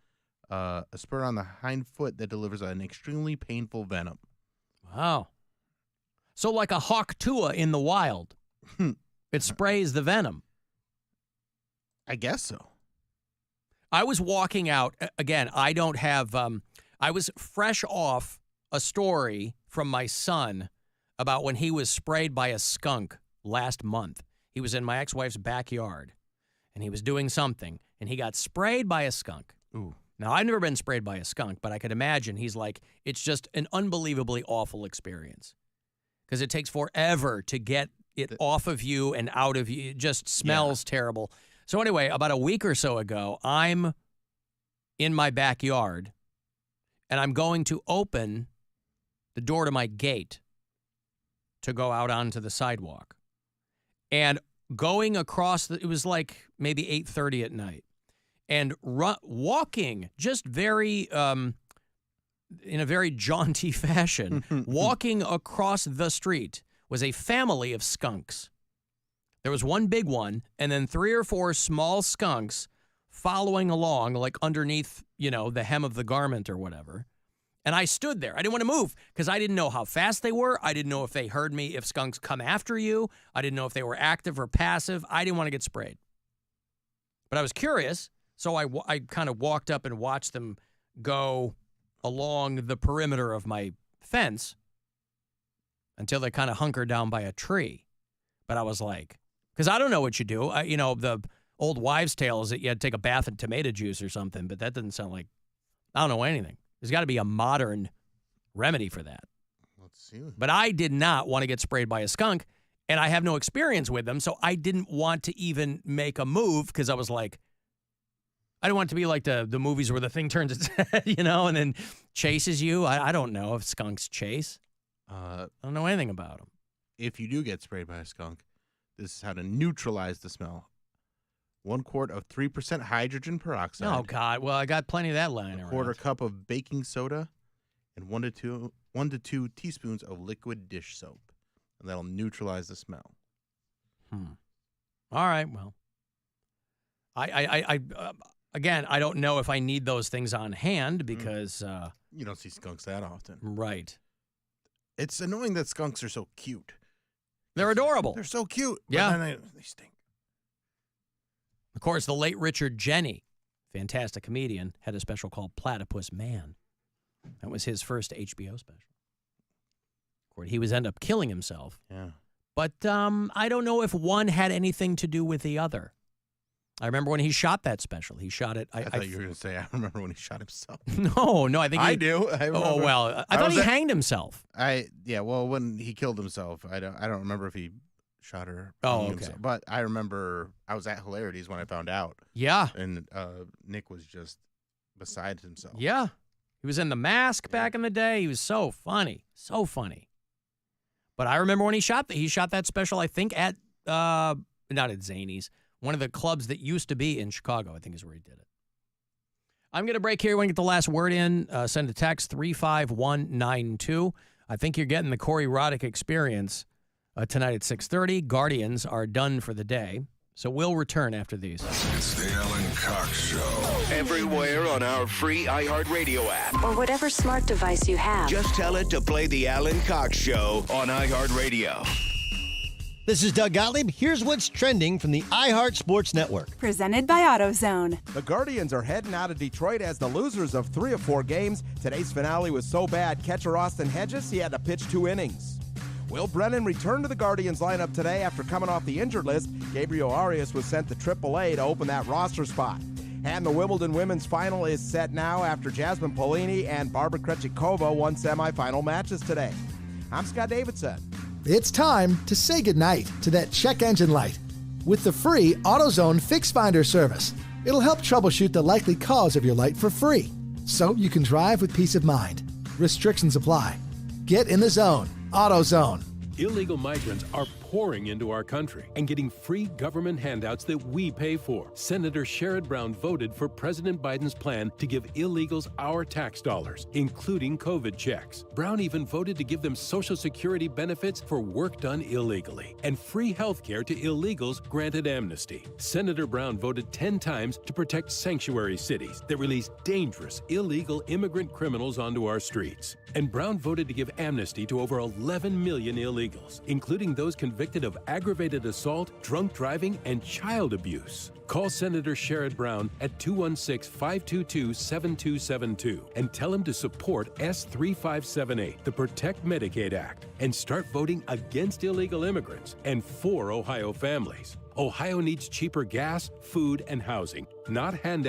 a spur on the hind foot that delivers an extremely painful venom. Wow. So like a Haw Tua in the wild, it sprays the venom. I guess so. I was walking out, again, I don't have, I was fresh off a story from my son about when he was sprayed by a skunk last month. He was in my ex-wife's backyard, and he was doing something, and he got sprayed by a skunk. Ooh. Now, I've never been sprayed by a skunk, but I could imagine he's like, it's just an unbelievably awful experience because it takes forever to get it off of you and out of you. It just smells terrible. So anyway, about a week or so ago, I'm in my backyard, and I'm going to open the door to my gate to go out onto the sidewalk. And going across, it was like maybe 8:30 at night. And walking just very, in a very jaunty fashion, walking across the street was a family of skunks. There was one big one, and then 3 or 4 small skunks following along, like underneath, the hem of the garment or whatever. And I stood there. I didn't want to move because I didn't know how fast they were. I didn't know if they heard me, if skunks come after you. I didn't know if they were active or passive. I didn't want to get sprayed. But I was curious. So I kind of walked up and watched them go along the perimeter of my fence until they kind of hunkered down by a tree. But I was like, because I don't know what you do. The old wives' tale is that you had to take a bath in tomato juice or something, but that doesn't sound like, I don't know anything. There's got to be a modern remedy for that. Let's see. But I did not want to get sprayed by a skunk, and I have no experience with them, so I didn't want to even make a move because I was like, I don't want it to be like the movies where the thing turns its head, and then chases you. I don't know if skunks chase. I don't know anything about them. If you do get sprayed by a skunk, this is how to neutralize the smell. 1 quart of 3% hydrogen peroxide. Oh, God. Well, I got plenty of that lying around. 1/4 cup of baking soda and 1 to 2 teaspoons of liquid dish soap. And that'll neutralize the smell. All right. Well, I again, I don't know if I need those things on hand because you don't see skunks that often. Right. It's annoying that skunks are so cute. They're adorable. They're so cute. Yeah. But then they stink. Of course, the late Richard Jeni, fantastic comedian, had a special called Platypus Man. That was his first HBO special. Of course, he was end up killing himself. Yeah. But I don't know if one had anything to do with the other. I remember when he shot that special. He shot it. I thought you were going to say, I remember when he shot himself. No, I think I do. Oh, well, I thought he hanged himself. Well, when he killed himself, I don't remember if he shot her. Oh, okay. Himself. But I remember I was at Hilarities when I found out. Yeah. And Nick was just beside himself. Yeah. He was in The Mask back in the day. He was so funny. So funny. But I remember when he shot that special, I think at, not at Zany's, one of the clubs that used to be in Chicago, I think is where he did it. I'm going to break here. Want to get the last word in? Send a text, 35192. I think you're getting the Corey Roddick experience tonight at 6:30. Guardians are done for the day, so we'll return after these. It's the Alan Cox Show. Everywhere on our free iHeartRadio app. Or whatever smart device you have. Just tell it to play the Alan Cox Show on iHeartRadio. This is Doug Gottlieb. Here's what's trending from the iHeart Sports Network. Presented by AutoZone. The Guardians are heading out of Detroit as the losers of 3 of 4 games. Today's finale was so bad, catcher Austin Hedges, he had to pitch 2 innings. Will Brennan returned to the Guardians lineup today after coming off the injured list. Gabriel Arias was sent to AAA to open that roster spot. And the Wimbledon women's final is set now after Jasmine Polini and Barbara Krejcikova won semifinal matches today. I'm Scott Davidson. It's time to say goodnight to that check engine light. with the free AutoZone Fix Finder service. It'll help troubleshoot the likely cause of your light for free, so you can drive with peace of mind. Restrictions apply. Get in the zone. AutoZone. Illegal migrants are pouring into our country and getting free government handouts that we pay for. Senator Sherrod Brown voted for President Biden's plan to give illegals our tax dollars, including COVID checks. Brown even voted to give them Social Security benefits for work done illegally and free health care to illegals granted amnesty. Senator Brown voted 10 times to protect sanctuary cities that release dangerous, illegal immigrant criminals onto our streets. And Brown voted to give amnesty to over 11 million illegals, including those convicted of aggravated assault, drunk driving, and child abuse. Call Senator Sherrod Brown at 216-522-7272 and tell him to support S3578, the Protect Medicaid Act, and start voting against illegal immigrants and for Ohio families. Ohio needs cheaper gas, food, and housing, not handouts.